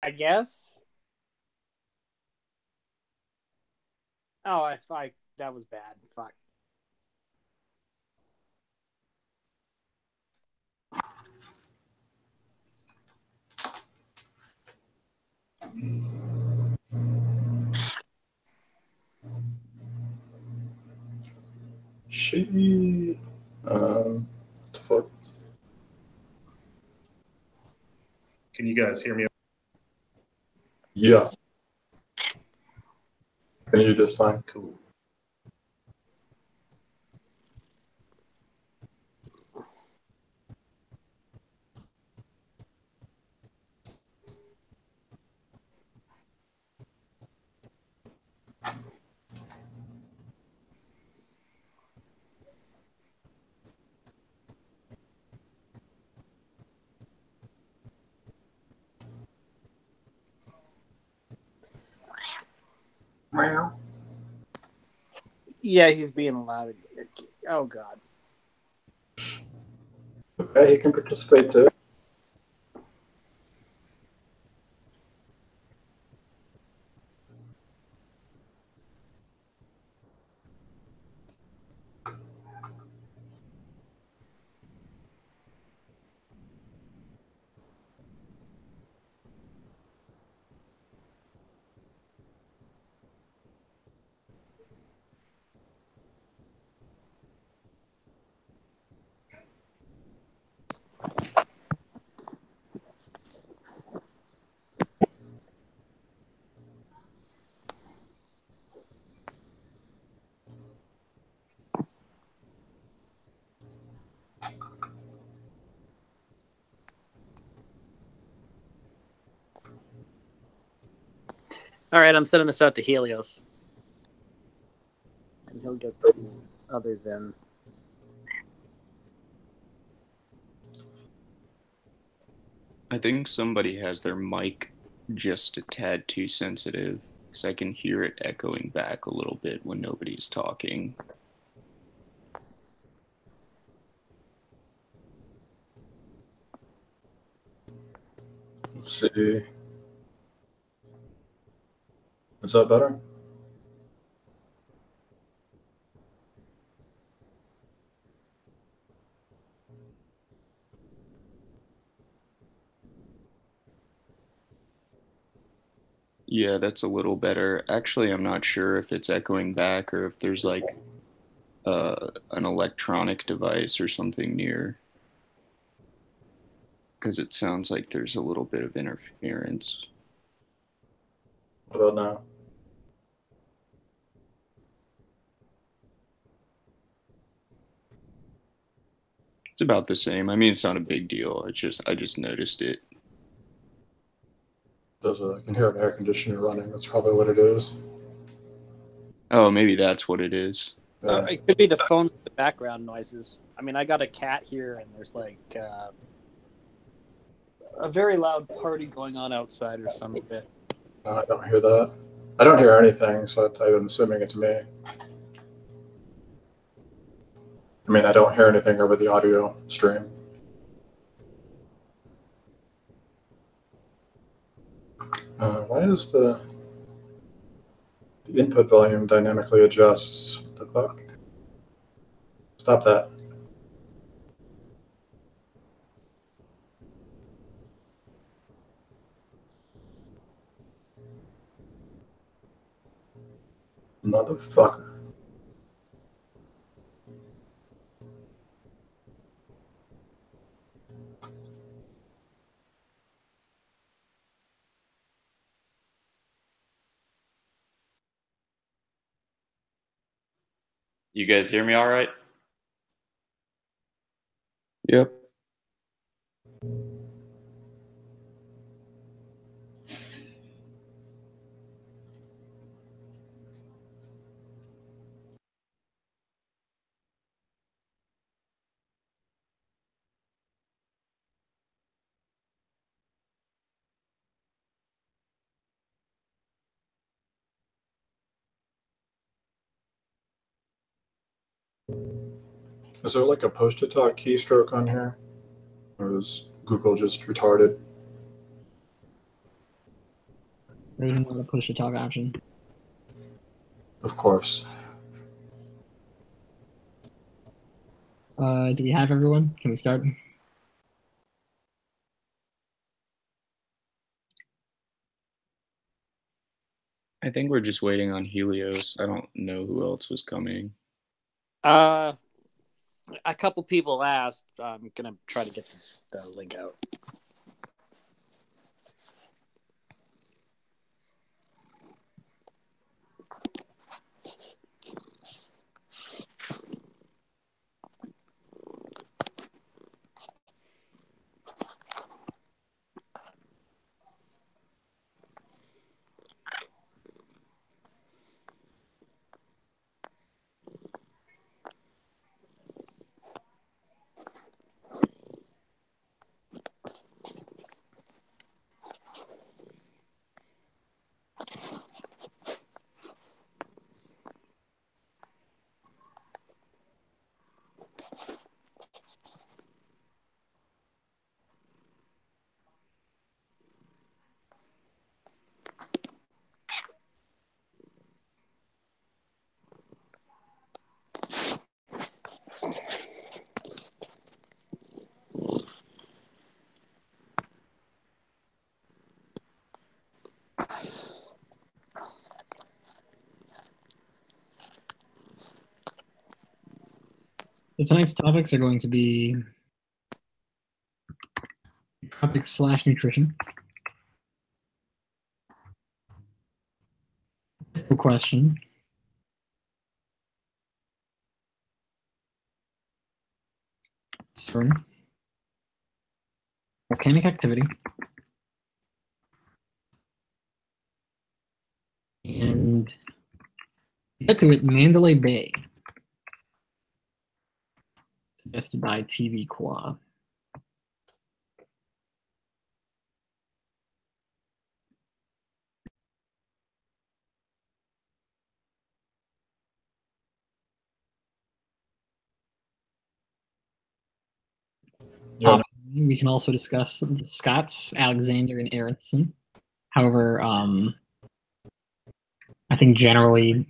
I guess. Oh, I that was bad. Fuck. Shit. What the fuck? Can you guys hear me? Yeah. Can you just fine? Cool. Meow. Yeah, he's being allowed. Oh god. Okay, he can participate too. All right, I'm sending this out to Helios, and he'll get the others in. I think somebody has their mic just a tad too sensitive, because I can hear it echoing back a little bit when nobody's talking. Let's see. Is that better? Yeah, that's a little better. Actually, I'm not sure if it's echoing back or if there's like an electronic device or something near, because it sounds like there's a little bit of interference. What about now? It's about the same. I mean, it's not a big deal. I just noticed it. I can hear an air conditioner running. That's probably what it is. Oh, maybe that's what it is. It could be the phone with the background noises. I mean, I got a cat here, and there's like a very loud party going on outside or some bit. I don't hear that. I don't hear anything, so I'm assuming it's me. I mean, I don't hear anything over the audio stream. Why is the input volume dynamically adjusts? What the fuck? Stop that. Motherfucker. You guys hear me all right? Yep. Is there like a push to talk keystroke on here? Or is Google just retarded? There's another push to talk option. Of course. Do we have everyone? Can we start? I think we're just waiting on Helios. I don't know who else was coming. A couple people asked. I'm gonna try to get the link out. So tonight's topics are going to be tropics/nutrition. Question. CERN. Volcanic activity. And get to it, Mandalay Bay. Suggested by TV Qua. Yeah, We can also discuss the Scots, Alexander and Aronson. However, I think generally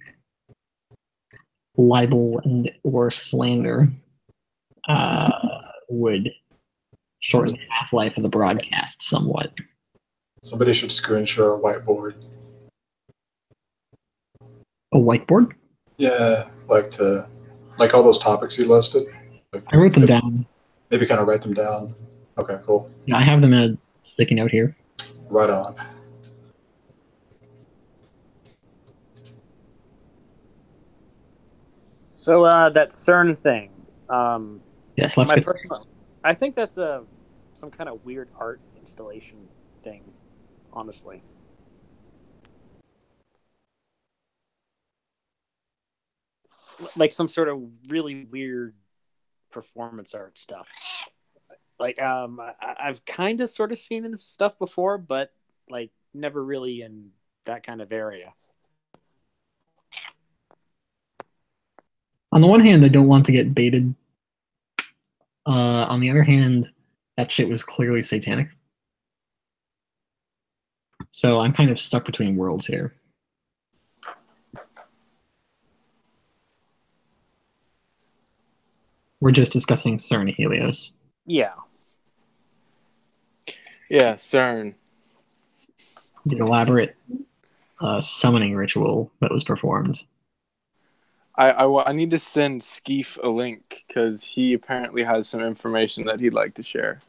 libel and or slander would shorten the half-life of the broadcast somewhat. somebody should screen share a whiteboard. A whiteboard? Yeah, like all those topics you listed. Like, I wrote them down. maybe kind of write them down. Okay, cool. Yeah, I have them in a sticky note here. Right on. So that CERN thing. Yes, let's get. I think that's some kind of weird art installation thing. Honestly. Like some sort of really weird performance art stuff. Like I've kind of sort of seen this stuff before, but like never really in that kind of area. On the one hand, I don't want to get baited. On the other hand, that shit was clearly satanic. So I'm kind of stuck between worlds here. We're just discussing CERN Helios. Yeah. Yeah, CERN. The elaborate summoning ritual that was performed. I need to send Skeef a link because he apparently has some information that he'd like to share.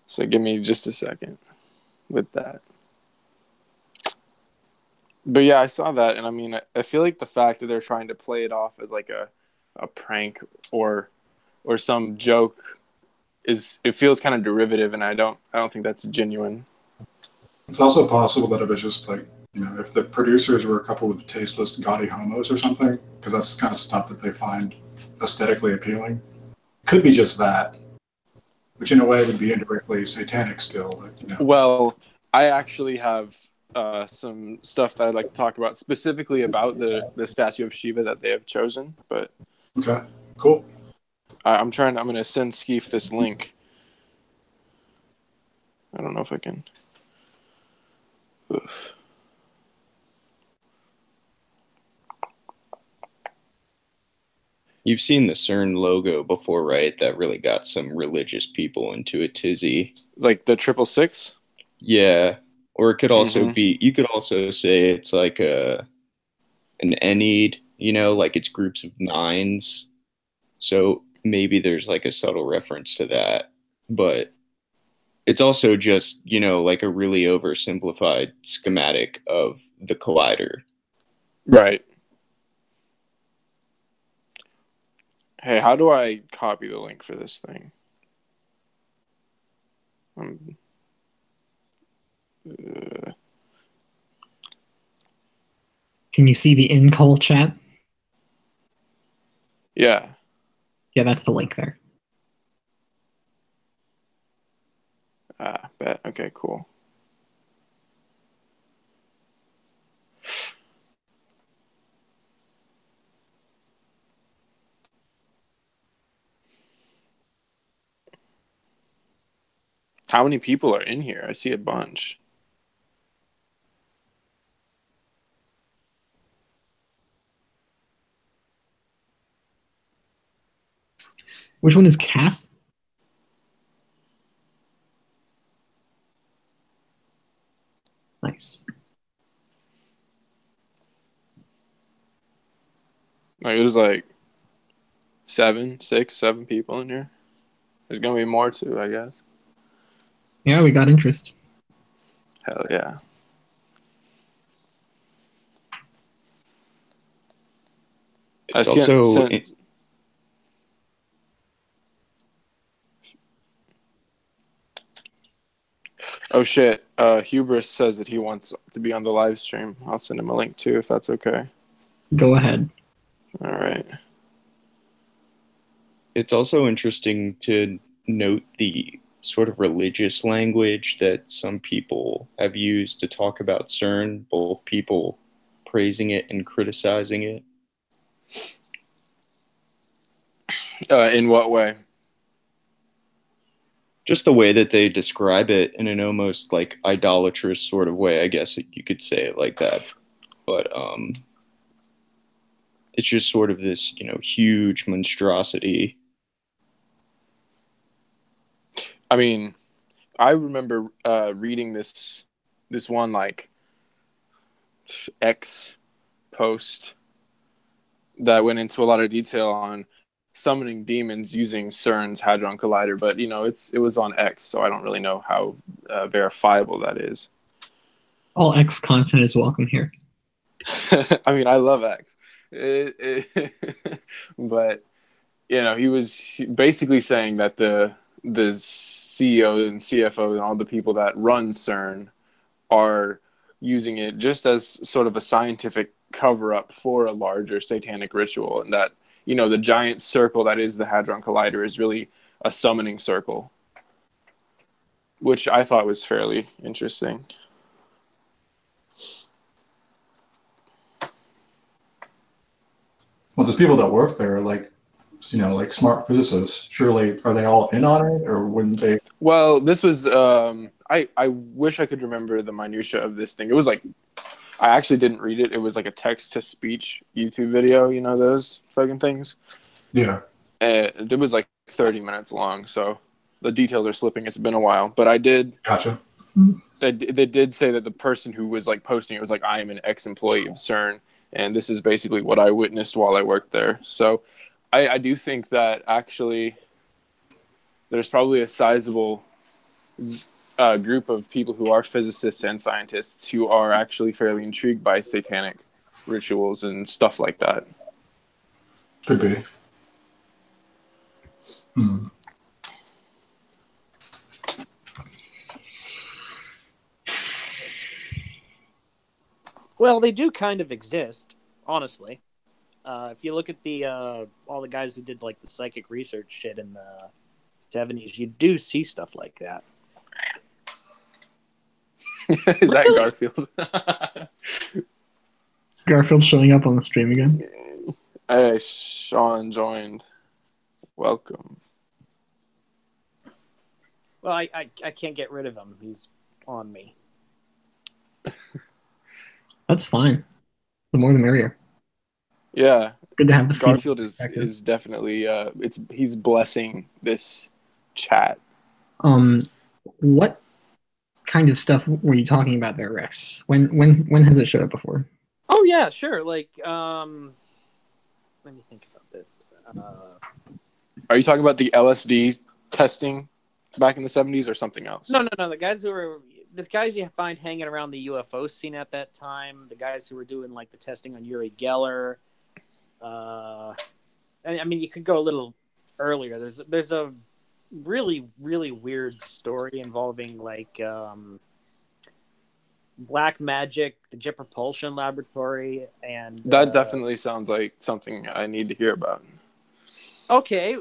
So give me just a second with that. But yeah, I saw that, and I mean, I feel like the fact that they're trying to play it off as like a prank or some joke it feels kind of derivative, and I don't think that's genuine. It's also possible that it was just like, if the producers were a couple of tasteless, gaudy homos or something, because that's the kind of stuff that they find aesthetically appealing. Could be just that, which in a way would be indirectly satanic still. But, Well, I actually have some stuff that I'd like to talk about, specifically about the statue of Shiva that they have chosen. But okay, cool. I'm going to send Skeef this link. I don't know if I can. Oof. You've seen the CERN logo before, right? That really got some religious people into a tizzy. Like the 666? Yeah. Or it could also Mm-hmm. be, you could also say it's like an Ennead, like it's groups of nines. So maybe there's like a subtle reference to that. But it's also just, like a really oversimplified schematic of the collider. Right. Hey, how do I copy the link for this thing? Can you see the in-call chat? Yeah. Yeah, that's the link there. Bet. Okay, cool. How many people are in here? I see a bunch. Which one is Cass? Nice. Like, there's like 7 people in here. There's gonna be more too, I guess. Yeah, we got interest. Hell yeah. It's also Oh shit. Hubris says that he wants to be on the live stream. I'll send him a link too if that's okay. Go ahead. All right. It's also interesting to note the sort of religious language that some people have used to talk about CERN, both people praising it and criticizing it. In what way? Just the way that they describe it in an almost like idolatrous sort of way, I guess you could say it like that. But it's just sort of this, huge monstrosity. I mean, I remember reading this one like X post that went into a lot of detail on summoning demons using CERN's Hadron Collider, but it was on X, so I don't really know how verifiable that is. All X content is welcome here. I mean, I love X, but he was basically saying that the CEO and CFO and all the people that run CERN are using it just as sort of a scientific cover-up for a larger satanic ritual, and that the giant circle that is the Hadron Collider is really a summoning circle, which I thought was fairly interesting. Well, there's people that work there, like smart physicists. Surely, are they all in on it, or wouldn't they? Well, this was I wish I could remember the minutia of this thing. It was like, I actually didn't read it. It was like a text-to-speech YouTube video, those fucking things. Yeah. It was like 30 minutes long, so the details are slipping. It's been a while, but I did. Gotcha. They did say that the person who was like posting it was like, I am an ex-employee of CERN, and this is basically what I witnessed while I worked there. So I do think that actually there's probably a sizable group of people who are physicists and scientists who are actually fairly intrigued by satanic rituals and stuff like that. Could be. Well, they do kind of exist, honestly. If you look at the all the guys who did like the psychic research shit in the 70s, you do see stuff like that. Is that Garfield? Is Garfield showing up on the stream again? Hey, Sean joined. Welcome. Well, I can't get rid of him. He's on me. That's fine. The more the merrier. Yeah, Good to have the Garfield perspective. is definitely he's blessing this chat. What kind of stuff were you talking about there, Rex? When has it showed up before? Oh yeah, sure. Like, let me think about this. Are you talking about the LSD testing back in the 70s or something else? No. The guys you find hanging around the UFO scene at that time, the guys who were doing like the testing on Uri Geller. I mean, you could go a little earlier. There's a really, really weird story involving like black magic, the Jet Propulsion Laboratory, and That definitely sounds like something I need to hear about. Okay.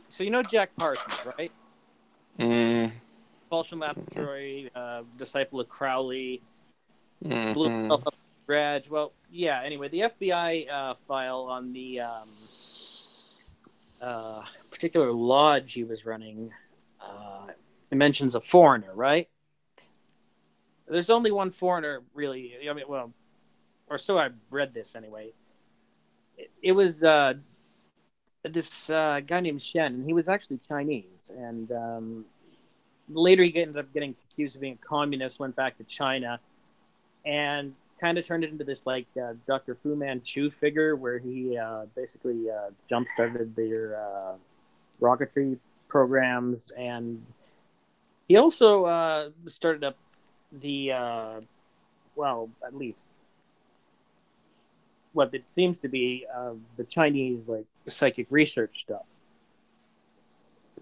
So you know Jack Parsons, right? Mm. Propulsion Laboratory, disciple of Crowley, Mm-hmm. blew himself up in the garage. Well, yeah. Anyway, the FBI file on the particular lodge he was running, it mentions a foreigner, right? There's only one foreigner, really. I mean, well, or so I read this anyway. It was this guy named Shen, and he was actually Chinese. And later he ended up getting accused of being a communist, went back to China, and kind of turned it into this like Dr. Fu Manchu figure, where he basically jump-started their rocketry programs, and he also started up the well, at least what it seems to be the Chinese like psychic research stuff.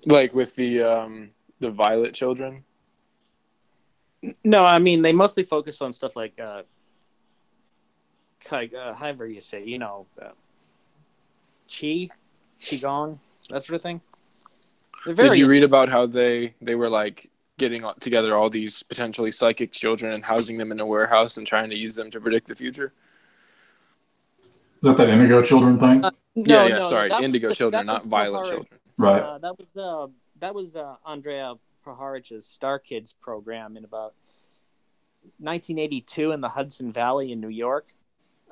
Like with the Violet children. No, I mean they mostly focus on stuff like however you say, qigong, that sort of thing. Did you read about how they were like getting together all these potentially psychic children and housing them in a warehouse and trying to use them to predict the future? Is that Indigo Children thing? No, sorry, Indigo Children, not Violet Children. Right. That was Andrea Praharich's Star Kids program in about 1982 in the Hudson Valley in New York.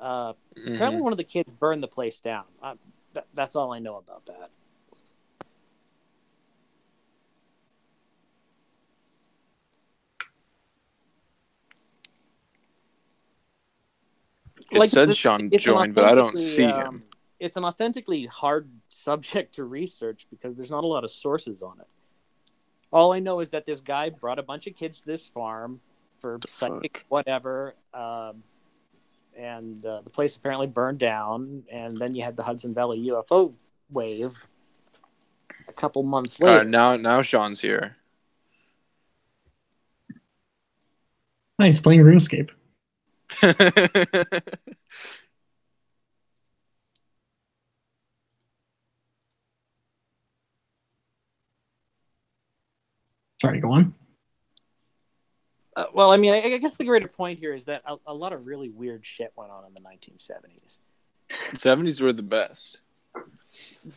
Apparently, one of the kids burned the place down. That's all I know about that. It said Sean joined, but I don't see him. It's an authentically hard subject to research because there's not a lot of sources on it. All I know is that this guy brought a bunch of kids to this farm for psychic whatever, and the place apparently burned down, and then you had the Hudson Valley UFO wave a couple months later. Now Sean's here. Nice, playing RuneScape. Sorry, go on. Well, I mean, I guess the greater point here is that a lot of really weird shit went on in the 1970s. The 70s were the best.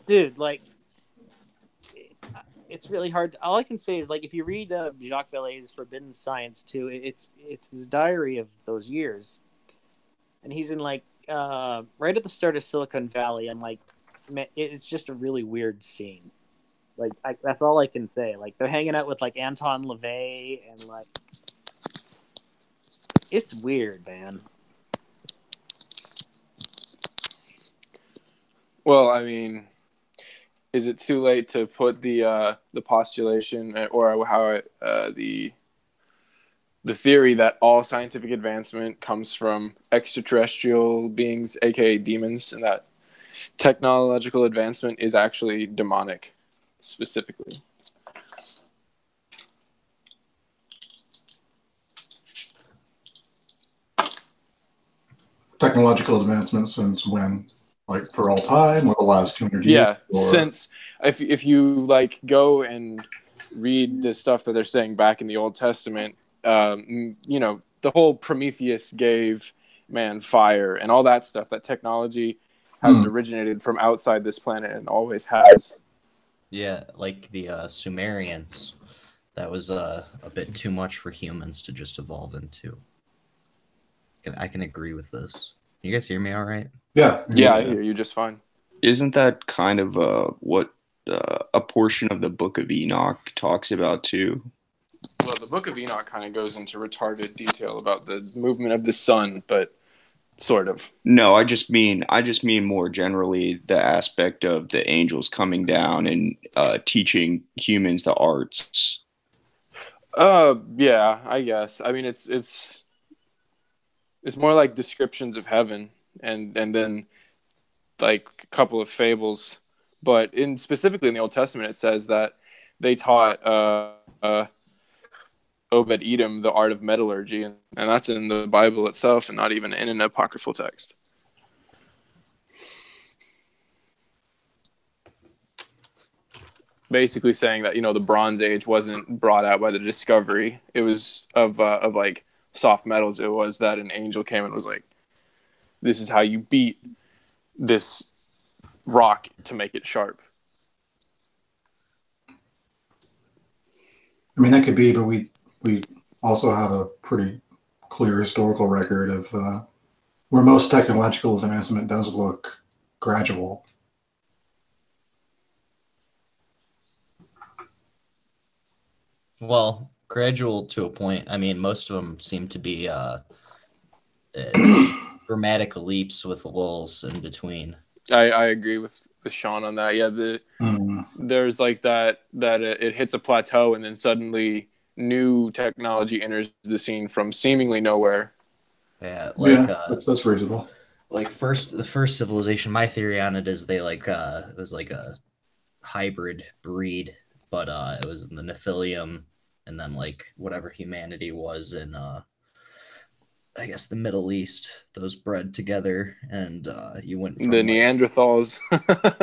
Dude, like, it's really hard. All I can say is, like, if you read Jacques Vallée's Forbidden Science, too, it's his diary of those years. And he's in, like, right at the start of Silicon Valley, and, like, it's just a really weird scene. Like, that's all I can say. Like, they're hanging out with, like, Anton LaVey, and, like, it's weird, man. Well, I mean, is it too late to put the postulation or how the theory that all scientific advancement comes from extraterrestrial beings, aka demons, and that technological advancement is actually demonic, specifically? Technological advancements since when? Like for all time or the last 200 years? Yeah, or... since if you like go and read the stuff that they're saying back in the Old Testament, the whole Prometheus gave man fire and all that stuff, that technology has originated from outside this planet and always has. Yeah, like the Sumerians. That was a bit too much for humans to just evolve into. I can agree with this. you guys hear me all right? Yeah. Yeah, I hear you just fine. Isn't that kind of what a portion of the Book of Enoch talks about too? Well, the Book of Enoch kind of goes into retarded detail about the movement of the sun, but sort of. No, I just mean more generally the aspect of the angels coming down and teaching humans the arts. Yeah, I guess. I mean, it's more like descriptions of heaven, and then like a couple of fables. But specifically in the Old Testament, it says that they taught Obed Edom the art of metallurgy, and that's in the Bible itself, and not even in an apocryphal text. Basically saying that the Bronze Age wasn't brought out by the discovery; it was of like soft metals. It was that an angel came and was like, "This is how you beat this rock to make it sharp." I mean, that could be, but we also have a pretty clear historical record of where most technological advancement does look gradual. Well, gradual to a point. I mean, most of them seem to be dramatic leaps with lulls in between. I agree with Sean on that. Yeah, there's like that it hits a plateau and then suddenly new technology enters the scene from seemingly nowhere. Yeah, that's reasonable. Like the first civilization. My theory on it is they it was like a hybrid breed, but it was in the Nephilim, and then like whatever humanity was in I guess the Middle East, those bred together, and you went from the Neanderthals.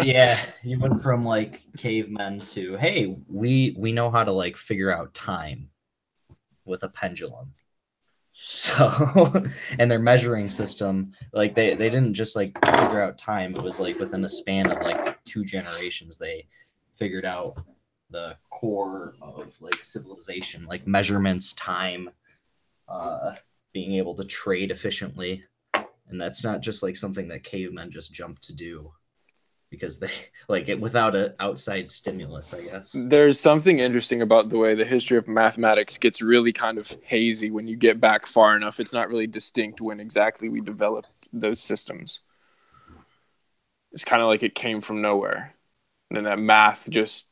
Yeah, you went from like cavemen to, hey, we know how to like figure out time with a pendulum. So, and their measuring system, like they didn't just like figure out time. It was like within a span of like 2 generations, they figured out the core of like civilization, like measurements, time, being able to trade efficiently. And that's not just like something that cavemen just jumped to do because they like it without an outside stimulus, I guess. There's something interesting about the way the history of mathematics gets really kind of hazy when you get back far enough. It's not really distinct when exactly we developed those systems. It's kind of like it came from nowhere. And then that math just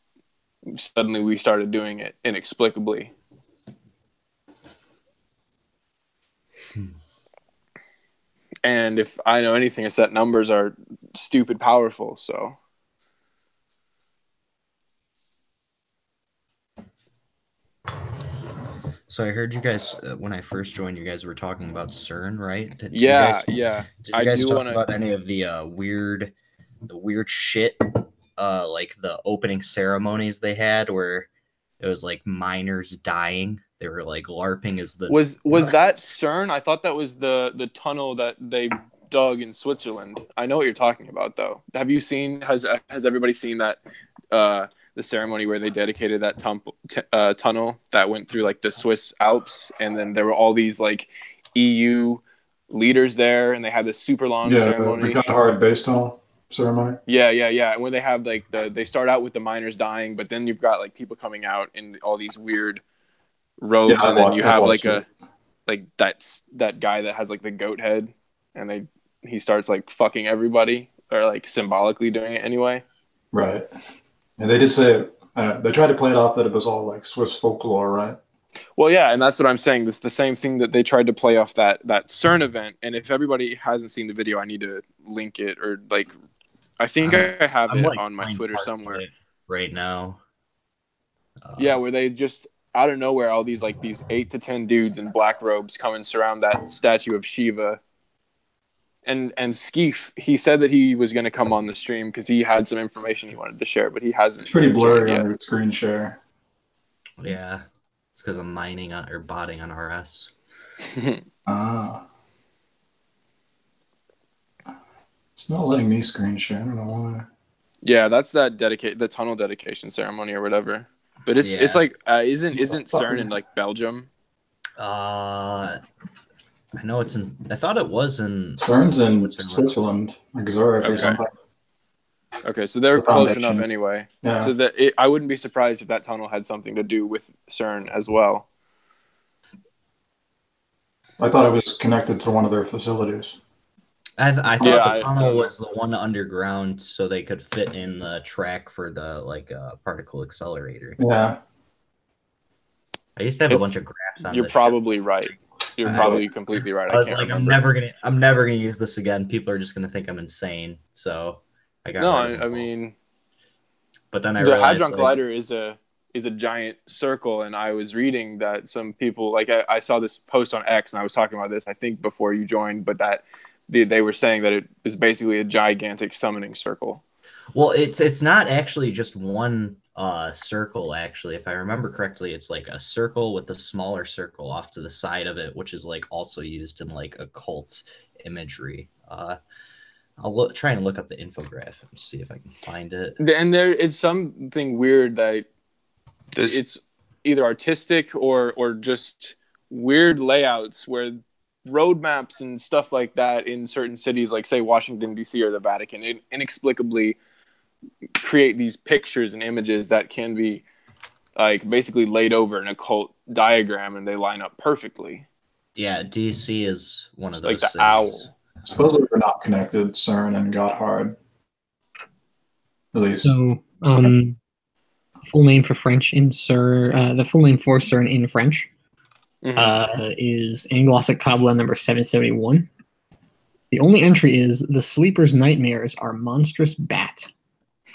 suddenly we started doing it inexplicably. And if I know anything, it's that numbers are stupid powerful. So I heard you guys when I first joined, you guys were talking about CERN, right? Did you yeah. Did you guys talk about any of the weird shit, like the opening ceremonies they had, where it was like miners dying? They were like LARPing as the was that CERN? I thought that was the tunnel that they dug in Switzerland. I know what you're talking about, though. Have you seen? Has everybody seen that the ceremony where they dedicated that tunnel that went through like the Swiss Alps, and then there were all these like EU leaders there, and they had this super long ceremony. The Gotthard base tunnel ceremony. Yeah. And when they have like they start out with the miners dying, but then you've got like people coming out in all these weird robes, and then you have like that guy that has like the goat head, and he starts like fucking everybody, or like symbolically doing it anyway. Right. And they did say they tried to play it off that it was all like Swiss folklore, right? Well, yeah, and that's what I'm saying. This is the same thing that they tried to play off that CERN event. And if everybody hasn't seen the video, I need to link it, or like I think I have it on my Twitter somewhere right now. Yeah, where they just out of nowhere, all these 8 to 10 dudes in black robes come and surround that statue of Shiva. And Skeef, he said that he was going to come on the stream because he had some information he wanted to share, but he hasn't. It's pretty blurry on your screen share. Yeah, it's because I'm mining or botting on RS. It's not letting me screen share. I don't know why. Yeah, that's the tunnel dedication ceremony or whatever. But it's like isn't CERN in like Belgium? I know it's in. I thought it was in. CERN's in Switzerland, like Zurich or Okay. something. Okay, so they're The close foundation. enough anyway. Yeah. So that I wouldn't be surprised if that tunnel had something to do with CERN as well. I thought it was connected to one of their facilities. I thought Yeah, the I tunnel don't know. was the one underground, so they could fit in the track for the particle accelerator. Yeah. I used to have a It's- bunch of graphs on. You're this probably shit. right. You're I- probably completely right. I was can't like, remember. I'm never gonna use this again. People are just gonna think I'm insane. So I got. No, rid of them I all. mean, But then I the realized Hadron Collider is a giant circle, and I was reading that some people I saw this post on X, and I was talking about this I think before you joined, but that they were saying that it is basically a gigantic summoning circle. well, it's not actually just one circle. Actually, if I remember correctly, it's like a circle with a smaller circle off to the side of it, which is like also used in like occult imagery. I'll try and look up the infograph and see if I can find it. And there it's something weird that it's either artistic or just weird layouts where road maps and stuff like that in certain cities, like say Washington D.C. or the Vatican, inexplicably create these pictures and images that can be like basically laid over an occult diagram, and they line up perfectly. Yeah, DC is one of those. Like the cities. owl. Supposedly they're not connected, CERN and Gotthard. At least. So, full name for French in CERN, the full name for CERN in French is Anglo-Saxon Kabbalah number 771. The only entry is the sleeper's nightmares are monstrous bat.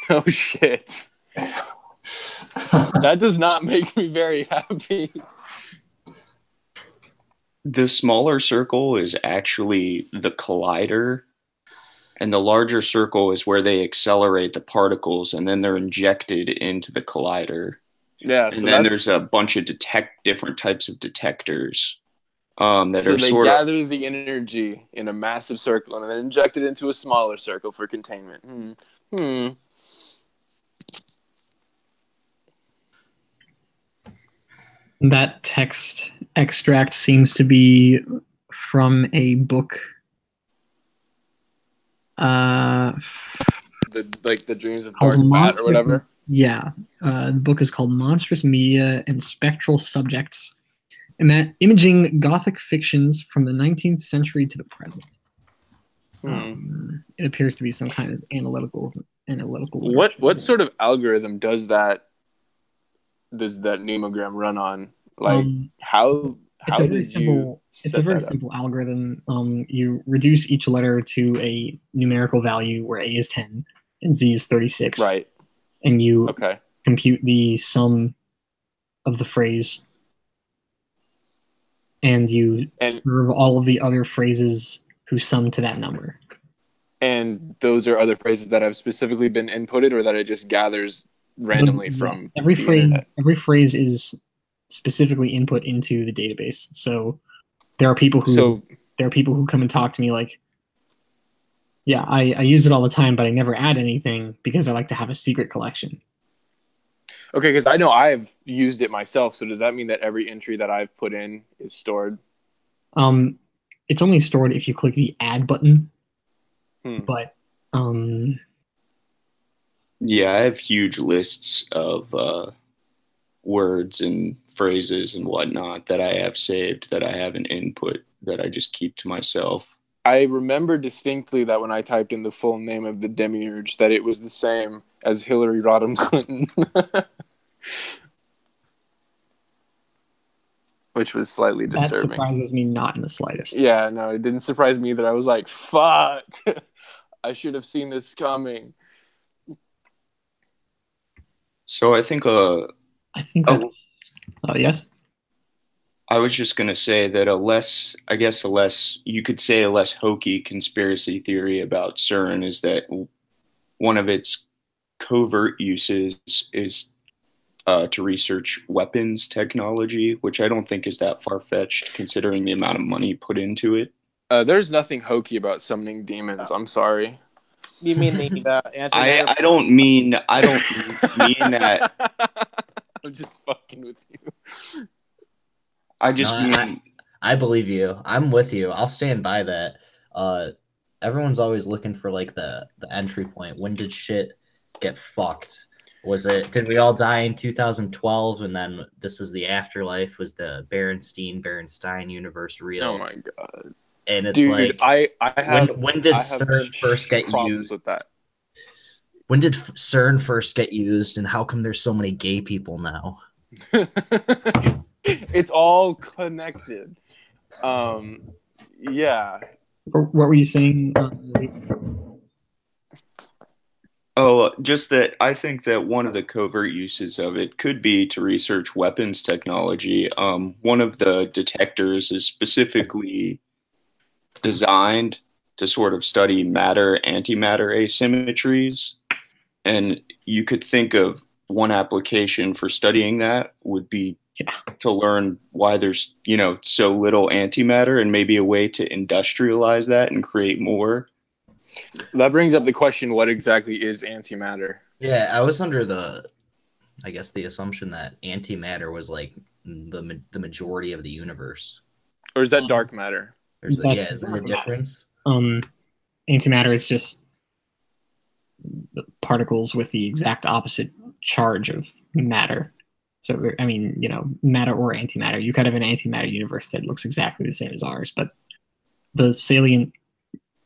Oh shit. That does not make me very happy. The smaller circle is actually the collider, and the larger circle is where they accelerate the particles, and then they're injected into the collider. Yeah, And then there's a bunch of different types of detectors that so are they sort of. gather the energy in a massive circle and then inject it into a smaller circle for containment. That text extract seems to be from a book. The Dreams of called Dark Bat or Monstrous- whatever. Yeah, the book is called Monstrous Media and Spectral Subjects, Imaging Gothic Fictions from the 19th Century to the Present. It appears to be some kind of analytical. What sort of algorithm does that pneumogram run on? Like how it's a very did you simple algorithm. You reduce each letter to a numerical value where A is 10 and Z is 36. Right. And you Okay. compute the sum of the phrase. And you serve all of the other phrases who sum to that number. And those are other phrases that have specifically been inputted, or that it just gathers randomly from every the phrase. internet? Every phrase is specifically input into the database. So there are people who come and talk to me like, yeah, I use it all the time, but I never add anything because I like to have a secret collection. Okay, because I know I've used it myself. So does that mean that every entry that I've put in is stored? It's only stored if you click the add button. But yeah, I have huge lists of words and phrases and whatnot that I have saved that I haven't input that I just keep to myself. I remember distinctly that when I typed in the full name of the demiurge, that it was the same as Hillary Rodham Clinton. Which was slightly disturbing. That surprises me not in the slightest. Yeah, no, it didn't surprise me either. I was like, fuck, I should have seen this coming. So I think that's... Oh, yes? I was just going to say that a less hokey conspiracy theory about CERN is that one of its covert uses is to research weapons technology, which I don't think is that far-fetched considering the amount of money put into it. There's nothing hokey about summoning demons. I'm sorry. You mean the answer? I don't mean that. I'm just fucking with you. I just mean I believe you. I'm with you. I'll stand by that. Everyone's always looking for like the entry point. When did shit get fucked? Did we all die in 2012 and then this is the afterlife? Was the Berenstein universe real? Oh my god. And it's Dude, like I have when did I have CERN first get problems used? with that. When did CERN first get used and how come there's so many gay people now? It's all connected. Yeah. What were you saying? Oh, just that I think that one of the covert uses of it could be to research weapons technology. One of the detectors is specifically designed to sort of study matter antimatter asymmetries. And you could think of one application for studying that would be to learn why there's, so little antimatter and maybe a way to industrialize that and create more. That brings up the question, what exactly is antimatter? Yeah, I was under the assumption that antimatter was like the majority of the universe. Or is that dark matter? Is there a difference? Antimatter is just the particles with the exact opposite charge of matter. So, I mean, matter or antimatter. You could have an antimatter universe that looks exactly the same as ours, but the salient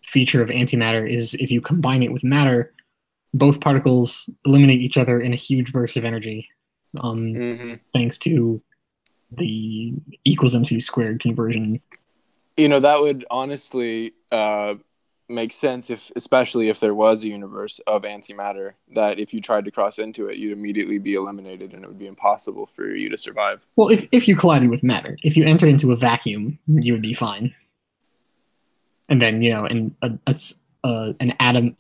feature of antimatter is if you combine it with matter, both particles eliminate each other in a huge burst of energy, thanks to the equals MC squared conversion. That would honestly make sense especially if there was a universe of antimatter, that if you tried to cross into it, you'd immediately be eliminated and it would be impossible for you to survive. Well, if you collided with matter, if you entered into a vacuum, you would be fine. And then, an atom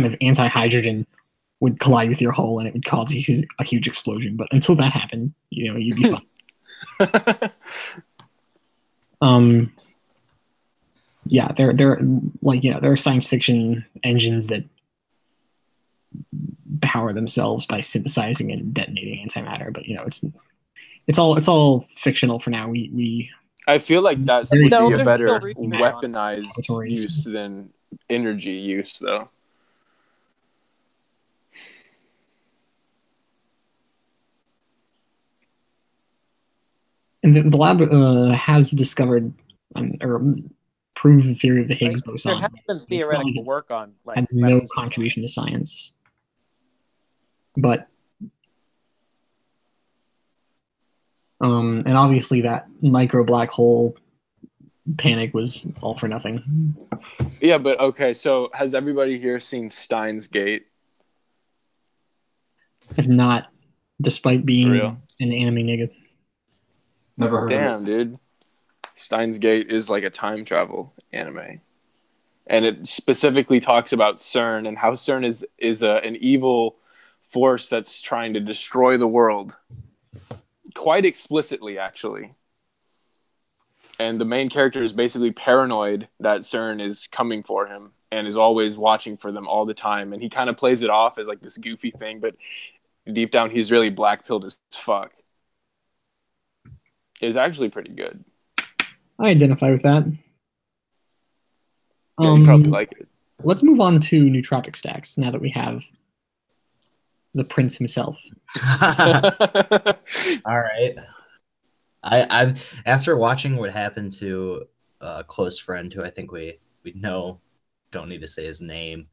of antihydrogen would collide with your hull and it would cause a huge explosion. But until that happened, you'd be fine. Yeah, there are science fiction engines that power themselves by synthesizing and detonating antimatter, but it's all fictional for now. I feel like that's would be a better weaponized weaponized use than energy use, though. And the lab has discovered or proved the theory of the Higgs boson. There has been theoretical work on had no contribution to science, but and obviously that micro black hole panic was all for nothing. Yeah, but okay, so has everybody here seen Steins Gate? If not, despite being an anime nigga. Never heard of it. Damn, dude. Steins Gate is like a time travel anime. And it specifically talks about CERN and how CERN is an evil force that's trying to destroy the world. Quite explicitly, actually. And the main character is basically paranoid that CERN is coming for him and is always watching for them all the time. And he kind of plays it off as like this goofy thing, but deep down he's really black-pilled as fuck. It's actually pretty good. I identify with that. Yeah, you probably like it. Let's move on to nootropic stacks now that we have the prince himself. All right. I after watching what happened to a close friend who I think we know, don't need to say his name.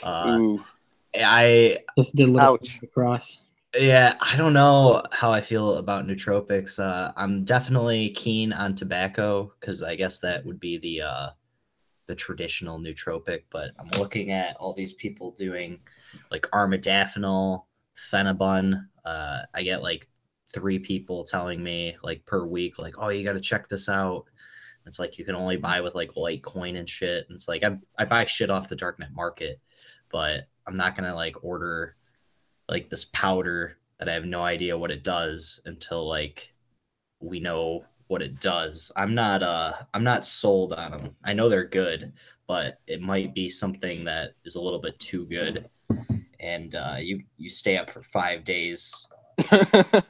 I just did a little across. Yeah, I don't know how I feel about nootropics. I'm definitely keen on tobacco because I guess that would be the traditional nootropic. But I'm looking at all these people doing like armodafinil, phenibun. I get like 3 people telling me like per week, like, oh, you got to check this out. It's like you can only buy with like Litecoin and shit. And it's like I buy shit off the darknet market, but I'm not gonna like order like this powder that I have no idea what it does until like we know what it does. I'm not sold on them. I know they're good, but it might be something that is a little bit too good. And you stay up for 5 days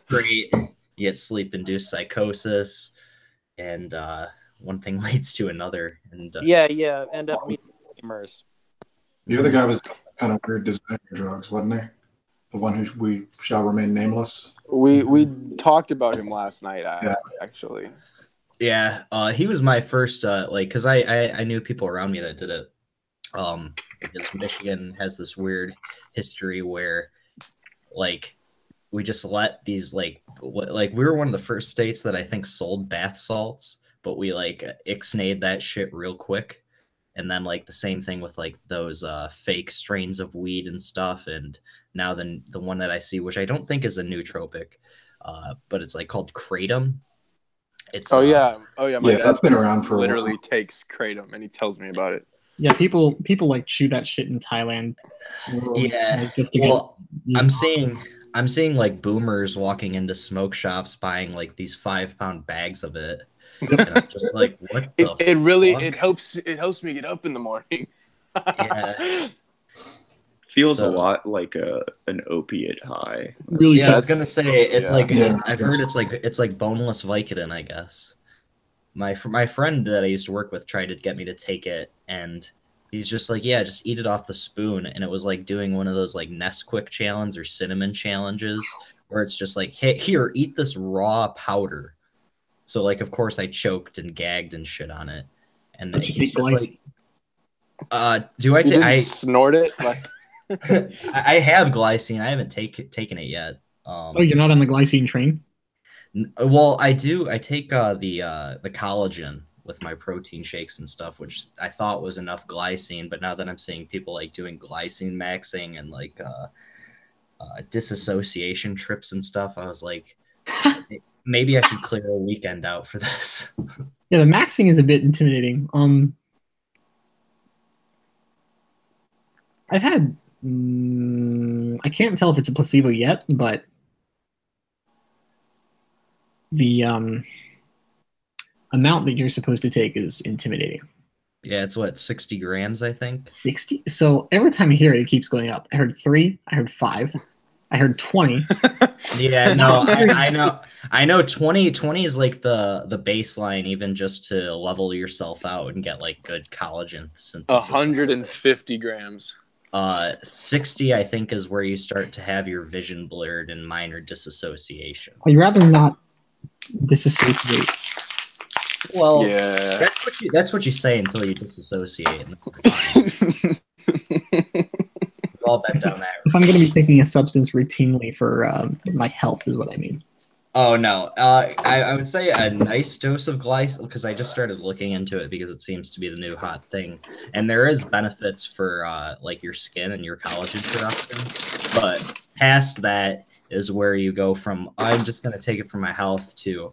straight, you get sleep induced psychosis, and one thing leads to another. And Yeah. End up meeting gamers. The other guy was kind of weird designer drugs, wasn't he? The one who we shall remain nameless. We talked about him last night, Yeah. actually. yeah, he was my first like, because I knew people around me that did it. Because Michigan has this weird history where, like, we just let these like we were one of the first states that I think sold bath salts, but we like ixnayed that shit real quick. And then like the same thing with like those fake strains of weed and stuff. And now the one that I see, which I don't think is a nootropic, but it's like called kratom. It's Oh yeah. My Yeah, dad that's been around for a literally while. takes kratom, and he tells me about it. Yeah, people like chew that shit in Thailand. Yeah. Like, just to Well, get I'm seeing like boomers walking into smoke shops buying like these 5-pound bags of it. And I'm just like, what the It really fuck? it helps me get up in the morning. Yeah. Feels So- a lot like an opiate high. really Yeah, I was tough. gonna say it's Yeah. like Yeah. I've heard it's like boneless Vicodin, I guess. My friend that I used to work with tried to get me to take it, and he's just like, yeah, just eat it off the spoon, and it was like doing one of those like Nesquik challenge or cinnamon challenges where it's just like, hey, here, eat this raw powder. So like, of course, I choked and gagged and shit on it, and Don't you he's take just glycine? like, do I You take? didn't snort it? Like, I have glycine. I haven't taken it yet. Oh, you're not on the glycine train? Well, I do. I take the collagen with my protein shakes and stuff, which I thought was enough glycine, but now that I'm seeing people like doing glycine maxing and like disassociation trips and stuff, I was like, maybe I should clear a weekend out for this. Yeah, the maxing is a bit intimidating. I've had I can't tell if it's a placebo yet, but the amount that you're supposed to take is intimidating. Yeah, it's what, 60 grams, I think. 60. So every time I hear it, it keeps going up. I heard 3. I heard 5. I heard 20. Yeah, no, I know 20 is like the baseline, even just to level yourself out and get like good collagen synthesis. 150 grams. 60, I think, is where you start to have your vision blurred and minor disassociation. I'd rather not disassociate. Well, Yeah. that's what you say until you disassociate. And then we've all been down that. If I'm going to be taking a substance routinely for my health, is what I mean. Oh no, I would say a nice dose of glycine, because I just started looking into it because it seems to be the new hot thing, and there is benefits for like your skin and your collagen production. But past that is where you go from I'm just going to take it for my health to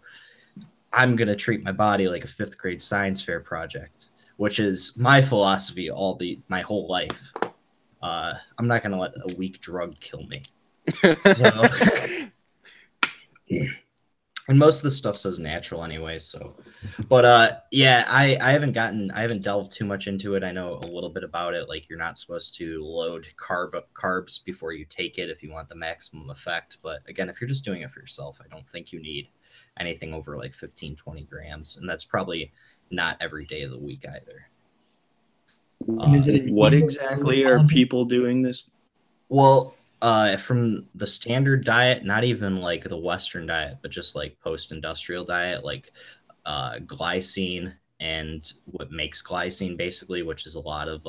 I'm going to treat my body like a 5th grade science fair project, which is my philosophy my whole life. I'm not going to let a weak drug kill me. So, and most of the stuff says natural anyway, so. But yeah, I haven't delved too much into it. I know a little bit about it. Like, you're not supposed to load carbs before you take it if you want the maximum effect. But again, if you're just doing it for yourself, I don't think you need anything over like 15, 20 grams. And that's probably not every day of the week either. And is it What exactly are people doing this? Well, from the standard diet, not even like the Western diet, but just like post-industrial diet, like glycine and what makes glycine basically, which is a lot of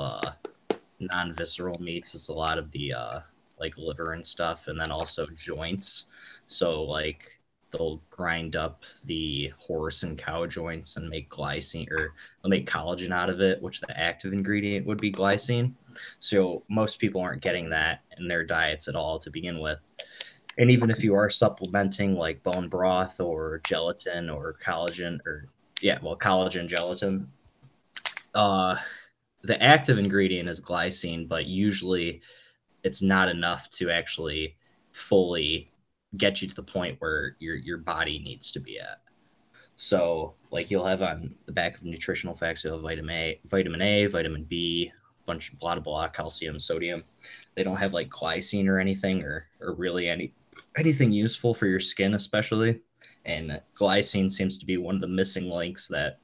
non-visceral meats. It's a lot of the like liver and stuff, and then also joints. So like they'll grind up the horse and cow joints and make glycine, or they'll make collagen out of it, which the active ingredient would be glycine. So most people aren't getting that in their diets at all to begin with. And even if you are supplementing like bone broth or gelatin or collagen, collagen gelatin, the active ingredient is glycine, but usually it's not enough to actually fully get you to the point where your body needs to be at. So like you'll have on the back of nutritional facts, you'll have vitamin A, vitamin B, bunch of blah blah blah, calcium, sodium. They don't have like glycine or anything, or really anything useful for your skin especially. and glycine seems to be one of the missing links that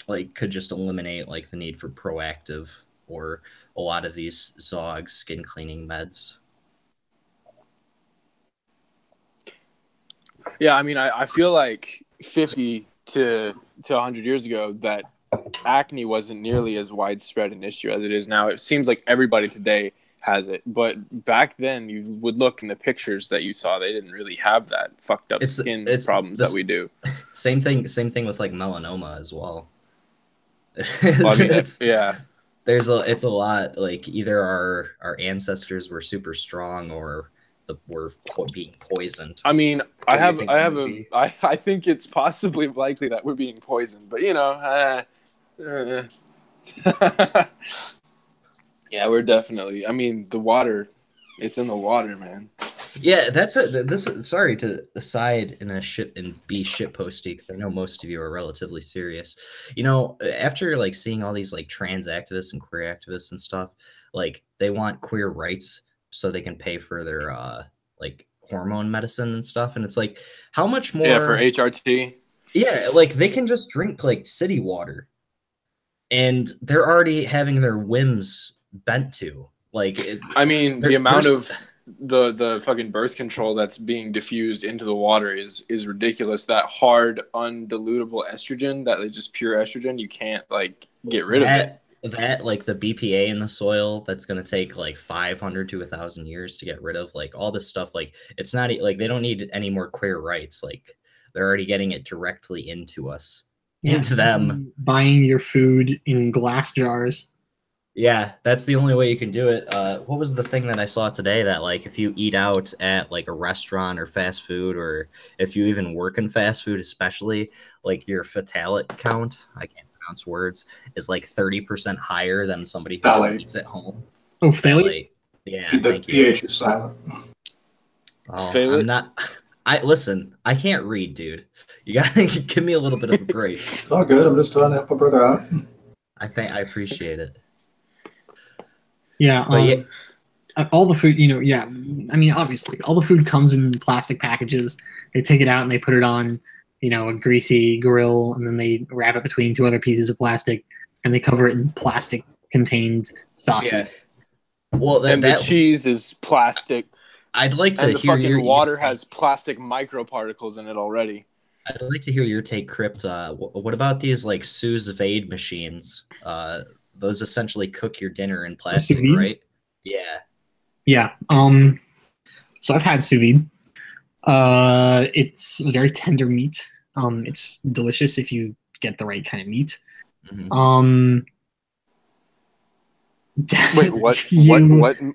like could just eliminate like the need for proactive or a lot of these Zog skin cleaning meds. Yeah, I mean, I feel like 50 to 100 years ago that acne wasn't nearly as widespread an issue as it is now. It seems like everybody today has it, but back then you would look in the pictures that you saw, they didn't really have that fucked up skin problems that we do. Same thing with like melanoma as well. Well, I mean, yeah. It's a lot like either our ancestors were super strong or were being poisoned. I mean, I think it's possibly likely that we're being poisoned, but you know, yeah, we're definitely. I mean, the water, it's in the water, man. Yeah, sorry to aside in a shit and be shit posty because I know most of you are relatively serious. You know, after like seeing all these like trans activists and queer activists and stuff, like they want queer rights so they can pay for their like hormone medicine and stuff, and it's like how much more? Yeah, for HRT. Yeah, like they can just drink like city water, and they're already having their whims bent to. Like, I mean, the amount of the fucking birth control that's being diffused into the water is ridiculous. That hard, undilutable estrogen, that is just pure estrogen, you can't like get rid of it. That like the BPA in the soil, that's gonna take like 500 to 1,000 years to get rid of. Like all this stuff, like it's not like they don't need any more queer rights. Like they're already getting it directly into us, into them. Buying your food in glass jars. Yeah, that's the only way you can do it. What was the thing that I saw today that like if you eat out at like a restaurant or fast food, or if you even work in fast food, especially like your fatality count, I can't pronounce words, is like 30% higher than somebody who just eats at home. Oh, phthalate? Yeah, the pH is silent. Oh, I'm not. Listen, I can't read, dude. You gotta give me a little bit of a break. It's all good. I'm just trying to help a brother out. I appreciate it. Yeah, all the food, you know, yeah. I mean, obviously, all the food comes in plastic packages. They take it out and they put it on, you know, a greasy grill, and then they wrap it between two other pieces of plastic, and they cover it in plastic-contained sauces. Yeah. Well, and the cheese is plastic. I'd like to and the hear fucking water has plastic microparticles in it already. I'd like to hear your take, Crypt. What about these like sous vide machines? Those essentially cook your dinner in plastic, right? Yeah. Yeah. So I've had sous vide. It's very tender meat. It's delicious if you get the right kind of meat. Mm-hmm. Wait,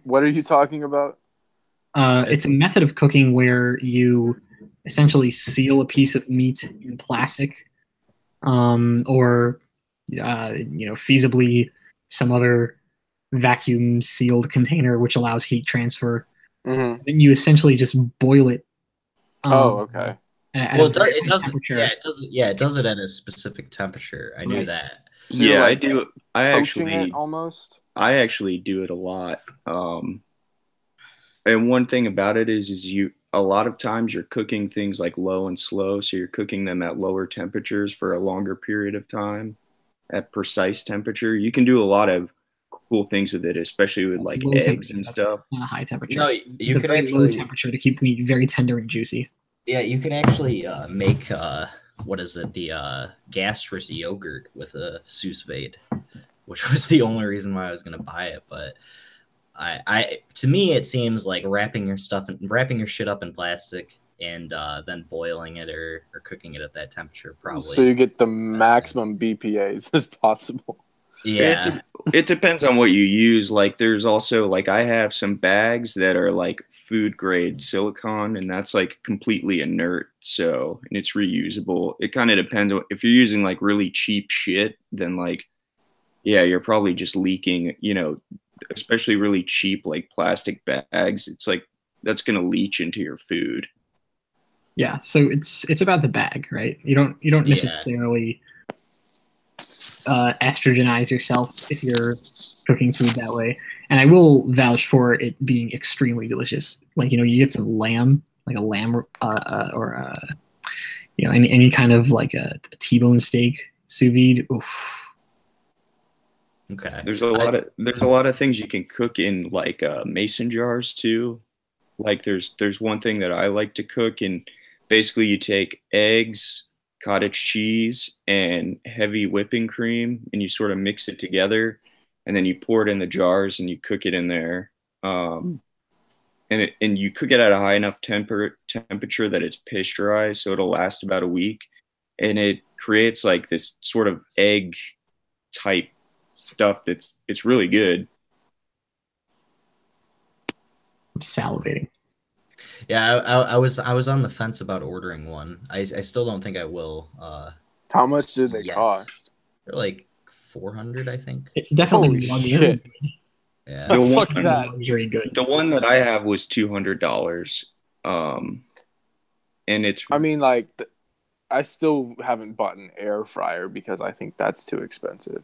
what are you talking about? It's a method of cooking where you essentially seal a piece of meat in plastic, or you know, feasibly some other vacuum sealed container which allows heat transfer. Mm-hmm. Then you essentially just boil it. Okay. Well, it does. Yeah, it does it at a specific temperature. I knew that. So yeah, like, I do. I actually do it a lot. And one thing about it is a lot of times you're cooking things like low and slow, so you're cooking them at lower temperatures for a longer period of time at precise temperature. You can do a lot of cool things with it, especially with like eggs and stuff. Not a high temperature. No, it's a very low temperature to keep meat very tender and juicy. Yeah, you can actually make what is it? The gastrous yogurt with a sous vide, which was the only reason why I was going to buy it. But I to me it seems like wrapping your shit up in plastic and then boiling it or cooking it at that temperature probably. So you get the maximum BPAs as possible. Yeah. It depends on what you use. Like there's also like I have some bags that are like food grade silicone, and that's like completely inert, so and it's reusable. It kind of depends on if you're using like really cheap shit, then like yeah, you're probably just leaking, you know, especially really cheap like plastic bags. It's like that's going to leach into your food. Yeah, so it's about the bag, right? You don't necessarily estrogenize yourself if you're cooking food that way. And I will vouch for it being extremely delicious. Like, you know, you get some lamb, like a lamb or You know, any kind of like a T-bone steak sous vide. Oof. Okay. There's a lot of things you can cook in like mason jars too. Like there's one thing that I like to cook, and basically you take eggs, cottage cheese, and heavy whipping cream, and you sort of mix it together, and then you pour it in the jars and you cook it in there. And you cook it at a high enough temperature that it's pasteurized, so it'll last about a week, and it creates like this sort of egg type stuff it's really good. I'm salivating. Yeah, I was on the fence about ordering one. I still don't think I will. How much do they Yet. cost? They're like 400, I think. It's definitely Holy shit. Yeah. The Fuck one- that. luxury good. The one that I have was $200, and it's I mean, like, I still haven't bought an air fryer because I think that's too expensive.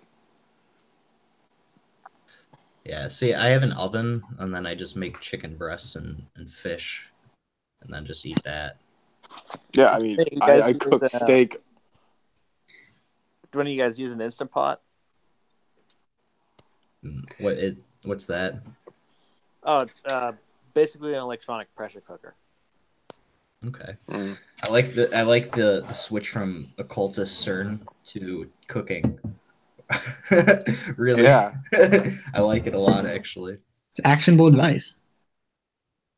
Yeah, see, I have an oven, and then I just make chicken breasts and fish, and then just eat that. Yeah, I mean, Hey, you guys I cook use, steak. When you guys use an Instant Pot? What's that? Oh, it's basically an electronic pressure cooker. Okay. Mm. I like the switch from occultist CERN to cooking. Really? Yeah. I like it a lot, actually. It's actionable advice.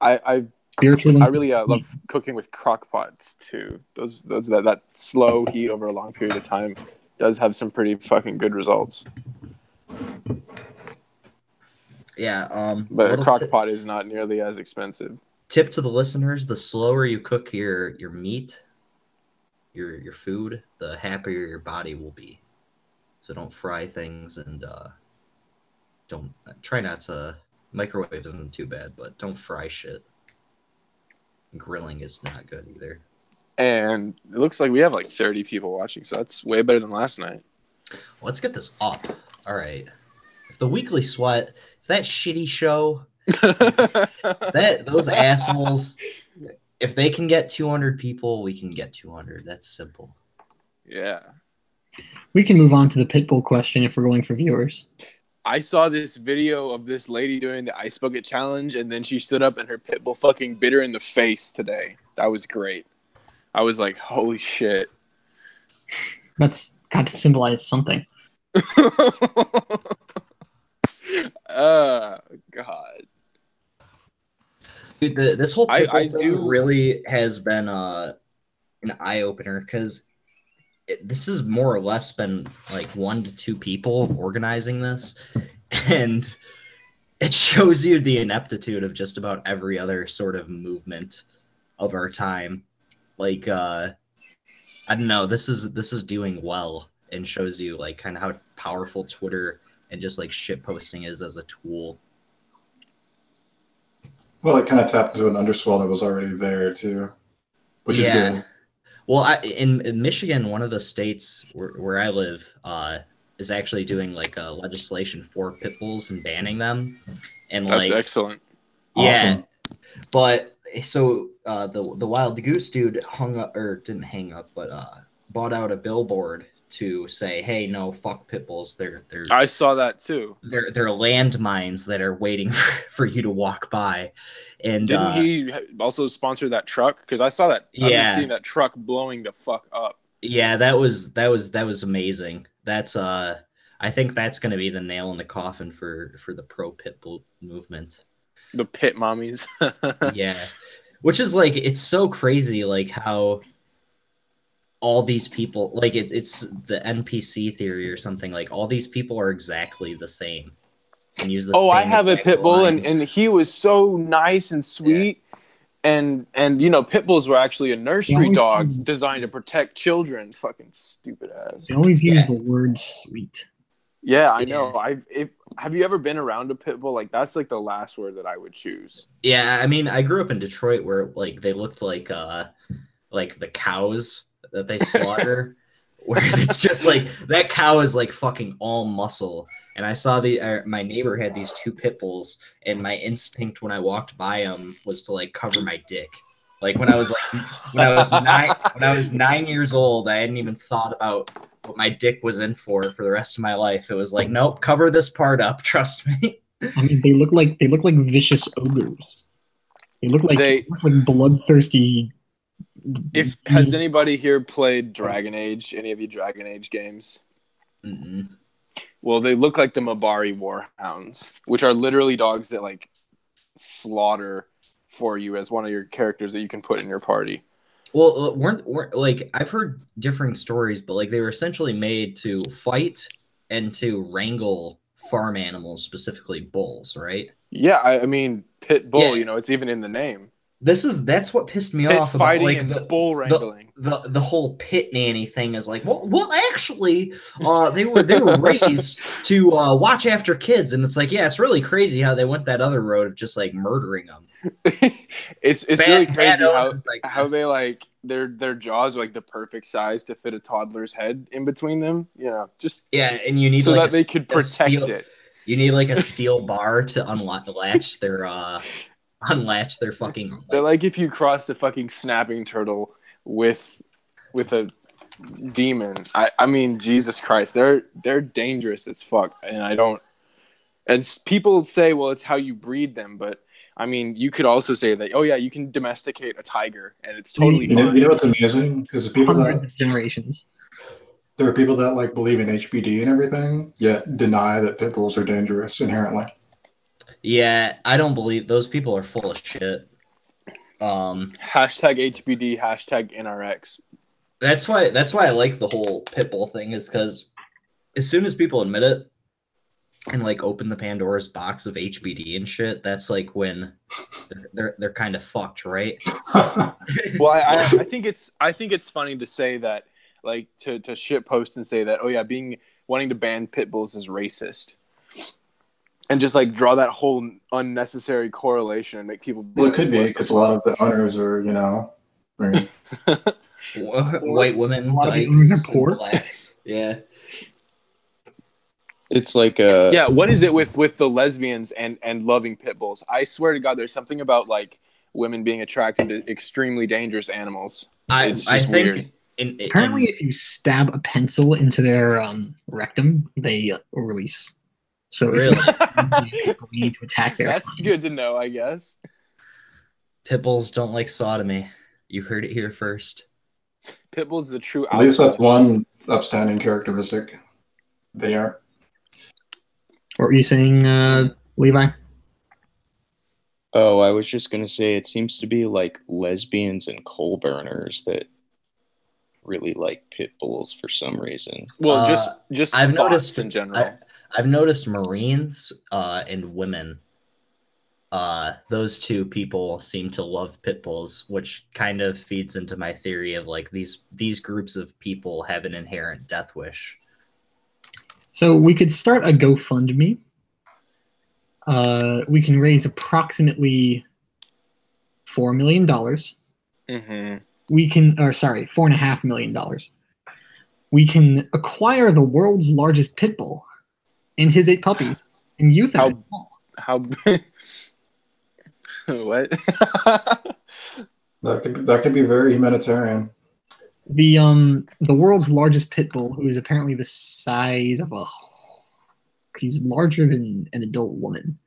I Spiritual. really love cooking with crock pots too. Those that slow heat over a long period of time does have some pretty fucking good results. Yeah. But a little crock pot is not nearly as expensive. tip to the listeners: the slower you cook your meat, your food, the happier your body will be. So don't fry things, and don't try not to microwave isn't too bad, but don't fry shit. Grilling is not good either. And it looks like we have like 30 people watching, so that's way better than last night. Let's get this up. All right. If the Weekly Sweat, if that shitty show, those assholes, if they can get 200 people, we can get 200. That's simple. Yeah. We can move on to the Pitbull question if we're going for viewers. I saw this video of this lady doing the ice bucket challenge, and then she stood up and her pit bull fucking bit her in the face today. That was great. I was like, holy shit. That's got to symbolize something. God. Dude, this whole I Pitbull thing do- really has been an eye opener because this has more or less been like 1 to 2 people organizing this, and it shows you the ineptitude of just about every other sort of movement of our time. Like I don't know, this is doing well and shows you like kind of how powerful Twitter and just like shit posting is as a tool. Well, it kind of tapped into an underswell that was already there too, which is good. Well, in Michigan, one of the states where I live is actually doing like a legislation for pit bulls and banning them. And That's like, excellent. yeah, Awesome. but so the Wild Goose dude didn't hang up, but bought out a billboard to say, hey, no, fuck pit bulls. They're I saw that too. they're landmines that are waiting for you to walk by. And Didn't he also sponsor that truck? Because I saw that. I've Yeah. been seeing that truck blowing the fuck up. Yeah, that was amazing. That's I think that's going to be the nail in the coffin for the pro pit bull movement. The pit mommies. Yeah, which is like, it's so crazy, like how all these people, like it's the NPC theory or something, like all these people are exactly the same and use the Oh, I same have a exact pit bull, lines. and he was so nice and sweet. And you know, pit bulls were actually a nursery always dog come- designed to protect children. Fucking stupid ass. They always use Yeah. the word sweet. Yeah, I Yeah. know. Have you ever been around a pit bull? Like, that's like the last word that I would choose. Yeah, I mean, I grew up in Detroit where like they looked like the cows that they slaughter, where it's just like that cow is like fucking all muscle. And I saw my neighbor had these 2 pit bulls, and my instinct when I walked by them was to like cover my dick. Like when I was 9 years old, I hadn't even thought about what my dick was in for the rest of my life. It was like, nope, cover this part up. Trust me. I mean, they look like vicious ogres. They look like bloodthirsty. Has anybody here played Dragon Age? Any of you Dragon Age games? Mm-mm. Well, they look like the Mabari Warhounds, which are literally dogs that like slaughter for you as one of your characters that you can put in your party. Well, weren't like I've heard differing stories, but like they were essentially made to fight and to wrangle farm animals, specifically bulls, right? Yeah, I mean pit bull. Yeah. It's even in the name. That's what pissed me Pit off about fighting like and the bull wrangling. the whole pit nanny thing is like, well, actually, they were raised to watch after kids, and it's like, yeah, it's really crazy how they went that other road of just like murdering them. It's really crazy how this. they like their jaws are like the perfect size to fit a toddler's head in between them. Just and you need so like that they could protect it. You need like a steel bar to unlatch their fucking. They're like if you cross the fucking snapping turtle with a demon. I mean, Jesus Christ, they're dangerous as fuck, and I don't. And people say, well, it's how you breed them, but I mean, you could also say that, oh yeah, you can domesticate a tiger, and it's totally fine. You know what's amazing is the people Hundreds of generations. There are people that like believe in HBD and everything, yet deny that pit bulls are dangerous inherently. Yeah, I don't believe those people are full of shit. Hashtag HBD, hashtag NRX. That's why I like the whole pit bull thing, is because as soon as people admit it and like open the Pandora's box of HBD and shit, that's like when they're kind of fucked, right? Well, I think it's funny to say that, like to shit post and say that, oh yeah, wanting to ban pit bulls is racist. And just like draw that whole unnecessary correlation and make people. Well, it could be because a lot of the owners are, white women, a lot of the owners are poor. Blacks. Yeah. It's like yeah. What is it with the lesbians and loving pit bulls? I swear to God, there's something about like women being attracted to extremely dangerous animals. I think weird. Apparently, if you stab a pencil into their rectum, they release. So really, we need to attack their. That's good to know, I guess. Pit bulls don't like sodomy. You heard it here first. Pit bulls the true. At least that's one upstanding characteristic. They are. What were you saying, Levi? Oh, I was just gonna say it seems to be like lesbians and coal burners that really like pit bulls for some reason. Well, just I've noticed in general. I've noticed Marines and women. Those two people seem to love pit bulls, which kind of feeds into my theory of like these groups of people have an inherent death wish. So we could start a GoFundMe. We can raise approximately $4 million. Mm-hmm. We can, $4.5 million. We can acquire the world's largest pit bull and his 8 puppies and euthanize them all. How? What? That could be very humanitarian. The world's largest pit bull, who is apparently the size of he's larger than an adult woman,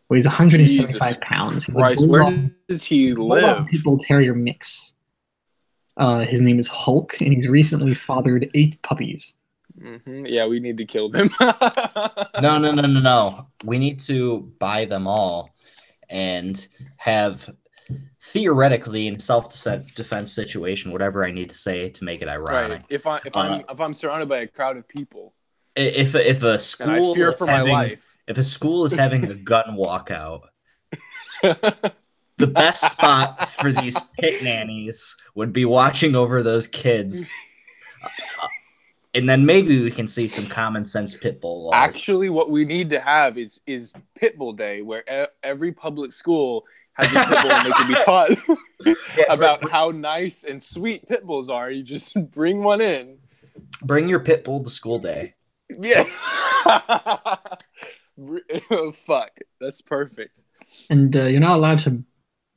weighs 175 pounds. He's Christ, where does he live? Pit bull terrier mix. His name is Hulk, and he's recently fathered 8 puppies. Mm-hmm. Yeah, we need to kill them. No. We need to buy them all and have, theoretically, in self-defense situation, whatever I need to say to make it ironic. Right. If I'm surrounded by a crowd of people, if a school, and I fear for my life, if a school is having a gun walkout, the best spot for these pit nannies would be watching over those kids. And then maybe we can see some common sense pit bull laws. Actually, what we need to have is Pit Bull Day, where every public school has a pit bull and they can be taught about how nice and sweet pit bulls are. You just bring one in. Bring your pit bull to school day. Yeah. Oh, fuck. That's perfect. And you're not allowed to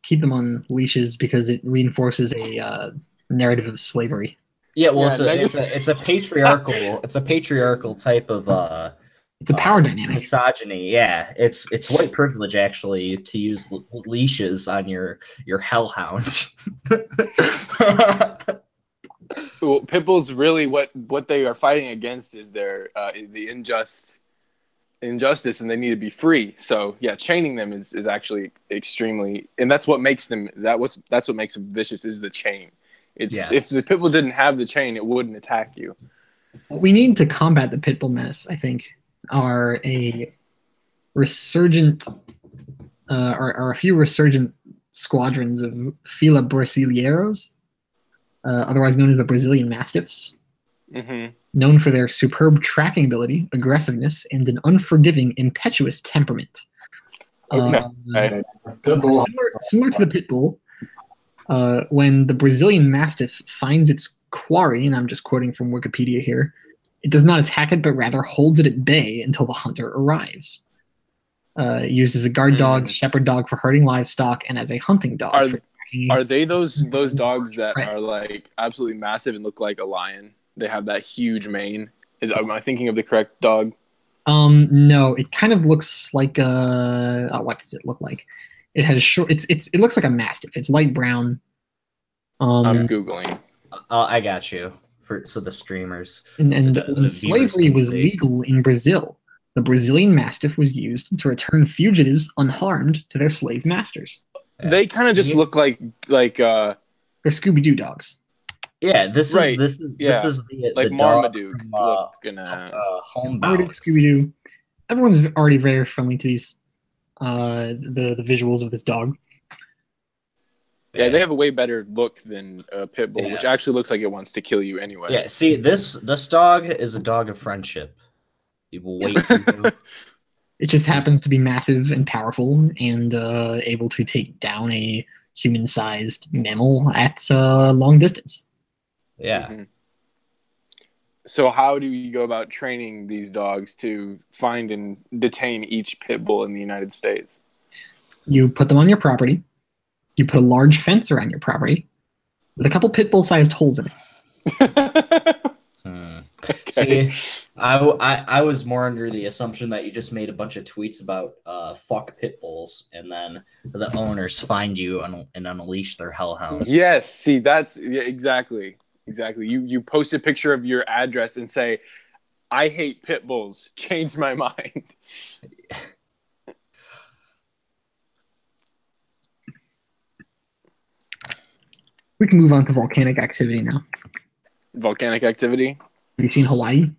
keep them on leashes because it reinforces a narrative of slavery. Yeah, well, Yeah, it's a patriarchal type of It's a power dynamic. misogyny. Yeah, it's white privilege actually to use leashes on your hellhounds. Well, pit bulls really what they are fighting against is their the injustice, and they need to be free. So yeah, chaining them is actually extremely, and that's what makes them that's what makes them vicious is the chain. It's if the pit bull didn't have the chain, it wouldn't attack you. What we need to combat the pit bull menace, I think, are a resurgent are a few resurgent squadrons of Fila Brasileiros, otherwise known as the Brazilian Mastiffs, known for their superb tracking ability, aggressiveness, and an unforgiving, impetuous temperament. Okay. Similar to the pit bull, when the Brazilian Mastiff finds its quarry, and I'm just quoting from Wikipedia here, it does not attack it, but rather holds it at bay until the hunter arrives. Used as a guard dog, shepherd dog for herding livestock, and as a hunting dog. Are they those dogs that are like absolutely massive and look like a lion? They have that huge mane. Am I thinking of the correct dog? No, it kind of looks like what does it look like? It has short. It looks like a mastiff. It's light brown. I'm googling. I got you so the streamers. And when slavery was legal in Brazil, the Brazilian Mastiff was used to return fugitives unharmed to their slave masters. They kind of just look like they're Scooby-Doo dogs. Yeah, this is the like the Marmaduke from, looking at Homebound. Marmaduke, Scooby-Doo. Everyone's already very friendly to these the visuals of this dog. Yeah, they have a way better look than a pit bull, which actually looks like it wants to kill you anyway. Yeah, see, this dog is a dog of friendship. It will wait for you. It just happens to be massive and powerful and able to take down a human-sized mammal at long distance. Yeah. So how do you go about training these dogs to find and detain each pit bull in the United States? You put them on your property. You put a large fence around your property with a couple pit bull-sized holes in it. See, I was more under the assumption that you just made a bunch of tweets about fuck pit bulls, and then the owners find you and unleash their hellhounds. Yes, see, that's exactly. You post a picture of your address and say, "I hate pit bulls. Changed my mind." We can move on to volcanic activity now. Volcanic activity? Have you seen Hawaii?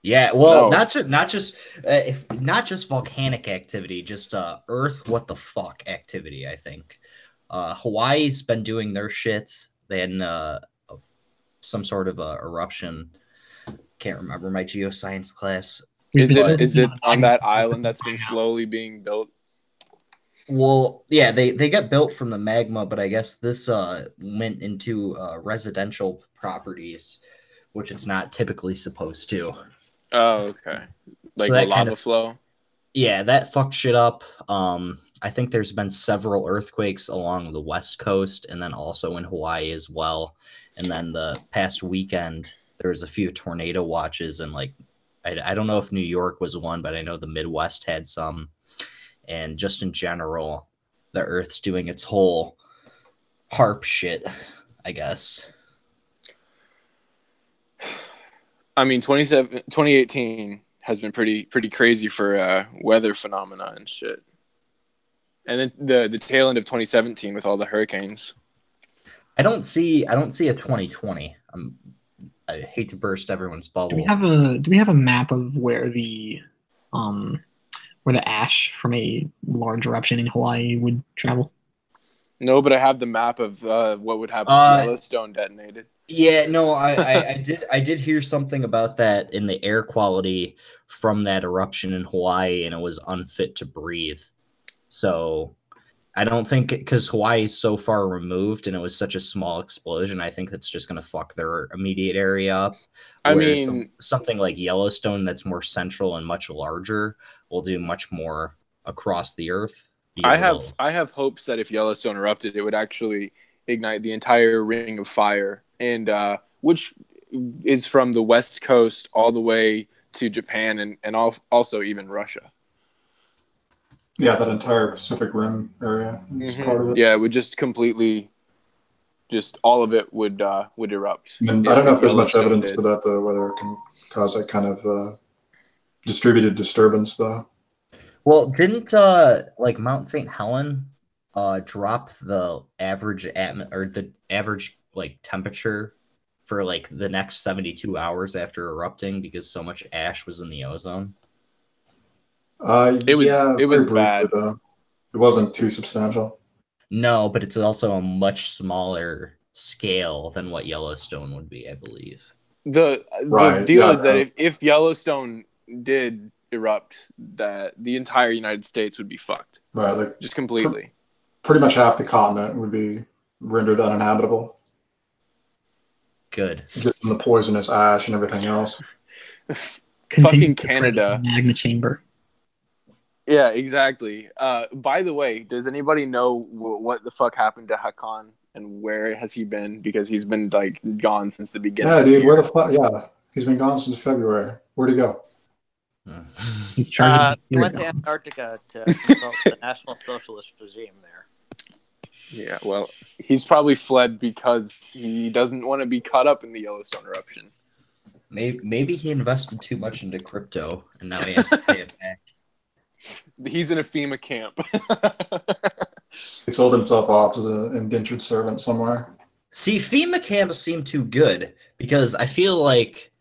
Yeah, well, no. not just volcanic activity, just Earth what the fuck activity. I think Hawaii's been doing their shit. They had some sort of eruption. Can't remember my geoscience class. Is it on that island that's been slowly being built? Well, yeah, they got built from the magma, but I guess this went into residential properties, which it's not typically supposed to. Oh, okay. Like so a lava flow? Yeah, that fucked shit up. I think there's been several earthquakes along the West Coast and then also in Hawaii as well. And then the past weekend, there was a few tornado watches, and like, I don't know if New York was one, but I know the Midwest had some. And just in general, the Earth's doing its whole harp shit, I guess. I mean, 2018 has been pretty crazy for weather phenomena and shit. And then the tail end of 2017 with all the hurricanes. I don't see a 2020. I hate to burst everyone's bubble. Do we have a map of where the ash from a large eruption in Hawaii would travel? No, but I have the map of what would happen if Yellowstone detonated. Yeah, no, I did hear something about that in the air quality from that eruption in Hawaii, and it was unfit to breathe. So I don't think, because Hawaii is so far removed and it was such a small explosion, I think that's just going to fuck their immediate area up. I mean, something like Yellowstone that's more central and much larger will do much more across the earth. I have hopes that if Yellowstone erupted, it would actually ignite the entire ring of fire, and which is from the West Coast all the way to Japan and also even Russia. Yeah, that entire Pacific Rim area is part of it. Yeah, it would just completely, just all of it would erupt. I don't know if there's much evidence for that, though, whether it can cause that kind of distributed disturbance, though. Well, didn't like Mount St. Helen drop the average the average like temperature for like the next 72 hours after erupting because so much ash was in the ozone? It was bad. Though. It wasn't too substantial. No, but it's also a much smaller scale than what Yellowstone would be, I believe. The deal is that if Yellowstone did erupt, that the entire United States would be fucked. Right, like just completely. Pretty much half the continent would be rendered uninhabitable. Good. Just from the poisonous ash and everything else. Fucking Canada. Magma chamber. Yeah, exactly. By the way, does anybody know what the fuck happened to Hakan and where has he been? Because he's been like gone since the beginning. Yeah, dude, where the fuck? Yeah, he's been gone since February. Where'd he go? He went to Antarctica to consult the National Socialist regime there. Yeah, well, he's probably fled because he doesn't want to be caught up in the Yellowstone eruption. Maybe he invested too much into crypto and now he has to pay it back. He's in a FEMA camp. He sold himself off as an indentured servant somewhere. See, FEMA camps seem too good because I feel like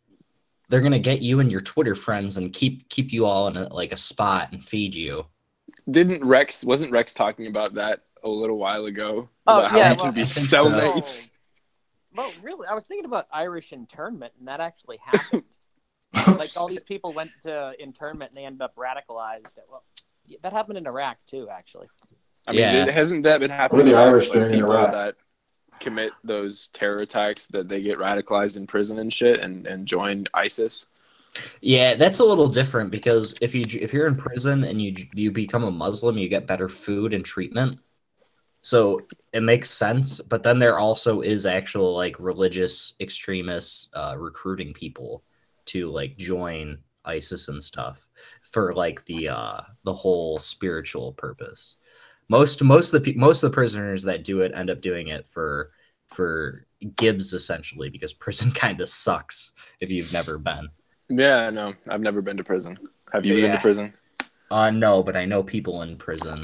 they're gonna get you and your Twitter friends and keep you all in a spot and feed you. Wasn't Rex talking about that a little while ago? Oh, about how you can be cellmates. Well, really, I was thinking about Irish internment, and that actually happened. Like all these people went to internment and they ended up radicalized. Well, that happened in Iraq too, actually. I mean, hasn't that been happening? What are the Irish like doing in people Iraq? that commit those terror attacks that they get radicalized in prison and shit and join ISIS? Yeah, that's a little different because if you're in prison and you become a Muslim, you get better food and treatment. So it makes sense, but then there also is actual like religious extremists recruiting people to like join ISIS and stuff for like the whole spiritual purpose. Most of the prisoners that do it end up doing it for Gibbs essentially because prison kind of sucks if you've never been. Yeah, no, I've never been to prison. Have you been to prison? No, but I know people in prison.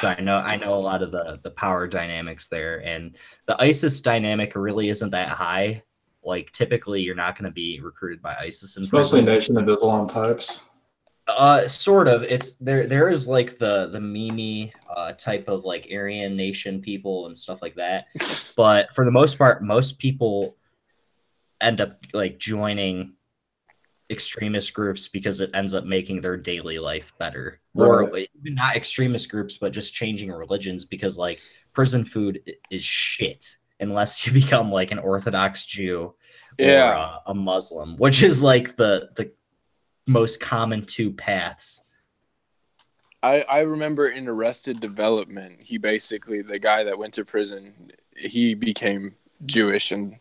So I know a lot of the power dynamics there, and the ISIS dynamic really isn't that high. Like typically, you're not going to be recruited by ISIS. It's mostly Nation of Islam types. Sort of. It's there is like the Mimi type of like Aryan Nation people and stuff like that. But for the most part, most people end up like joining extremist groups because it ends up making their daily life better. Right. Or even not extremist groups, but just changing religions because like prison food is shit unless you become like an Orthodox Jew or a Muslim, which is like the most common two paths. I remember in Arrested Development, he basically, the guy that went to prison, he became Jewish and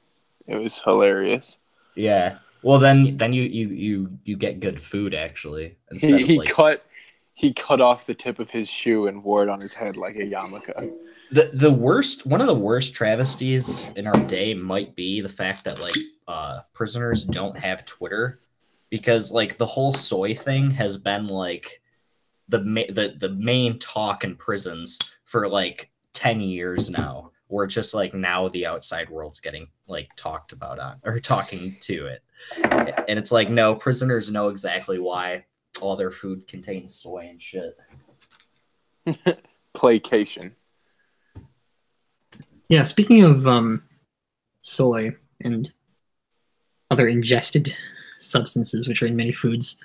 it was hilarious. Yeah. Well, then you get good food actually. He cut off the tip of his shoe and wore it on his head like a yarmulke. One of the worst travesties in our day might be the fact that like prisoners don't have Twitter, because like the whole soy thing has been like the main talk in prisons for like 10 years now. Where just like now the outside world's getting like talked about on or talking to it. And it's like, no, prisoners know exactly why all their food contains soy and shit. Placation. Yeah, speaking of soy and other ingested substances which are in many foods,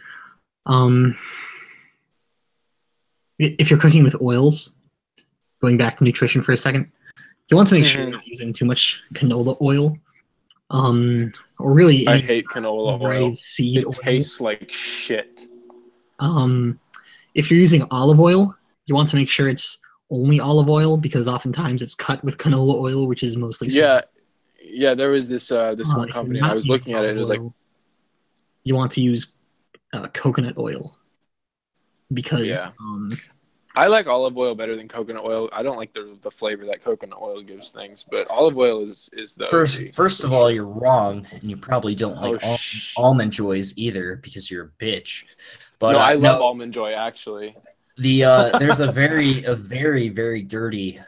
if you're cooking with oils, going back to nutrition for a second, you want to make sure you're not using too much canola oil. Or really, I hate canola oil. Seed oil. Tastes like shit. If you're using olive oil, you want to make sure it's only olive oil because oftentimes it's cut with canola oil, which is mostly Yeah. There was this one if company, you're and I not was using looking at it. olive It was like, oil, you want to use coconut oil because yeah. I like olive oil better than coconut oil. I don't like the flavor that coconut oil gives things, but olive oil is the OG. First of all, you're wrong, and you probably don't like almond joys either because you're a bitch. But no, I love almond joy actually. There's a very dirty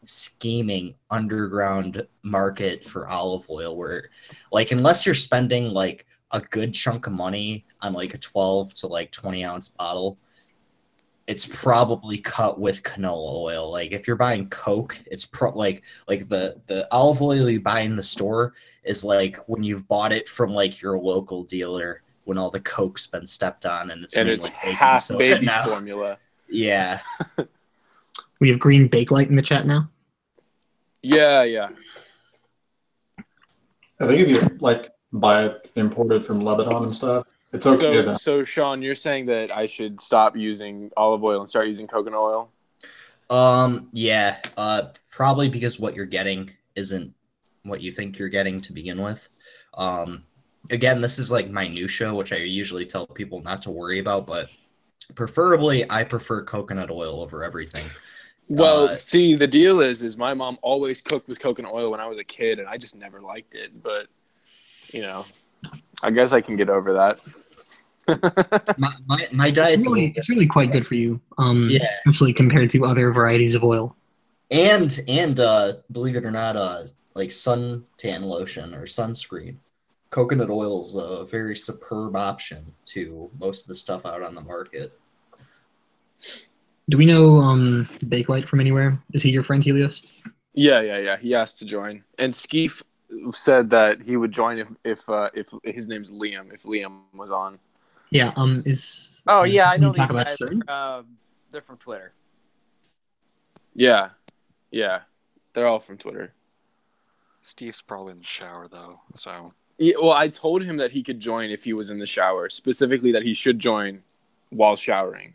scheming underground market for olive oil where, like, unless you're spending like a good chunk of money on like a 12 to like 20 ounce bottle, it's probably cut with canola oil. Like if you're buying Coke, it's like the olive oil you buy in the store is like when you've bought it from like your local dealer when all the Coke's been stepped on and it's half baby formula. Yeah. We have green Bakelite in the chat now. Yeah. I think if you like buy it imported from Lebanon and stuff, it's okay. So Sean, you're saying that I should stop using olive oil and start using coconut oil? Yeah. Probably because what you're getting isn't what you think you're getting to begin with. Again, this is like minutia, which I usually tell people not to worry about, but preferably I prefer coconut oil over everything. Well, see, the deal is my mom always cooked with coconut oil when I was a kid, and I just never liked it. But, you know, I guess I can get over that. my diet's it's really quite good for you, especially compared to other varieties of oil. And believe it or not, like suntan lotion or sunscreen. Coconut oil is a very superb option to most of the stuff out on the market. Do we know Bakelite from anywhere? Is he your friend, Helios? Yeah. He asked to join, and Skeef said that he would join if his name's Liam. If Liam was on. Yeah. I know these guys. They're from Twitter. Yeah, they're all from Twitter. Steve's probably in the shower though, so. Yeah, well, I told him that he could join if he was in the shower. Specifically, that he should join while showering.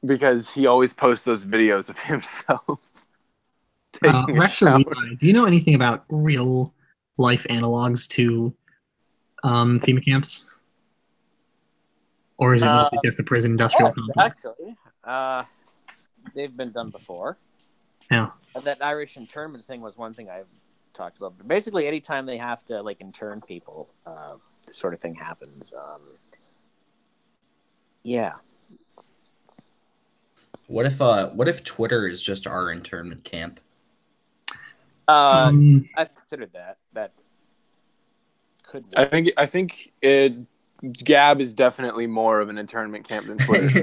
Because he always posts those videos of himself taking a shower. Levi, do you know anything about real life analogs to FEMA camps? Or is it mostly just the prison industrial complex? Actually, they've been done before. Yeah. That Irish internment thing was one thing I've talked about. But basically, anytime they have to like intern people, this sort of thing happens. Yeah. What if Twitter is just our internment camp? I've considered that. That could work. I think Gab is definitely more of an internment camp than Twitter.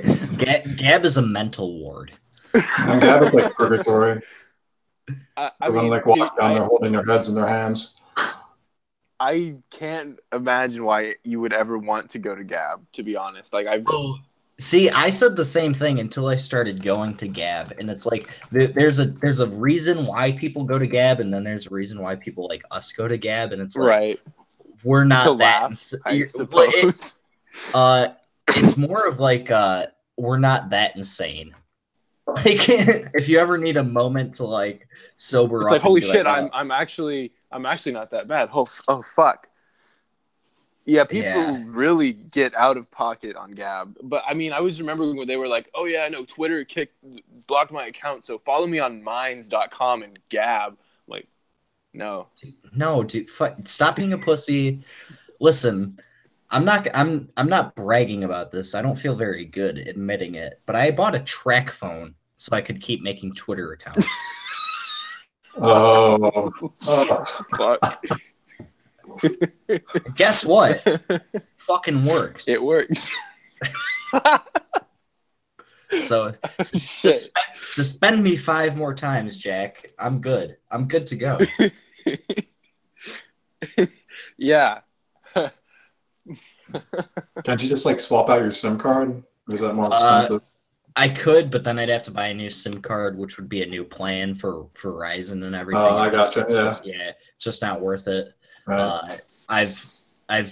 Gab is a mental ward. And Gab is like purgatory. I mean, like walk down there holding their heads in their hands. I can't imagine why you would ever want to go to Gab, to be honest. Like See, I said the same thing until I started going to Gab, and it's like there's a reason why people go to Gab, and then there's a reason why people like us go to Gab, and it's like right. We're not to that. Laugh, I suppose. It's more of like we're not that insane. Like if you ever need a moment to like sober up, it's like holy shit, like, I'm actually not that bad. Oh fuck. Yeah, people really get out of pocket on Gab. But I mean, I was remembering when they were like, "Oh yeah, I know Twitter blocked my account, so follow me on minds.com and Gab." I'm like, no, dude, stop being a pussy. Listen, I'm not bragging about this. I don't feel very good admitting it, but I bought a track phone so I could keep making Twitter accounts. Oh, fuck. Guess what? Fucking works. It works. So suspend me 5 more times, Jack. I'm good. I'm good to go. Yeah. Can't you just like swap out your SIM card? Or is that more expensive? I could, but then I'd have to buy a new SIM card, which would be a new plan for Verizon and everything. Oh, I gotcha. It's just not worth it. Right. I've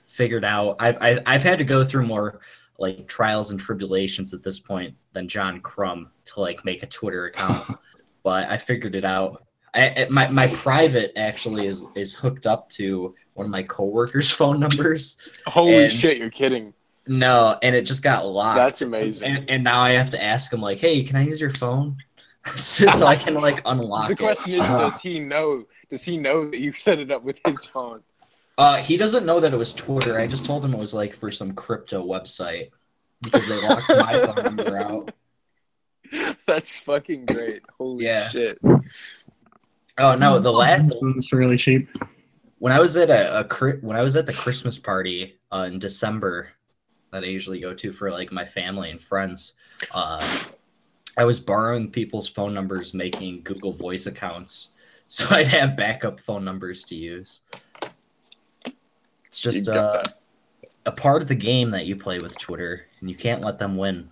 figured out. I've had to go through more like trials and tribulations at this point than John Crumb to like make a Twitter account. But I figured it out. My private actually is hooked up to one of my coworkers' phone numbers. Holy shit, you're kidding. No, and it just got locked. That's amazing. And now I have to ask him like, hey, can I use your phone? So I can like unlock it. The question is, does he know? Does he know that you set it up with his phone? He doesn't know that it was Twitter. I just told him it was like for some crypto website because they locked my phone number out. That's fucking great. Holy shit. Oh no, the last It's really cheap. when I was at when I was at the Christmas party in December that I usually go to for like my family and friends, I was borrowing people's phone numbers, making Google Voice accounts, so I'd have backup phone numbers to use. It's just a part of the game that you play with Twitter, and you can't let them win.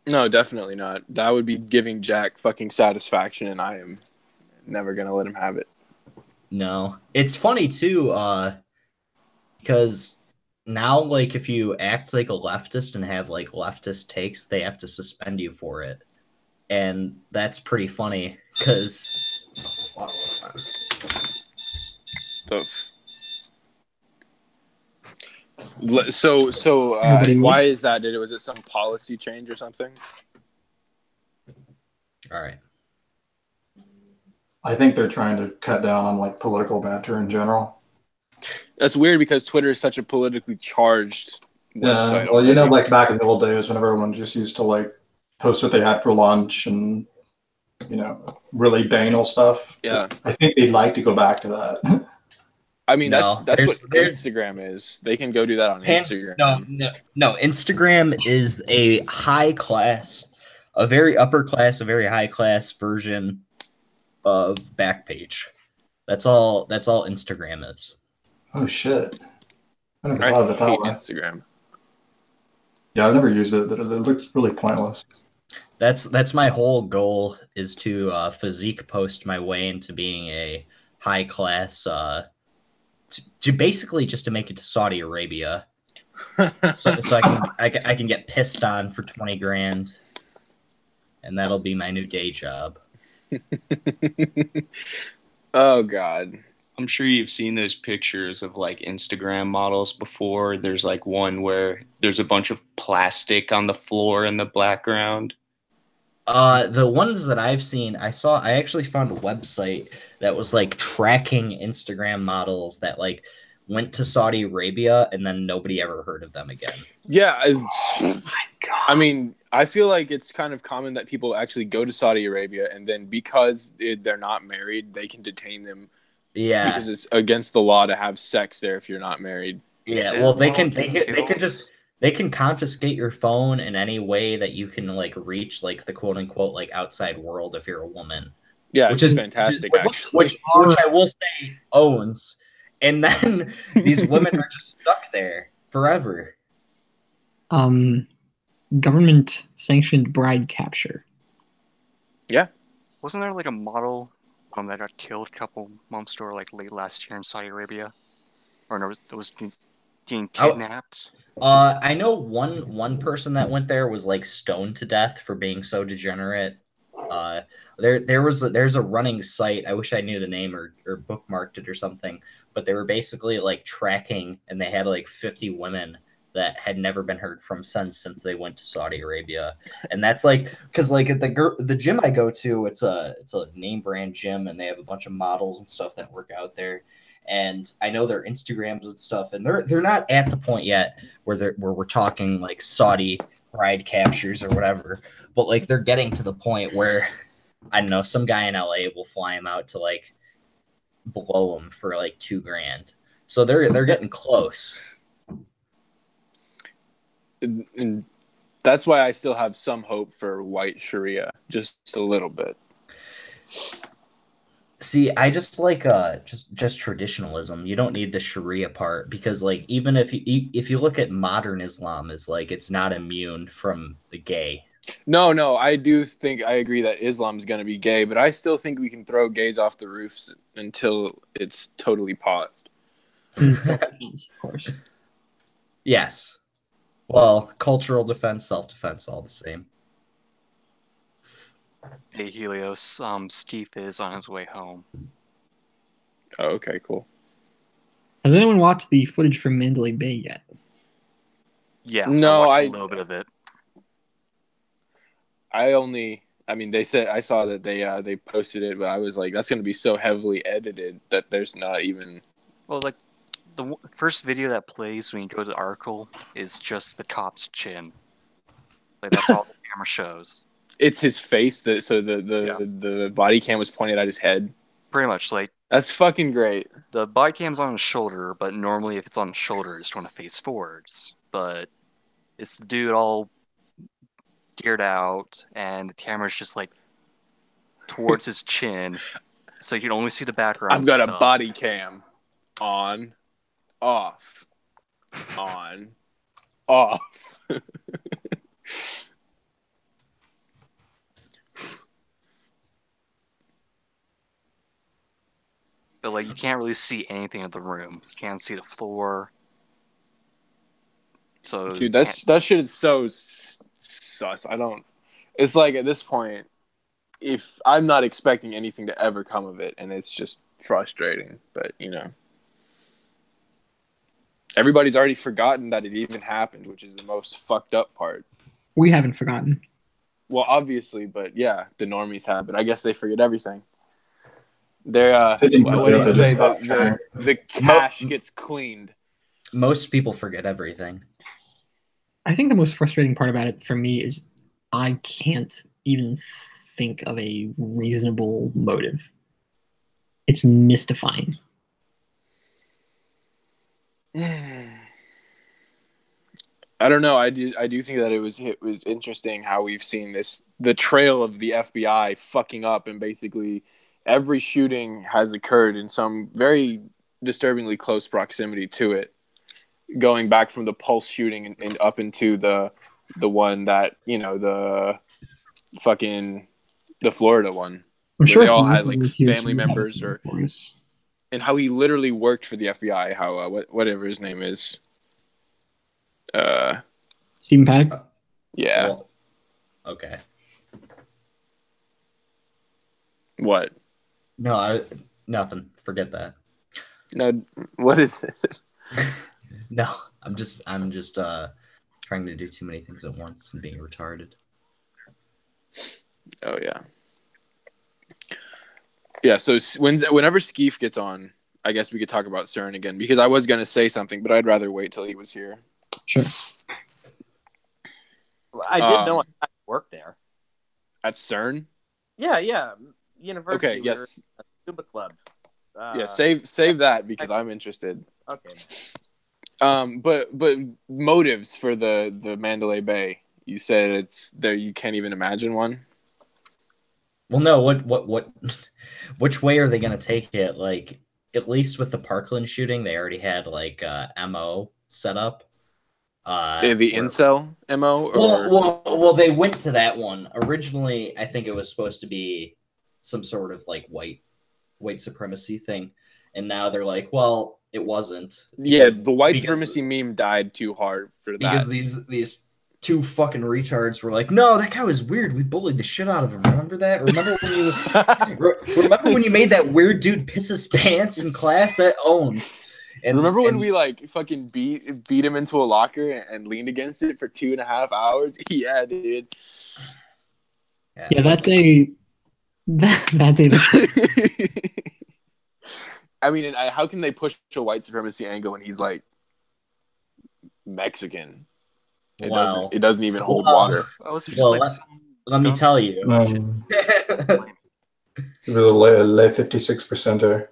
No, definitely not. That would be giving Jack fucking satisfaction, and I am never gonna let him have it. No, it's funny too, because now, like, if you act like a leftist and have like leftist takes, they have to suspend you for it, and that's pretty funny because. So why is that? Was it some policy change or something? All right. I think they're trying to cut down on like political banter in general. That's weird because Twitter is such a politically charged website. Yeah, well, you know, like back in the old days when everyone just used to like post what they had for lunch and, you know, really banal stuff. Yeah. I think they'd like to go back to that. I mean, that's what Instagram is. They can go do that on Instagram. No. Instagram is a high class, a very upper class, a very high class version of Backpage. That's all Instagram is. Oh shit! I never thought of it that way. Instagram. Yeah, I've never used it. It looks really pointless. That's my whole goal is to physique post my way into being a high class. To basically just to make it to Saudi Arabia, so I can get pissed on for 20 grand, and that'll be my new day job. Oh God, I'm sure you've seen those pictures of like Instagram models before. There's like one where there's a bunch of plastic on the floor in the background. The ones that I've seen, I actually found a website that was like tracking Instagram models that like went to Saudi Arabia and then nobody ever heard of them again. Yeah. Oh my God. I mean, I feel like it's kind of common that people actually go to Saudi Arabia and then because they're not married, they can detain them. Yeah. Because it's against the law to have sex there if you're not married. Yeah. Well, they can confiscate your phone in any way that you can like reach like the quote unquote like outside world if you're a woman. Yeah, which is fantastic. Which I will say owns, and then these women are just stuck there forever. Government sanctioned bride capture. Yeah, wasn't there like a model that got killed a couple months or like late last year in Saudi Arabia, or no, it was being kidnapped? I know one person that went there was like stoned to death for being so degenerate. There's a running site. I wish I knew the name or bookmarked it or something. But they were basically like tracking, and they had like 50 women that had never been heard from since they went to Saudi Arabia. And that's like because like at the gym I go to, it's a name brand gym, and they have a bunch of models and stuff that work out there. And I know their Instagrams and stuff, and they're not at the point yet where we're talking like Saudi bride captures or whatever, but like they're getting to the point where I don't know, some guy in LA will fly him out to like blow him for like $2,000. So they're getting close. And that's why I still have some hope for white Sharia, just a little bit. See, I just like just traditionalism. You don't need the Sharia part because like even if you look at modern Islam is like it's not immune from the gay. No, I do think I agree that Islam is going to be gay, but I still think we can throw gays off the roofs until it's totally paused. Of course. Yes. Well, cultural defense, self-defense, all the same. Hey Helios, Steve is on his way home. Oh, okay, cool. Has anyone watched the footage from Mandalay Bay yet? Yeah, No, I watched I- a little bit of it. I mean, they said I saw that they posted it, but I was like, that's going to be so heavily edited that there's not even. Well, like the first video that plays when you go to the article is just the cop's chin. Like that's all the camera shows. It's his face. The body cam was pointed at his head. Pretty much, like That's fucking great. the body cam's on his shoulder, but normally if it's on his shoulder, it's trying to face forwards. But it's the dude all geared out, and the camera's just like towards his chin, so you can only see the background. I've got a stuff. body cam on, off, on, off. But like you can't really see anything of the room. You can't see the floor. So Dude, that shit is so sus. I don't. It's like at this point, if I'm not expecting anything to ever come of it, and it's just frustrating. But you know, everybody's already forgotten that it even happened, which is the most fucked up part. We haven't forgotten. Well, obviously, but yeah, the normies have. But I guess they forget everything. They're They didn't what do you know say? that The cache gets cleaned. Most people forget everything. I think the most frustrating part about it for me is I can't even think of a reasonable motive. It's mystifying. I don't know. I do think that it was interesting how we've seen the trail of the FBI fucking up, and basically every shooting has occurred in some very disturbingly close proximity to it, going back from the Pulse shooting and up into the one that, you know, the Florida one. I'm sure they all if had you like lived here, family you would have members, a or for us. and how he literally worked for the FBI. How whatever his name is. Stephen Paddock. Yeah. Well, okay. What? No, nothing. Forget that. No. What is it? No, I'm just trying to do too many things at once and being retarded. Oh yeah. Yeah. So whenever Skeef gets on, I guess we could talk about CERN again, because I was gonna say something, but I'd rather wait till he was here. Sure. I did know I worked there. At CERN. Yeah. University. Okay. Yes. We were a scuba club. Yeah. Save that because I'm interested. Okay. But motives for the Mandalay Bay. You said it's there. You can't even imagine one. Well, no. What? Which way are they gonna take it? Like, at least with the Parkland shooting, they already had like MO set up. The incel MO? Or... Well, they went to that one. Originally, I think it was supposed to be some sort of like white supremacy thing. And now they're like, well, it wasn't. Yeah, the white supremacy meme died too hard for that. Because these two fucking retards were like, no, that guy was weird. We bullied the shit out of him. Remember that? Remember when you made that weird dude piss his pants in class? That owned. And remember when we like fucking beat him into a locker and leaned against it for 2.5 hours? Yeah, dude. Yeah, that day. That day. I mean, how can they push a white supremacy angle when he's like Mexican? It doesn't even hold water. Let me tell you. It was a lay 56%er.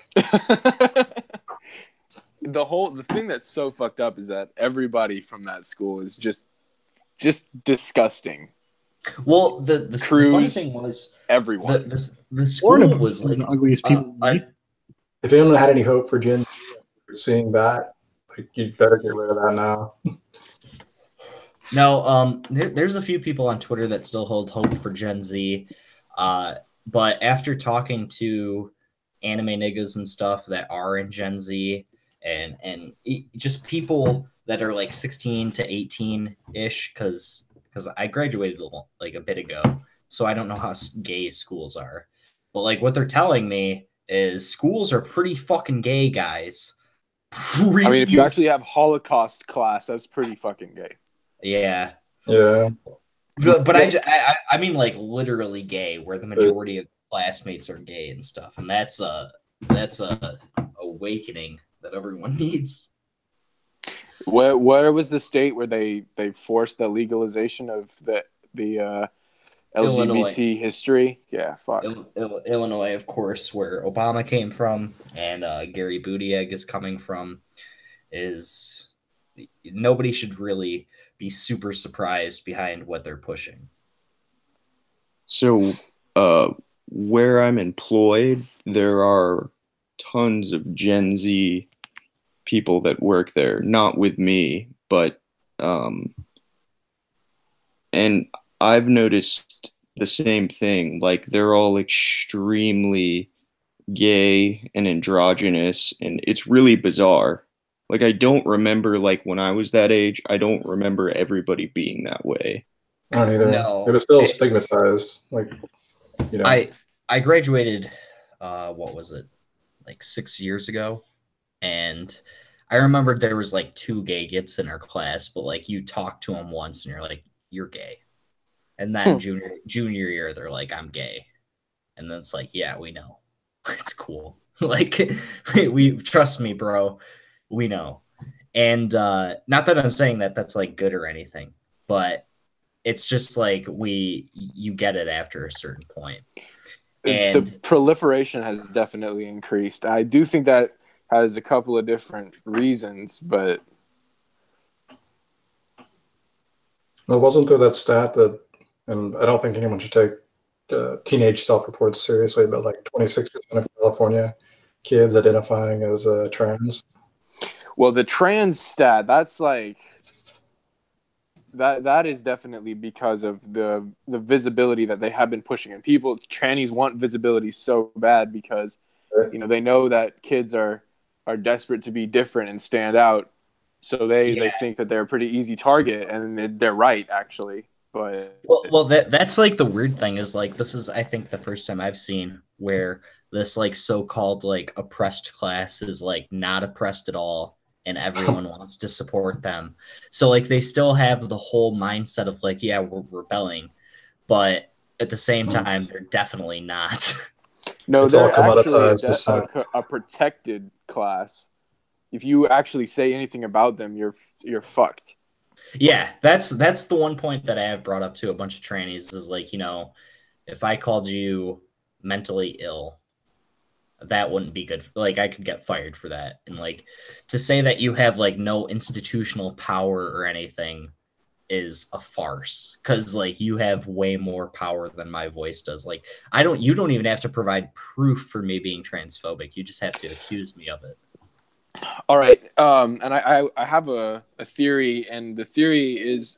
The thing that's so fucked up is that everybody from that school is just disgusting. Well, the funny thing was everyone. The school was like the ugliest people. If anyone had any hope for Gen Z seeing that, like, you'd better get rid of that now. No, there's a few people on Twitter that still hold hope for Gen Z, but after talking to anime niggas and stuff that are in Gen Z, and just people that are like 16 to 18 ish, because I graduated like a bit ago, so I don't know how gay schools are. But like what they're telling me is schools are pretty fucking gay, guys. I mean, if you actually have Holocaust class, that's pretty fucking gay. Yeah. Yeah. But I mean like literally gay, where the majority of classmates are gay and stuff, and that's a awakening that everyone needs. Where was the state where they forced the legalization of the LGBT Illinois. history? Yeah, fuck. Illinois, of course, where Obama came from, and Gary Buttigieg is coming from. Is nobody should really be super surprised behind what they're pushing. So, where I'm employed, there are tons of Gen Z people that work there, not with me, but and I've noticed the same thing. Like they're all extremely gay and androgynous, and it's really bizarre. Like I don't remember, like when I was that age, I don't remember everybody being that way. I don't either. No. It was still stigmatized. Like, you know. I graduated, what was it, like 6 years ago, and I remembered there was like 2 gay gits in our class, but like you talk to them once and you're like, you're gay. And then junior year, they're like, I'm gay. And then it's like, yeah, we know. It's cool. Like, we trust me, bro. We know. And not that I'm saying that that's like good or anything, but it's just like you get it after a certain point. And the proliferation has definitely increased. I do think that has a couple of different reasons, but Well, wasn't there that stat that, and I don't think anyone should take teenage self-reports seriously, but like 26% of California kids identifying as trans. well, the trans stat, that's like that is definitely because of the visibility that they have been pushing, and trannies want visibility so bad because they know that kids are desperate to be different and stand out, so they think that they're a pretty easy target, and they're right actually. But well, that's like the weird thing is like this is I think the first time I've seen where this like so-called like oppressed class is like not oppressed at all, and everyone wants to support them. So like they still have the whole mindset of like, yeah, we're rebelling, but at the same time they're definitely not. No, It's all they're actually commoditized a protected class. If you actually say anything about them, you're fucked. Yeah, that's the one point that I have brought up to a bunch of trannies is like, if I called you mentally ill, that wouldn't be good. Like I could get fired for that. And like to say that you have like no institutional power or anything is a farce, because like you have way more power than my voice does. Like you don't even have to provide proof for me being transphobic. You just have to accuse me of it. All right, and I have a theory, and the theory is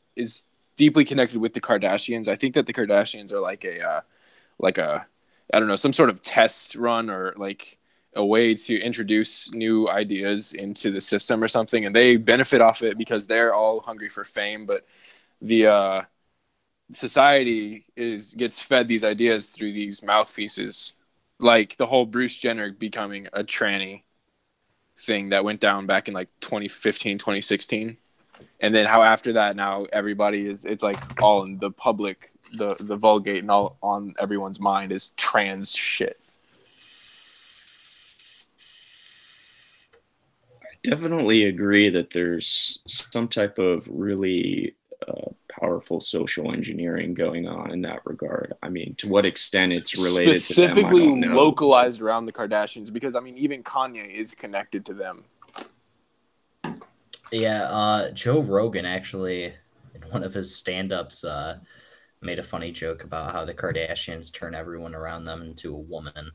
deeply connected with the Kardashians. I think that the Kardashians are like a I don't know, some sort of test run or like a way to introduce new ideas into the system or something, and they benefit off it because they're all hungry for fame. But the society gets fed these ideas through these mouthpieces, like the whole Bruce Jenner becoming a tranny thing that went down back in like 2015, 2016. And then how after that now everybody it's like all in the public, the vulgate and all on everyone's mind is trans shit. I definitely agree that there's some type of really powerful social engineering going on in that regard. I mean, to what extent it's related to them, I specifically don't know. localized around the Kardashians, because I mean even Kanye is connected to them. Yeah, Joe Rogan actually in one of his stand-ups made a funny joke about how the Kardashians turn everyone around them into a woman.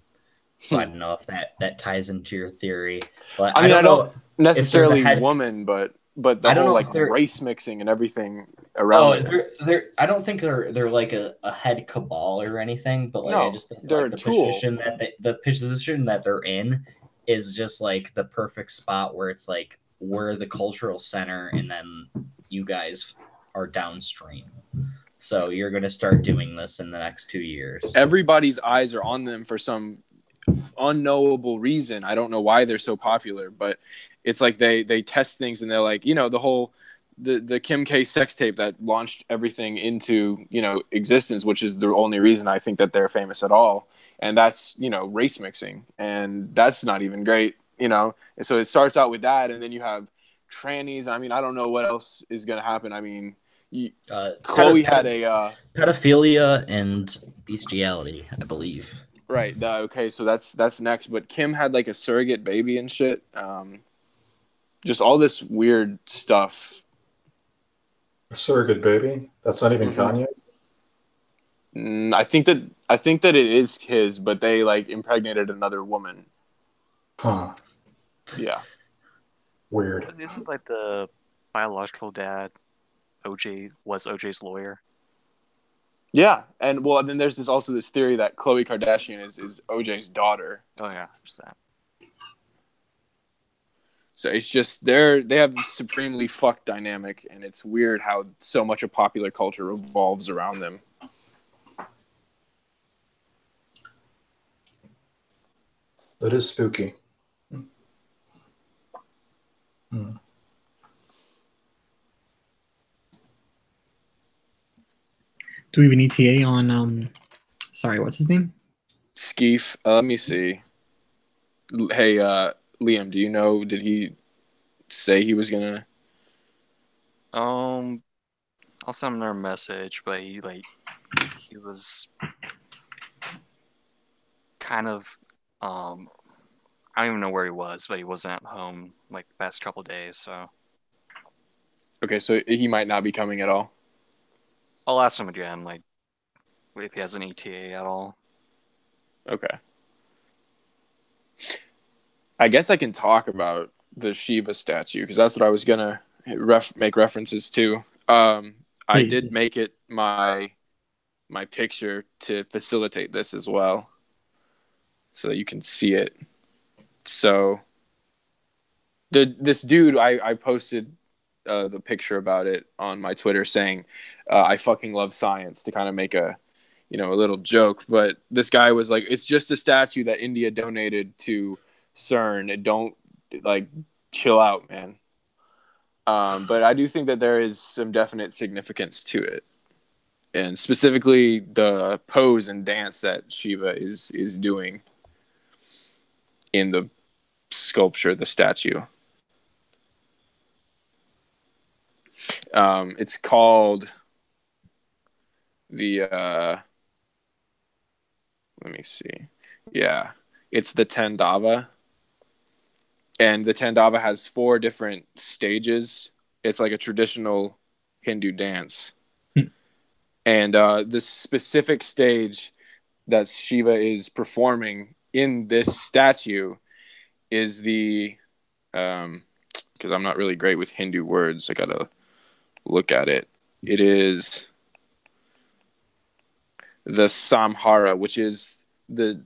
So I don't know if that ties into your theory, but I mean I don't necessarily head... woman, but the whole like race mixing and everything around. They're I don't think they're like a head cabal or anything, but like no, I just think they're like, the position that they're in is just like the perfect spot where it's like we're the cultural center, and then you guys are downstream. So you're going to start doing this in the next 2 years. Everybody's eyes are on them for some unknowable reason. I don't know why they're so popular, but it's like they test things, and they're like, the whole the Kim K sex tape that launched everything into existence, which is the only reason I think that they're famous at all, and that's race mixing, and that's not even great. And so it starts out with that, and then you have trannies. I mean, I don't know what else is going to happen. I mean, Chloe had a pedophilia and bestiality, I believe. Right. Okay. So that's next. But Kim had like a surrogate baby and shit. Just all this weird stuff. A surrogate baby? That's not even Mhm. Kanye's? I think that it is his, but they like impregnated another woman. Huh. Yeah. Weird. But isn't like the biological dad was OJ's lawyer? Yeah, and well, then there's also this theory that Khloe Kardashian is OJ's daughter. Oh yeah, just that. So it's just they have this supremely fucked dynamic, and it's weird how so much of popular culture revolves around them. That is spooky. Hmm. Do we have an ETA on sorry, what's his name? Skeef. Let me see. Hey, Liam, do you know? Did he say he was gonna? I'll send him a message, but he was kind of I don't even know where he was, but he wasn't at home like the past couple days, so Okay, so he might not be coming at all. I'll ask him again, like if he has an ETA at all. Okay. I guess I can talk about the Shiva statue because that's what I was gonna make references to. I did make it my picture to facilitate this as well, so that you can see it. So this dude, I posted the picture about it on my Twitter saying I fucking love science to kind of make a a little joke, but this guy was like, it's just a statue that India donated to CERN. Don't like chill out, man. But I do think that there is some definite significance to it, and specifically the pose and dance that Shiva is doing in the sculpture, the statue. It's called the let me see. Yeah, it's the Tandava. And the Tandava has 4 different stages. It's like a traditional Hindu dance. And this specific stage that Shiva is performing in this statue is the because I'm not really great with Hindu words, I gotta look at it. It is the Samhara, which is the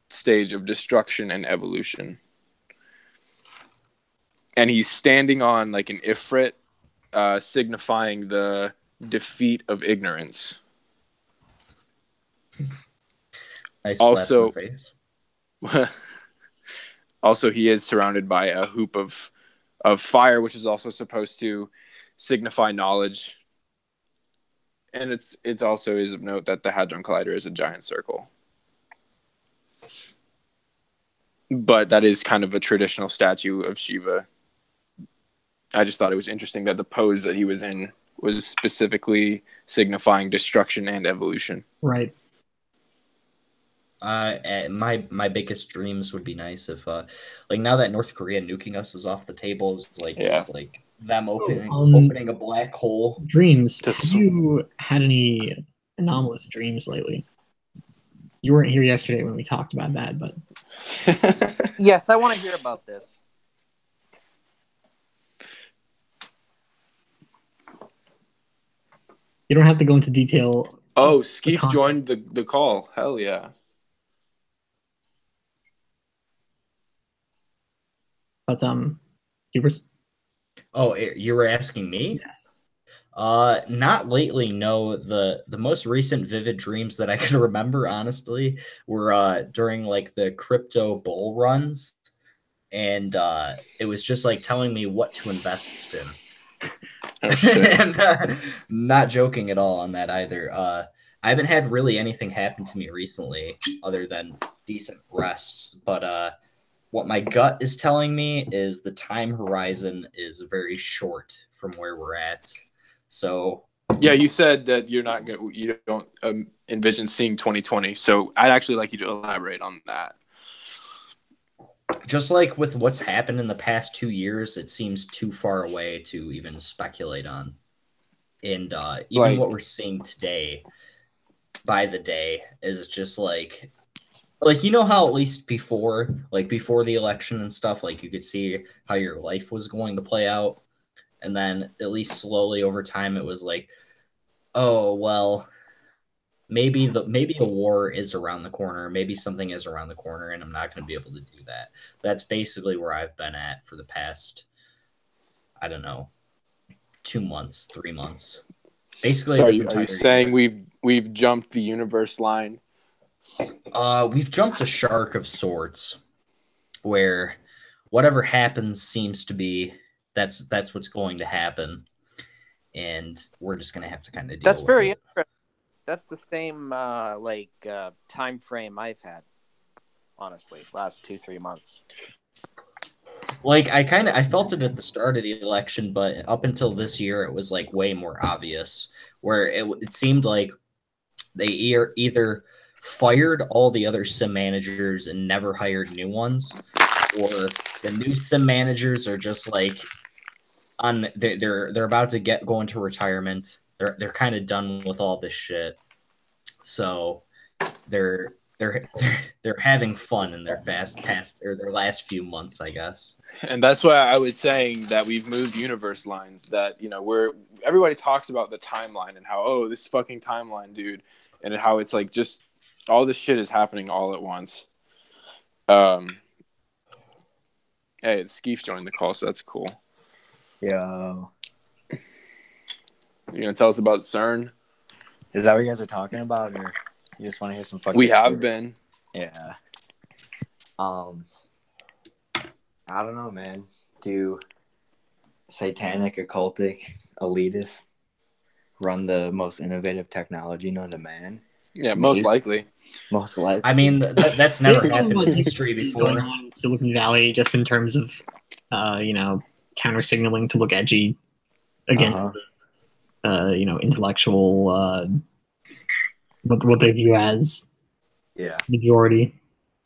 stage of destruction and evolution. And he's standing on like an ifrit, signifying the defeat of ignorance. I slapped in the face. Also, he is surrounded by a hoop of fire, which is also supposed to signify knowledge. And it also is of note that the Hadron Collider is a giant circle. But that is kind of a traditional statue of Shiva. I just thought it was interesting that the pose that he was in was specifically signifying destruction and evolution. Right. My biggest dreams would be nice if like now that North Korea nuking us is off the table, is like just like them opening a black hole. Dreams. Have you had any anomalous dreams lately? You weren't here yesterday when we talked about that, but yes, I want to hear about this. you don't have to go into detail. Oh, Skeef joined the call. Hell yeah. But Hubers? Oh, you were asking me? Yes. Not lately. No. The most recent vivid dreams that I can remember, honestly, were during like the crypto bull runs, and it was just like telling me what to invest in. Oh shit. And not joking at all on that either. I haven't had really anything happen to me recently other than decent rests, but what my gut is telling me is the time horizon is very short from where we're at. So Yeah, you said that you don't envision seeing 2020. So I'd actually like you to elaborate on that. just like with what's happened in the past 2 years, it seems too far away to even speculate on. And even what we're seeing today by the day is just like you know how at least before the election and stuff, like you could see how your life was going to play out, and then at least slowly over time it was like, oh well, maybe a war is around the corner, maybe something is around the corner, and I'm not going to be able to do that. That's basically where I've been at for the past, I don't know, 2 months, 3 months. Basically, So this are entire you saying year. we've jumped the universe line? We've jumped a shark of sorts, where whatever happens seems to be that's what's going to happen, and we're just going to have to kind of deal That's with very it. interesting. That's the same time frame I've had, honestly, last 2-3 months. Like I felt it at the start of the election, but up until this year, it was like way more obvious. Where it seemed like they either fired all the other sim managers and never hired new ones, or the new sim managers are just like they're about to go into retirement. They're kind of done with all this shit, so they're having fun in their their last few months, I guess. And that's why I was saying that we've moved universe lines. That everybody talks about the timeline and how this fucking timeline, dude, and how it's like just all this shit is happening all at once. Hey, it's Skeef joined the call, so that's cool. Yo. You gonna tell us about CERN? Is that what you guys are talking about, or you just want to hear some fucking We have shit? been. Yeah. I don't know, man. Do satanic, occultic elitists run the most innovative technology known to man? Yeah, most likely. Most likely. I mean, that's never There's happened a lot in of history before. going on in Silicon Valley, just in terms of, counter signaling to look edgy against, intellectual, what they view as majority.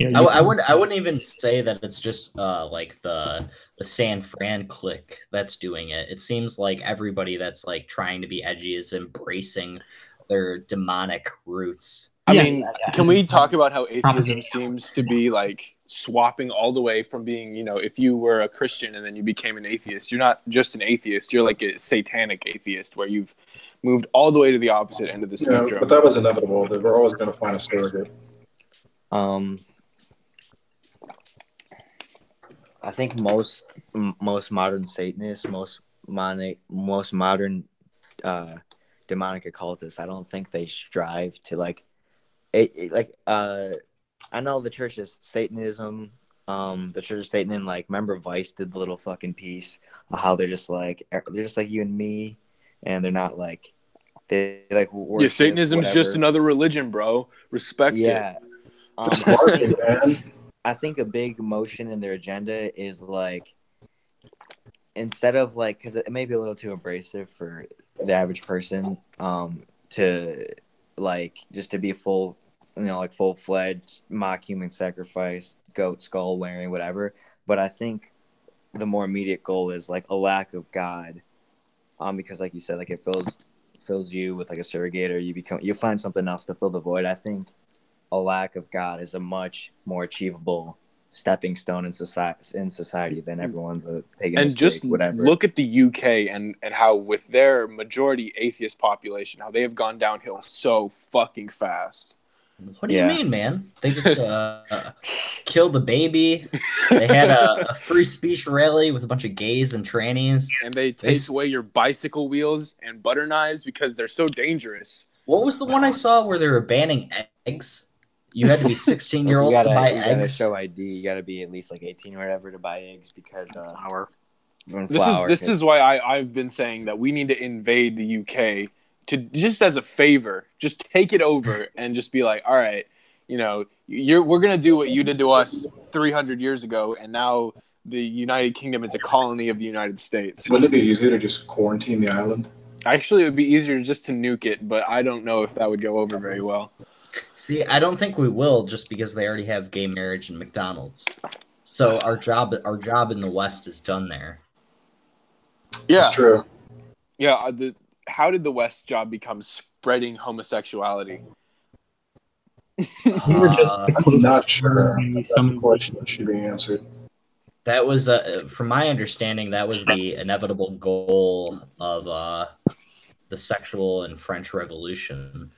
I wouldn't even say that it's just like the San Fran clique that's doing it. It seems like everybody that's like trying to be edgy is embracing their demonic roots. I mean, can we talk about how atheism seems to be like swapping all the way from being, if you were a Christian and then you became an atheist, you're not just an atheist, you're like a satanic atheist where you've moved all the way to the opposite end of the spectrum. Yeah, but that was inevitable. That we're always going to find a surrogate. I think most modern Satanists, most modern demonic occultists, I don't think they strive to I know the Church of Satanism, the Church of Satan, and remember Vice did the little fucking piece of how they're just like you and me, and they're not like they worship, Satanism is just another religion, bro. Respect it. Just working, man. I think a big motion in their agenda is instead of because it may be a little too abrasive for the average person, to just to be full, full-fledged mock human sacrifice, goat skull wearing, whatever. But I think the more immediate goal is a lack of God, because like you said, it fills you with a surrogate, or you find something else to fill the void. I think a lack of God is a much more achievable stepping stone in society than everyone's a paganistic, and just whatever. Look at the UK and how with their majority atheist population, how they have gone downhill so fucking fast. What do you mean, man? They just killed a baby. They had a free speech rally with a bunch of gays and trannies. And they take away your bicycle wheels and butter knives because they're so dangerous. What was the one I saw where they were banning eggs? You had to be 16-year-olds to buy eggs. You gotta show ID. You gotta be at least like 18 or whatever to buy eggs because Flour. This is why I've been saying that we need to invade the UK to just as a favor, just take it over and just be like, all right, you know, we're gonna do what you did to us 300 years ago, and now the United Kingdom is a colony of the United States. Wouldn't it be easier to just quarantine the island? Actually, it would be easier just to nuke it, but I don't know if that would go over very well. See, I don't think we will, just because they already have gay marriage and McDonald's. So our job in the West is done there. Yeah, That's true. Yeah, how did the West job become spreading homosexuality? We were just the I'm closest not sure. maybe That's a some question that should be answered. That was, from my understanding, that was the inevitable goal of the sexual and French Revolution.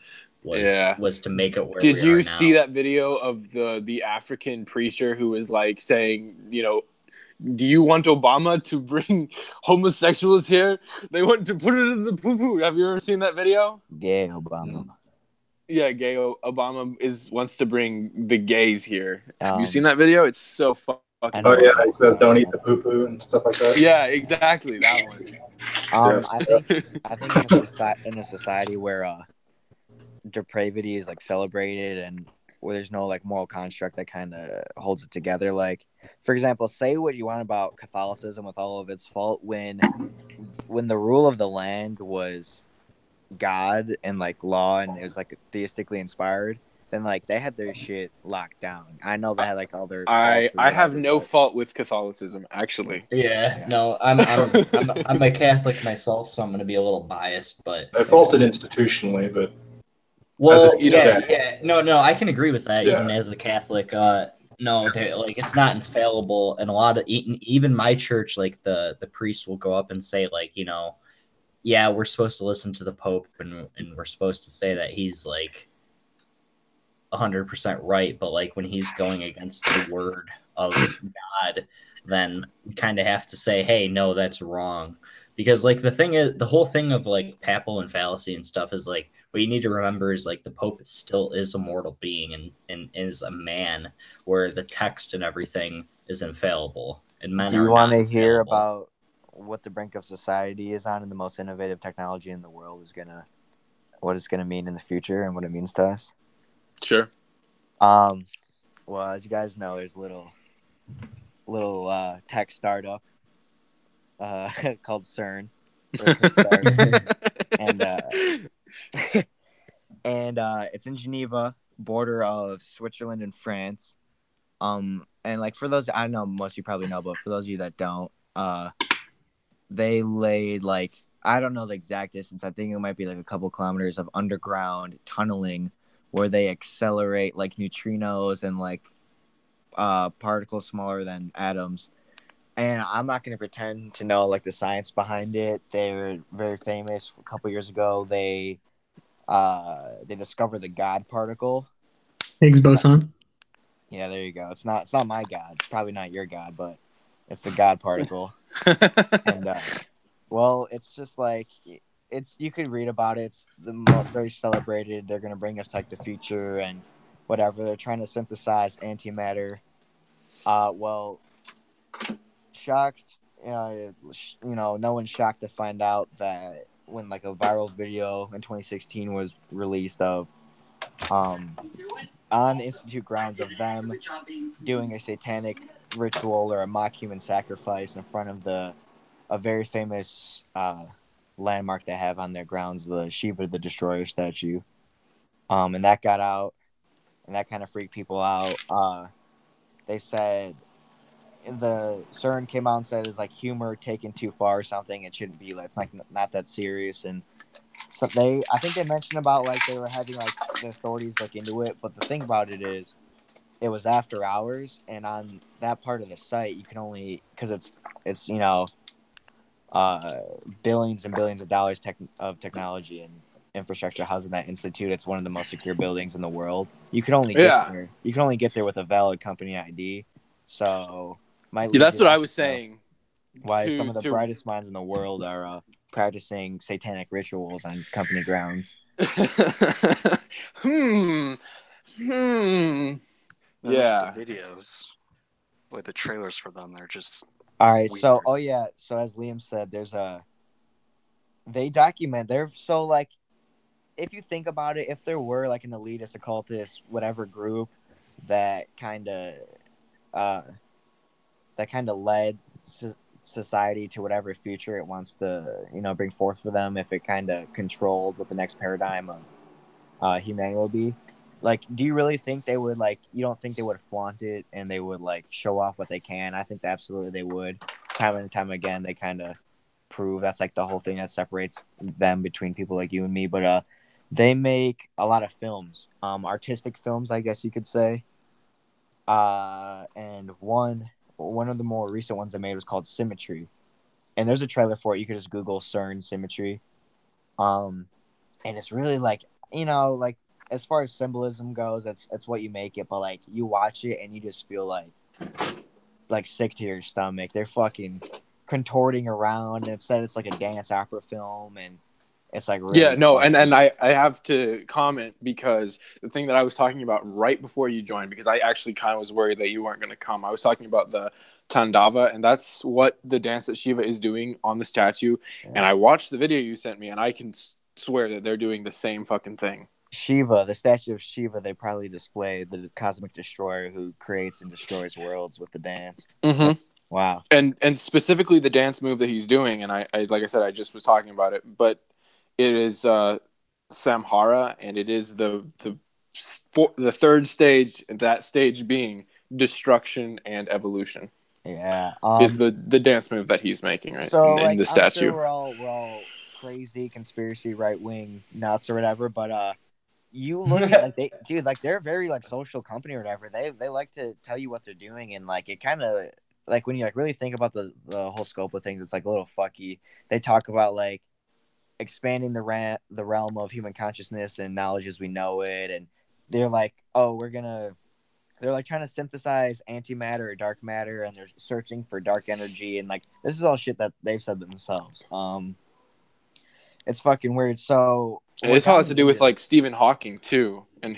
Was to make it where Did we you are see now. that video of the African preacher who was like saying, you know, do you want Obama to bring homosexuals here? They want to put it in the poo-poo. Have you ever seen that video? Gay Obama. Yeah, gay Obama wants to bring the gays here. Have you seen Um, that video? It's so fucking. Oh yeah, it says don't eat the poo poo and stuff like that. Yeah, exactly that one. I think in a society where depravity is like celebrated and where there's no like moral construct that kind of holds it together. Like, for example, say what you want about Catholicism with all of its fault, when the rule of the land was God and like law and it was like theistically inspired, then like they had their shit locked down. I know they had like all their. I have no fault with Catholicism, actually. Yeah, no, I'm a Catholic myself, so I'm going to be a little biased, but I faulted institutionally, but well, yeah. No, I can agree with that. Yeah. Even as a Catholic, no, like it's not infallible, and a lot of even my church, like the priest will go up and say, like, you know, yeah, we're supposed to listen to the Pope, and we're supposed to say that he's like 100% right, but like when he's going against the word of God, then we kind of have to say, hey, no, that's wrong, because like the whole thing of like papal and fallacy and stuff is like, what you need to remember is like the Pope still is a mortal being and is a man, where the text and everything is infallible, and men. Do you want to hear about what the brink of society is on and the most innovative technology in the world what it's gonna mean in the future and what it means to us? Sure. Well, as you guys know, there's a little tech startup called CERN, and it's in Geneva, border of Switzerland and France. And like for those, I know most of you probably know, but for those of you that don't, they laid like, I don't know the exact distance. I think it might be like a couple kilometers of underground tunneling where they accelerate like neutrinos and like particles smaller than atoms. And I'm not going to pretend to know like the science behind it. They were very famous a couple years ago. They discovered the God particle. Higgs boson. Yeah, there you go. It's not my God. It's probably not your God, but it's the God particle. And well, it's just like you could read about it. It's very celebrated. They're going to bring us like the future and whatever. They're trying to synthesize antimatter. Well, shocked, no one's shocked to find out that when like a viral video in 2016 was released of on institute grounds of them doing a satanic ritual or a mock human sacrifice in front of a very famous landmark they have on their grounds, the Shiva the Destroyer statue. And that got out, and that kind of freaked people out. They said the CERN came out and said it's like humor taken too far or something. It shouldn't be. It's like not that serious. And so I think they mentioned about like they were having like the authorities look into it. But the thing about it is, it was after hours, and on that part of the site, you can only, because it's billions and billions of dollars of technology and infrastructure housed in that institute. It's one of the most secure buildings in the world. You can only get there. You can only get there with a valid company ID. So, That's what I was saying. Why some of the brightest minds in the world are practicing satanic rituals on company grounds. The videos, like the trailers for them, they're just all right. weird. So, so as Liam said, they document. So like, if you think about it, if there were like an elitist, occultist, whatever group that kind of led society to whatever future it wants to, bring forth for them, if it kind of controlled what the next paradigm of humanity will be. Like, do you really think they would, like, you don't think they would flaunt it and they would, like, show off what they can? I think absolutely they would. Time and time again, they kind of prove that's, like, the whole thing that separates them between people like you and me. But they make a lot of films, artistic films, I guess you could say. And one of the more recent ones they made was called Symmetry. And there's a trailer for it. You could just Google CERN Symmetry. And it's really, like, like, as far as symbolism goes, that's what you make it. But like, you watch it and you just feel like sick to your stomach. They're fucking contorting around. And instead, it's like a dance opera film, and it's like really and I have to comment, because the thing that I was talking about right before you joined, because I actually kind of was worried that you weren't going to come. I was talking about the Tandava, and that's what the dance that Shiva is doing on the statue. Yeah. And I watched the video you sent me, and I can swear that they're doing the same fucking thing. Shiva, the statue of Shiva, they probably display the cosmic destroyer who creates and destroys worlds with the dance. Mm-hmm. Wow. And specifically the dance move that he's doing, and I like I said, I just was talking about it, but it is Samhara, and it is the third stage, that stage being destruction and evolution. Yeah. Is the dance move that he's making, right? So in the statue. I'm sure we're all crazy conspiracy right wing nuts or whatever, but you look at like they're very like social company or whatever. They like to tell you what they're doing, and like it kind of like when you like really think about the whole scope of things, it's like a little fucky. They talk about like expanding the realm of human consciousness and knowledge as we know it, and they're like, they're like trying to synthesize antimatter or dark matter, and they're searching for dark energy, and like this is all shit that they've said themselves. It's fucking weird. So this all has to do with like Stephen Hawking too, and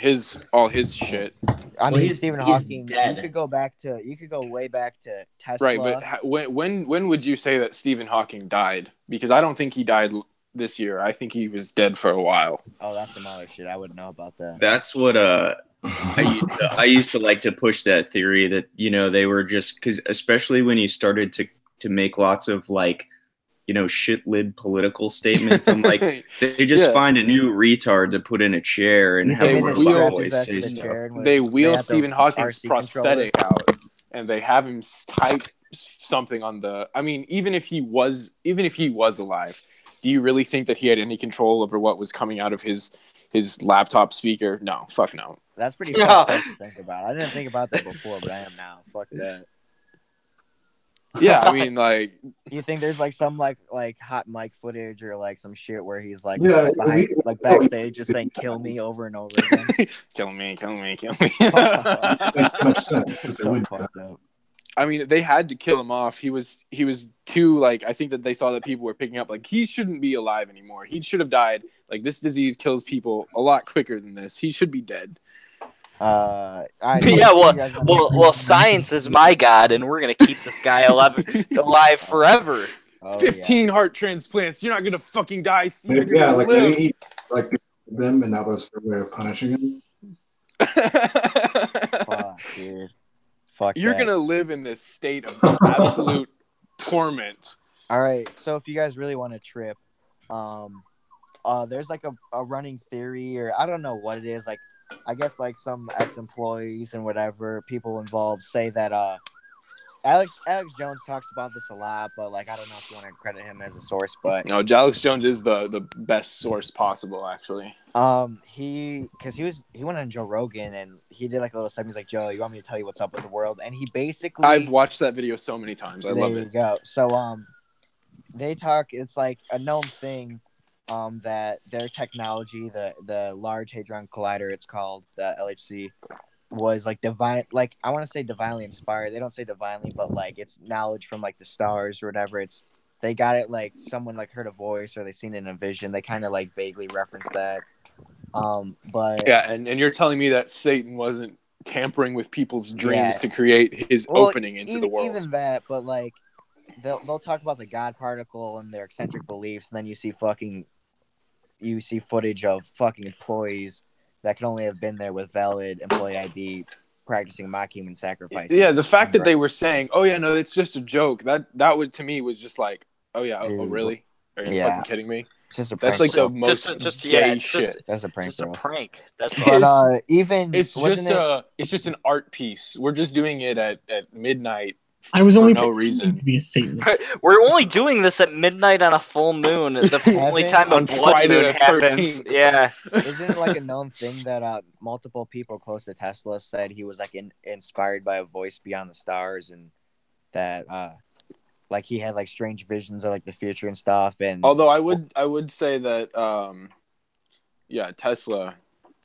all his shit. I mean, Stephen Hawking. Dead. You could go way back to Tesla. Right, but when would you say that Stephen Hawking died? Because I don't think he died this year. I think he was dead for a while. Oh, that's some other shit. I wouldn't know about that. That's what I used to like to push that theory that they were just, because especially when you started to make lots of like shit-lid political statements. I'm like, they just find a new retard to put in a chair and have a voice say stuff. They wheel Stephen Hawking's prosthetic out, and they have him type something on the. I mean, even if he was alive, do you really think that he had any control over what was coming out of his laptop speaker? No, fuck no. That's pretty fucked up to think about. I didn't think about that before, but I am now. Fuck that. Yeah, I mean, like, you think there's like some like hot mic footage or like some shit where he's like behind, like backstage just saying "kill me" over and over again. Kill me. I mean, they had to kill him off. He was too, like, I think that they saw that people were picking up like he shouldn't be alive anymore. He should have died. Like, this disease kills people a lot quicker than this. He should be dead. Well, science is my god, and we're gonna keep this guy alive forever. 15 heart transplants. You're not gonna fucking die, Steve. Yeah, like they like them, and that was their way of punishing him. Fuck, dude. Fuck. You're gonna live in this state of absolute torment. All right. So if you guys really want to trip, there's like a running theory, or I don't know what it is, like. I guess like some ex-employees and whatever people involved say that Alex Jones talks about this a lot, but like I don't know if you want to credit him as a source, but no, Alex Jones is the best source possible, actually. He went on Joe Rogan and he did like a little segment. He's like, Joe, you want me to tell you what's up with the world? And he basically, I've watched that video so many times. I love it. There you go. So they talk. It's like a known thing that their technology, the Large Hadron Collider, it's called, the LHC, was like divine, like I want to say divinely inspired. They don't say divinely, but like it's knowledge from like the stars or whatever. It's they got it like someone like heard a voice or they seen it in a vision. They kind of like vaguely reference that. But yeah, and you're telling me that Satan wasn't tampering with people's dreams to create his opening into the world. Even that, but like they'll talk about the God particle and their eccentric beliefs, and then you see footage of fucking employees that can only have been there with valid employee ID practicing mock human sacrifices. Yeah, the fact that they were saying, "Oh yeah, no, it's just a joke," that was to me was just like, "Oh yeah, Dude, oh really? Are you fucking kidding me?" It's just a prank. That's like the most gay shit. shit. That's a prank. Just a prank. That's but all. It's just an art piece. We're just doing it at midnight. I was only no reason to be a Satanist. We're only doing this at midnight on a full moon. The only time a blood Friday moon the happens. 13th. Yeah. Isn't it like a known thing that multiple people close to Tesla said he was like inspired by a voice beyond the stars, and that like he had like strange visions of like the future and stuff. And although I would say that Tesla.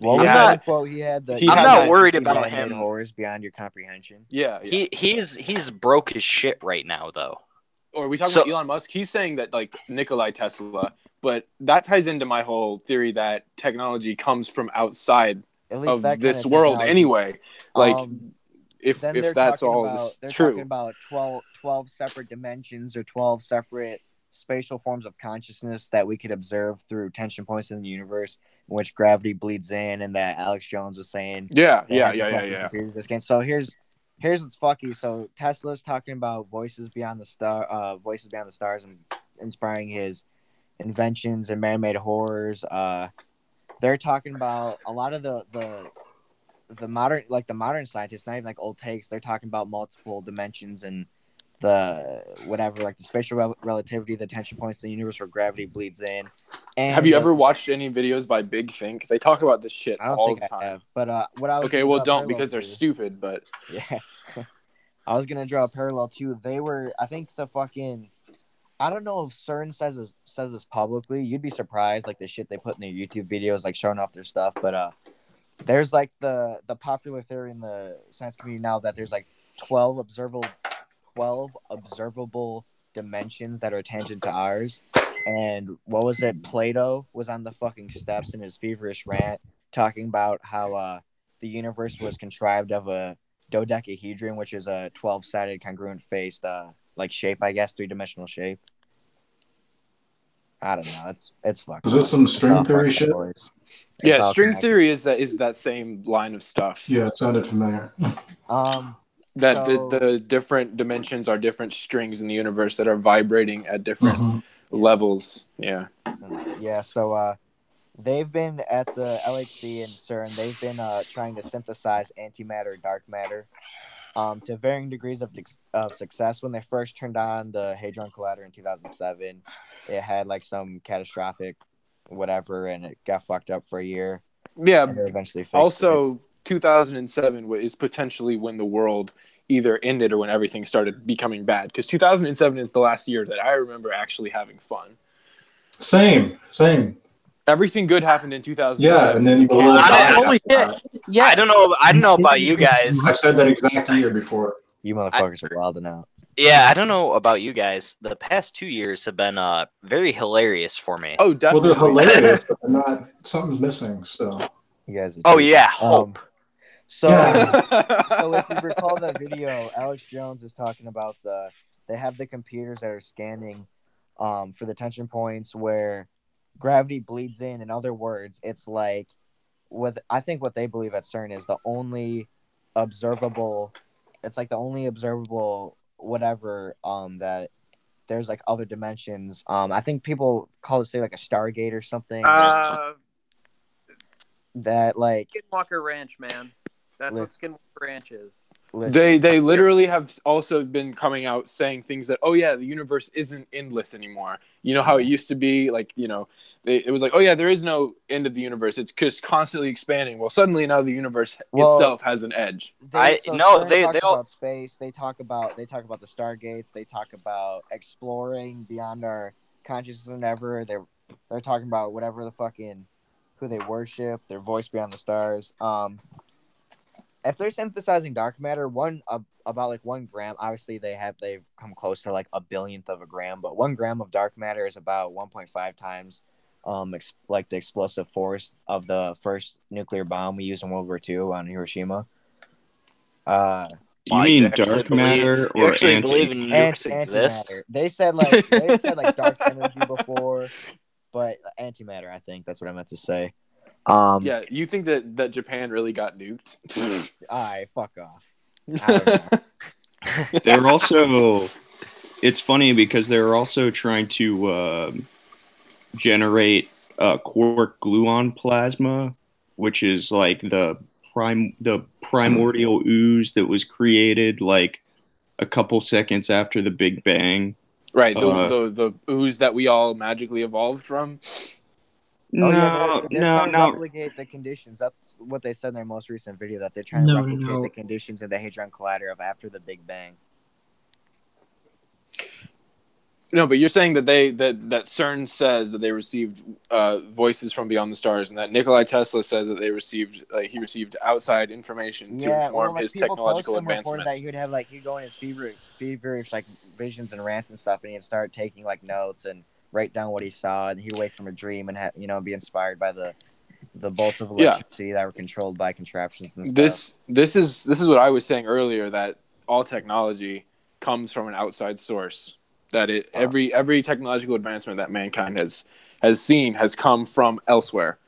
Well, I'm not worried about him. Horrors beyond your comprehension. Yeah. He's broke as shit right now, though. Or we talk about Elon Musk. He's saying that like Nikolai Tesla, but that ties into my whole theory that technology comes from outside of this world anyway. Like if that's all they're true. Talking about 12 separate dimensions or 12 separate spatial forms of consciousness that we could observe through tension points in the universe, in which gravity bleeds in, and that Alex Jones was saying. Yeah. This game. So here's what's fucky. So Tesla's talking about voices beyond the stars, and inspiring his inventions and man-made horrors. They're talking about a lot of the modern scientists, not even like old takes. They're talking about multiple dimensions and the whatever, like the spatial relativity, the tension points in the universe where gravity bleeds in. And have you ever watched any videos by Big Think? They talk about this shit all the time. I have, but what I was don't because they're stupid. But yeah, I was gonna draw a parallel too. They were, I think the fucking, I don't know if CERN says this publicly. You'd be surprised, like the shit they put in their YouTube videos, like showing off their stuff. But there's like the popular theory in the science community now that there's like 12 observable dimensions that are tangent to ours. And what was it? Plato was on the fucking steps in his feverish rant talking about how the universe was contrived of a dodecahedron, which is a 12-sided congruent faced like shape, I guess, 3-dimensional shape. I don't know. It's fucking. Is this some string theory shit? Yeah, string theory is that same line of stuff. Yeah, it sounded familiar. That the different dimensions are different strings in the universe that are vibrating at different levels. Yeah. Yeah. So they've been at the LHC and CERN. They've been trying to synthesize antimatter, dark matter, to varying degrees of success. When they first turned on the Hadron Collider in 2007, it had like some catastrophic whatever, and it got fucked up for a year. Yeah. And eventually fixed also, 2007 is potentially when the world either ended or when everything started becoming bad. Because 2007 is the last year that I remember actually having fun. Same. Everything good happened in 2007. Yeah, and then the world died. Holy shit! Yeah, I don't know about you guys. I said that exact year before. You motherfuckers are wilding out. Yeah, I don't know about you guys. The past 2 years have been very hilarious for me. Oh, definitely. Well, they're hilarious, but they're not. Something's missing still. You guys. Oh yeah, hope. So if you recall that video, Alex Jones is talking about they have the computers that are scanning for the tension points where gravity bleeds in. In other words, it's like I think what they believe at CERN is the only observable. It's like the only observable whatever that there's like other dimensions. I think people call it, say, like a Stargate or something. That like Skinwalker Ranch, man. That's what Skinwalker Ranch is. They literally have also been coming out saying things that, oh yeah, the universe isn't endless anymore. You know how it used to be, like, you know, it was like, oh yeah, there is no end of the universe. It's just constantly expanding. Well, suddenly now the universe itself has an edge. They talk about space. They talk about the Stargates. They talk about exploring beyond our consciousness and ever. They're talking about whatever the fucking who they worship, their voice beyond the stars. If they're synthesizing dark matter, about like 1 gram. Obviously, they've come close to like a billionth of a gram, but 1 gram of dark matter is about 1.5 times, like the explosive force of the first nuclear bomb we used in World War II on Hiroshima. You mean dark matter You or actually believe in nukes exist? Antimatter. They said like dark energy before, but antimatter. I think that's what I meant to say. Yeah, you think that Japan really got nuked? Alright, fuck off. I don't know. They're also. It's funny because they're also trying to generate quark gluon plasma, which is like the primordial ooze that was created like a couple seconds after the Big Bang. Right, the ooze that we all magically evolved from. They're trying to replicate the conditions. That's what they said in their most recent video, that they're trying to replicate the conditions in the Hadron Collider of after the Big Bang. No, but you're saying that that CERN says that they received voices from beyond the stars, and that Nikola Tesla says that he received outside information to inform his technological advancements. That he'd go in his feverish like visions and rants and stuff, and he'd start taking like notes and write down what he saw, and he'd wake from a dream and be inspired by the bolts of electricity that were controlled by contraptions and stuff. This is what I was saying earlier, that all technology comes from an outside source. That every technological advancement that mankind has seen has come from elsewhere.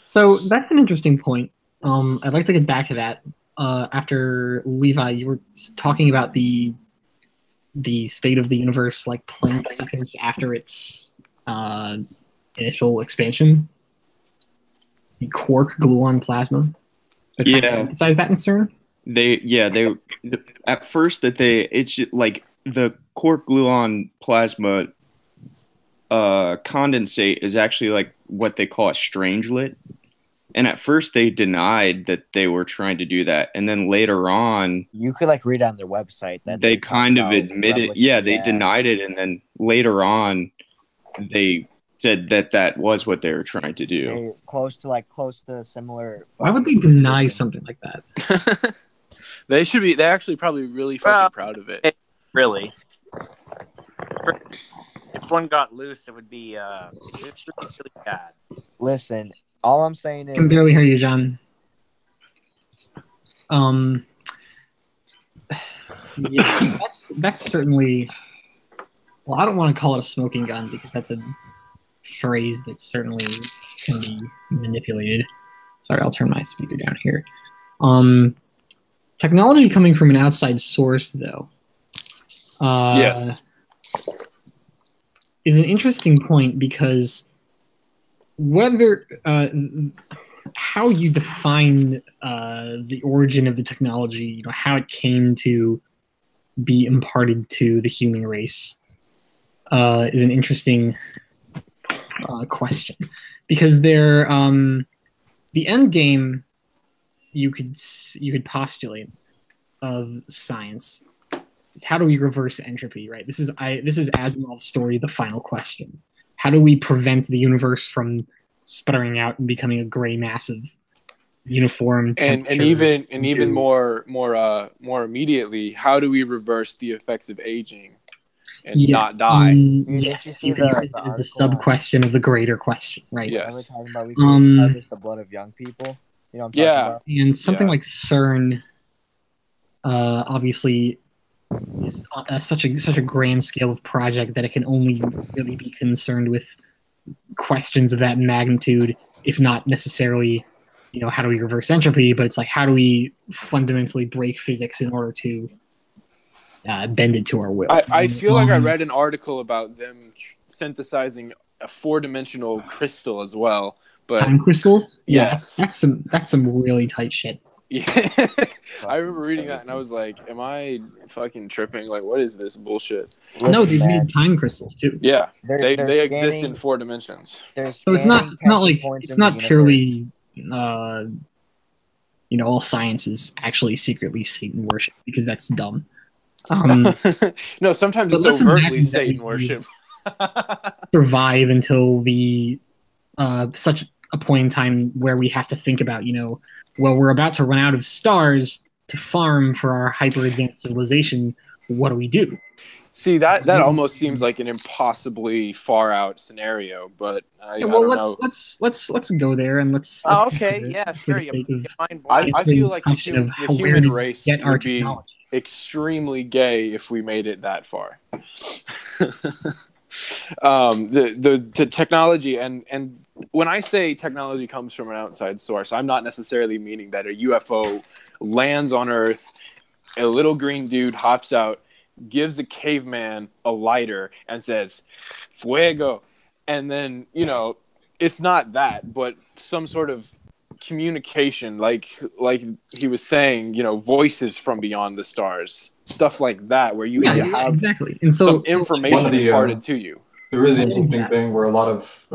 So that's an interesting point. I'd like to get back to that. After Levi, you were talking about the state of the universe, like Planck seconds after its initial expansion. The quark gluon plasma. They're trying to synthesize that in CERN. They at first it's just like the quark gluon plasma condensate is actually like what they call a strangelet. And at first they denied that they were trying to do that. And then later on, you could like read on their website that they kind of admitted, they denied it. And then later on, they said that was what they were trying to do. Close to similar. Why would they deny something like that? They're actually probably really fucking proud of it. Really. If one got loose, it would be really bad. Listen, all I'm saying is... I can barely hear you, John. Yeah, that's certainly... Well, I don't want to call it a smoking gun because that's a phrase that certainly can be manipulated. Sorry, I'll turn my speaker down here. Technology coming from an outside source, though, yes, is an interesting point because whether how you define the origin of the technology, how it came to be imparted to the human race, is an interesting question, because the end game you could postulate of science is how do we reverse entropy, right? This is Asimov's story, The Final Question. How do we prevent the universe from sputtering out and becoming a gray mass of uniform temperature? And even more immediately, how do we reverse the effects of aging and not die? Yes, you can treat it as a sub-question of the greater question, right? Yes. We're talking about we can harvest the blood of young people. You know what I'm talking about? And something like CERN, obviously, is such a grand scale of project that it can only really be concerned with questions of that magnitude, if not necessarily, how do we reverse entropy, but it's like, how do we fundamentally break physics in order to bend it to our will? I feel like I read an article about them synthesizing a 4-dimensional crystal as well. But time crystals? Yes. Yeah, that's some really tight shit. Yeah. I remember reading that and I was like, am I fucking tripping? Like, what is this bullshit? No, they made time crystals too. Yeah. They exist in 4 dimensions. So it's not purely all science is actually secretly Satan worship, because that's dumb. No, sometimes it's overtly Satan worship. survive until the such a point in time where we have to think about, well, we're about to run out of stars to farm for our hyper advanced civilization. What do we do? See, that almost seems like an impossibly far out scenario, but I don't know. Let's go there and let's. Oh, let's okay, consider it yeah, for sure. the sake of I feel like question of the where human to race get our would be technology. extremely gay if we made it that far. The technology and when I say technology comes from an outside source, I'm not necessarily meaning that a UFO lands on Earth, a little green dude hops out, gives a caveman a lighter and says fuego, and then it's not that, but some sort of communication, like he was saying, voices from beyond the stars, stuff like that, where you have exactly, and so some information imparted to you. There is an interesting thing where a lot of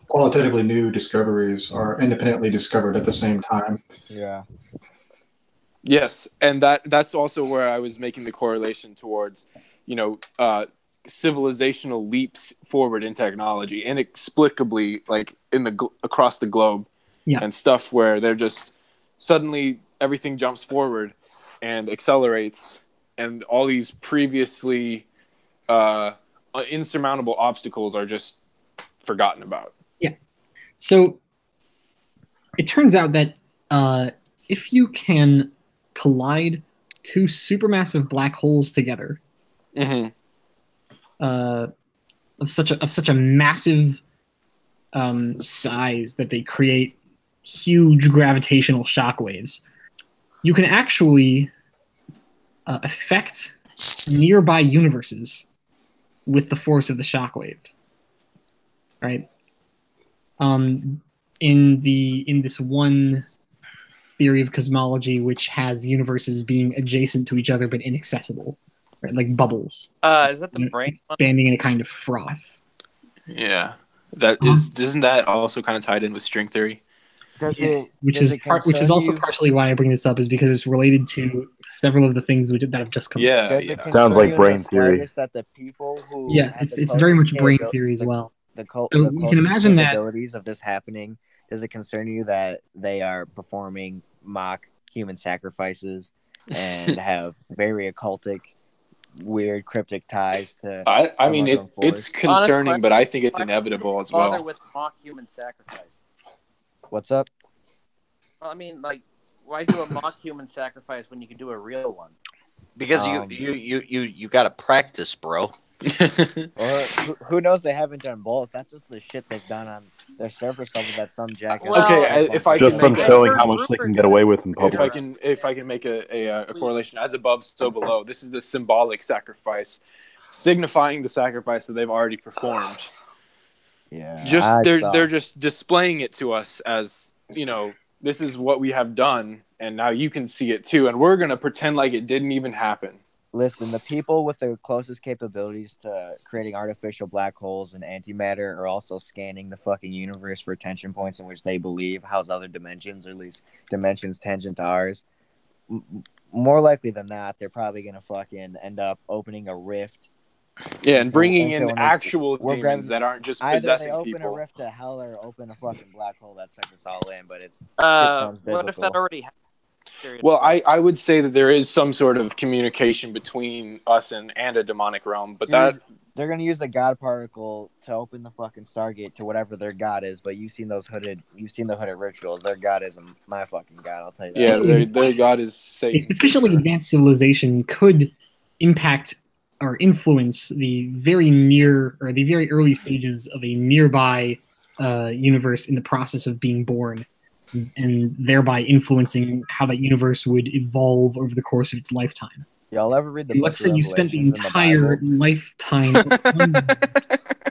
qualitatively new discoveries are independently discovered at the same time. Yeah. Yes, and that's also where I was making the correlation towards, civilizational leaps forward in technology, inexplicably, like across the globe, and stuff where they're just suddenly everything jumps forward and accelerates, and all these previously insurmountable obstacles are just forgotten about. Yeah. So it turns out that if you can collide two supermassive black holes together, of such a massive size that they create huge gravitational shockwaves, you can actually affect nearby universes with the force of the shockwave. Right? In this one theory of cosmology, which has universes being adjacent to each other but inaccessible, right? Like bubbles. Is that the brain? Expanding in a kind of froth. Yeah, isn't that also kind of tied in with string theory? Which is also partially why I bring this up, is because it's related to several of the things that have just come up. Sounds like brain theory. That the people who it's very much brain theory as well. The you can imagine that capabilities of this happening. Does it concern you that they are performing mock human sacrifices and have very occultic, weird, cryptic ties to? I mean, it's concerning, but I think it's inevitable as well. Bother with mock human sacrifice. What's up? Well, I mean, like, why do a mock human sacrifice when you can do a real one? Because you got to practice, bro. Or who knows? They haven't done both. That's just the shit they've done on their surface level that some jackass. If I just can them showing how much they can get away with in public. If I can make a correlation, as above, so below. This is the symbolic sacrifice, signifying the sacrifice that they've already performed. Yeah, they're just displaying it to us as, this is what we have done, and now you can see it too, and we're gonna pretend like it didn't even happen. Listen, the people with the closest capabilities to creating artificial black holes and antimatter are also scanning the fucking universe for tension points in which they believe house other dimensions, or at least dimensions tangent to ours. More likely than not, they're probably gonna fucking end up opening a rift. Yeah, and bringing in actual demons that aren't just possessing people. Either they open a rift to hell or open a fucking black hole that sucks us all in, but it's shit sounds biblical. What if that already happened? Well, I would say that there is some sort of communication between us and a demonic realm, but that they're going to use the God particle to open the fucking Stargate to whatever their God is. But you've seen the hooded rituals. Their God isn't my fucking God. I'll tell you that. Yeah, their God is Satan. A sufficiently advanced civilization could impact or influence the very near or the very early stages of a nearby universe in the process of being born, and thereby influencing how that universe would evolve over the course of its lifetime. Y'all ever read the Let's say you spent the entire lifetime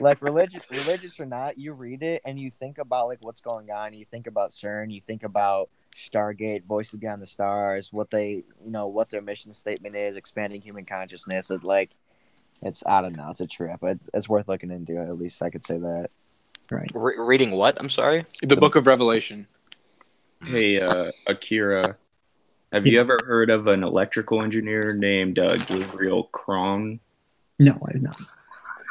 like religious or not, you read it and you think about like what's going on, you think about CERN, you think about Stargate, Voices Beyond the Stars, what they what their mission statement is, expanding human consciousness. It's I don't know, it's a trip. It's worth looking into, at least I could say that. Right. Reading what? I'm sorry? The Book of Revelation. Hey, Akira, have you ever heard of an electrical engineer named Gabriel Krohn? No, I have not.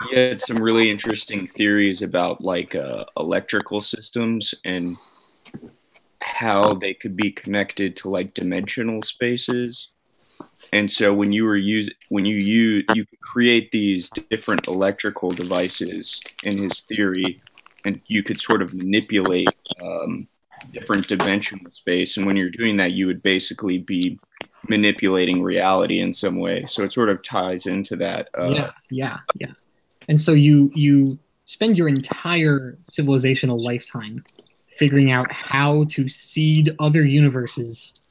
he had some really interesting theories about like electrical systems and how they could be connected to like dimensional spaces. And so when you could create these different electrical devices in his theory, and you could sort of manipulate different dimensional space. And when you're doing that, you would basically be manipulating reality in some way. So it sort of ties into that. Yeah. And so you spend your entire civilizational lifetime figuring out how to seed other universes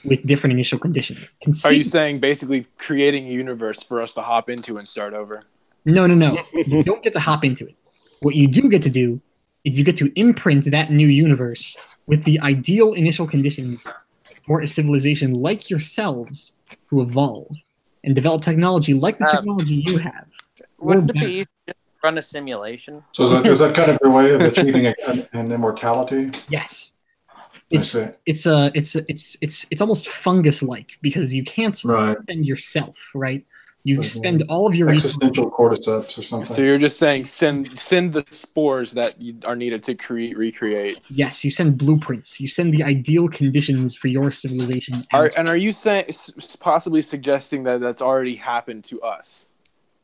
with different initial conditions. Are you saying basically creating a universe for us to hop into and start over? No. You don't get to hop into it. What you do get to do is you get to imprint that new universe with the ideal initial conditions for a civilization like yourselves who evolve and develop technology like the technology you have. Wouldn't it be easy to run a simulation? So is that kind of your way of achieving an immortality? Yes. It's almost fungus-like because you can't spend yourself, right? You spend all of your existential cordyceps or something. So you're just saying send the spores that are needed to recreate. Yes, you send blueprints. You send the ideal conditions for your civilization. Are you saying possibly suggesting that that's already happened to us?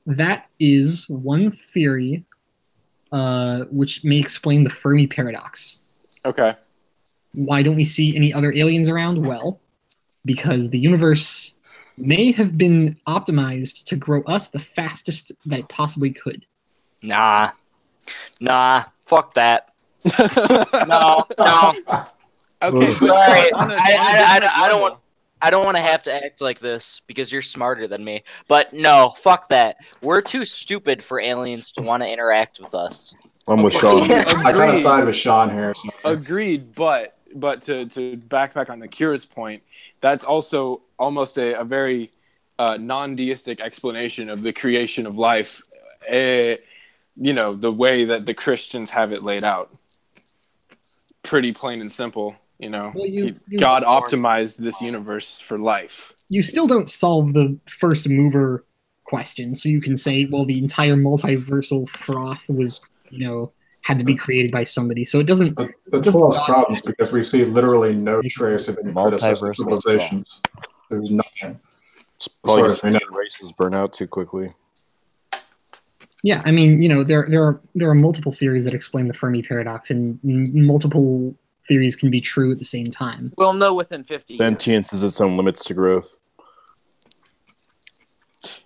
That is one theory, which may explain the Fermi paradox. Okay. Why don't we see any other aliens around? Well, because the universe may have been optimized to grow us the fastest that it possibly could. Nah, fuck that. No. Okay, sorry. I don't want to have to act like this because you're smarter than me. But no, fuck that. We're too stupid for aliens to want to interact with us. I'm with Sean. I kind of side with Sean here. So. Agreed, but to backpack on Akira's point, that's also almost a very non-deistic explanation of the creation of life. The way that the Christians have it laid out. Pretty plain and simple. Well, God optimized this universe for life. You still don't solve the first mover question, so you can say, well, the entire multiversal froth was, had to be created by somebody. So it doesn't. That solves problems because we see literally no trace of any predecessor civilizations. There's nothing. It's probably just races burn out too quickly. Yeah, I mean, there are multiple theories that explain the Fermi paradox, and multiple theories can be true at the same time. We'll know within 50 years. Sentience has its own limits to growth.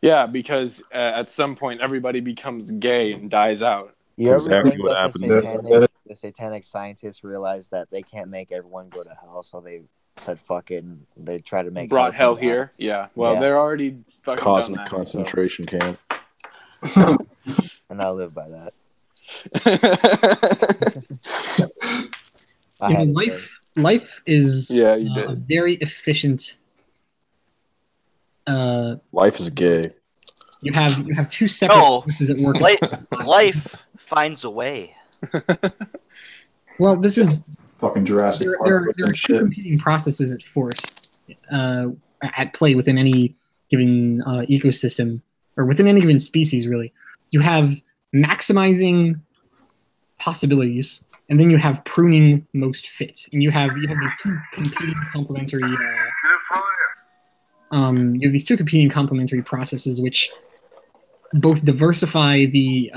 Yeah, because at some point everybody becomes gay and dies out. You That's ever exactly think what that happens. the satanic scientists realized that they can't make everyone go to hell, so they said fuck it, and they try to make brought hell here. Yeah, well, they're already fucking cosmic done that, concentration camp. And I live by that. Life is a very efficient. Life is gay. You have two separate forces at work. Life finds a way. Well, this is fucking Jurassic There Park. are two competing processes at play within any given ecosystem, or within any given species. Really, you have maximizing possibilities, and then you have pruning most fit, and you have these two competing complementary. You have these two competing complementary processes, which both diversify the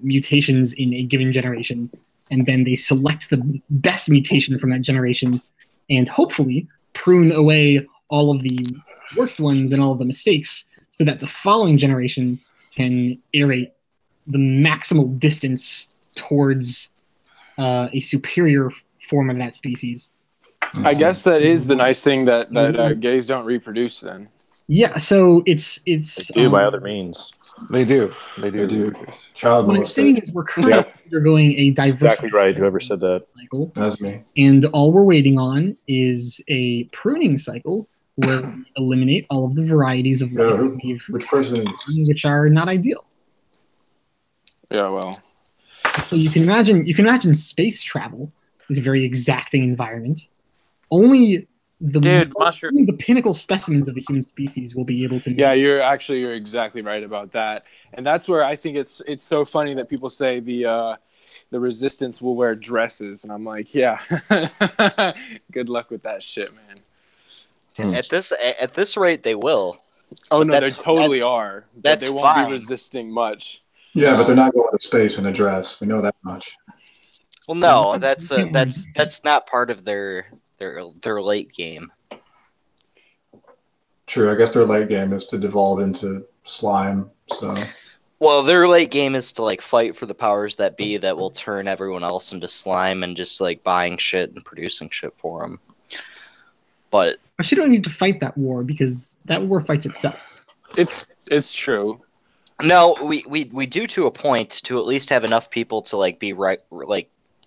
mutations in a given generation, and then they select the best mutation from that generation, and hopefully prune away all of the worst ones and all of the mistakes, so that the following generation can iterate the maximal distance towards a superior form of that species. I guess that is the nice thing that gays don't reproduce then. Yeah, so it's they do by other means. They do. Child what I'm saying is we're currently undergoing a diverse. Exactly right. Whoever said that. Cycle. That's me. And all we're waiting on is a pruning cycle where we eliminate all of the varieties of life which are not ideal. Yeah, well. So you can imagine space travel is a very exacting environment. Only only the pinnacle specimens of the human species will be able to. Yeah, you're exactly right about that, and that's where I think it's so funny that people say the resistance will wear dresses, and I'm like, yeah, good luck with that shit, man. At this rate, they will. Oh But no, they totally are. But That's they won't fine. be resisting much. Yeah, but they're not going to space in a dress. We know that much. Well, no, that's not part of their late game. True. I guess their late game is to devolve into slime. So. Well, their late game is to like fight for the powers that be that will turn everyone else into slime and just like buying shit and producing shit for them. But you don't need to fight that war because that war fights itself. It's true. No, we do to a point to at least have enough people to like be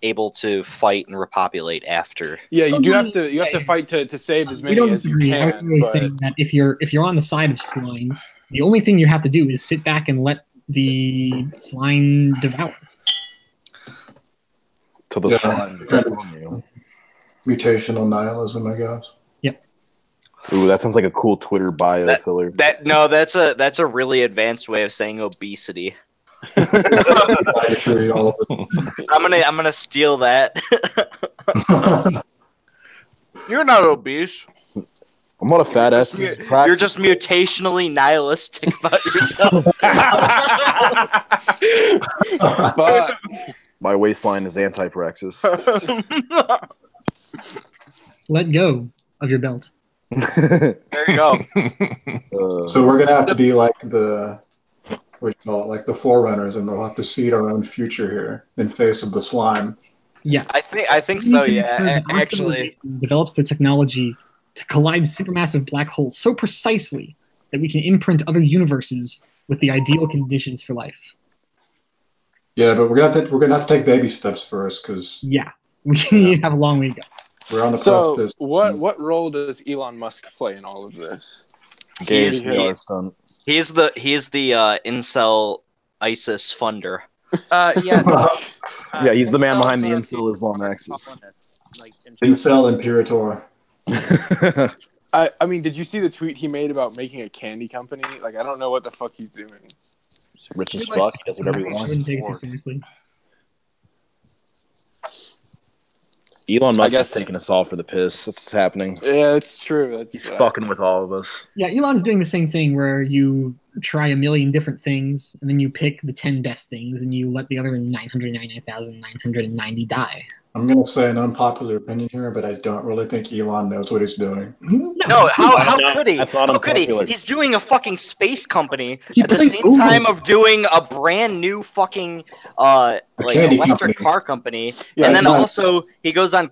able to fight and repopulate after. Yeah, you have to fight to save as many as you can. I was really saying that if you're on the side of slime, the only thing you have to do is sit back and let the slime devour. To the slime. Mutational nihilism, I guess. Yep. Ooh, that sounds like a cool Twitter bio filler. That's a really advanced way of saying obesity. I'm gonna steal that. You're not obese. I'm not a fat ass. You're just mutationally nihilistic about yourself. My waistline is anti-praxis. Let go of your belt. There you go. So we're gonna have to be like the forerunners, and we'll have to seed our own future here in face of the slime. Yeah, I think so. Yeah, actually, develops the technology to collide supermassive black holes so precisely that we can imprint other universes with the ideal conditions for life. Yeah, but we're gonna have to take baby steps first, because we have a long way to go. We're on the precipice. What role does Elon Musk play in all of this? He's the incel ISIS funder. Yeah, he's the man behind the incel Islam axis. Incel Imperator. I mean, did you see the tweet he made about making a candy company? Like, I don't know what the fuck he's doing. He's rich as fuck. He does whatever he wants. Wouldn't take it too seriously. Elon Musk is taking us all for the piss. That's what's happening. Yeah, it's true. He's fucking with all of us. Yeah, Elon's doing the same thing where you try a million different things, and then you pick the 10 best things, and you let the other 999,990 die. I'm going to say an unpopular opinion here, but I don't really think Elon knows what he's doing. No, how could he? How could he? He's doing a fucking space company at the same time of doing a brand new fucking electric car company. Yeah, and then also he goes on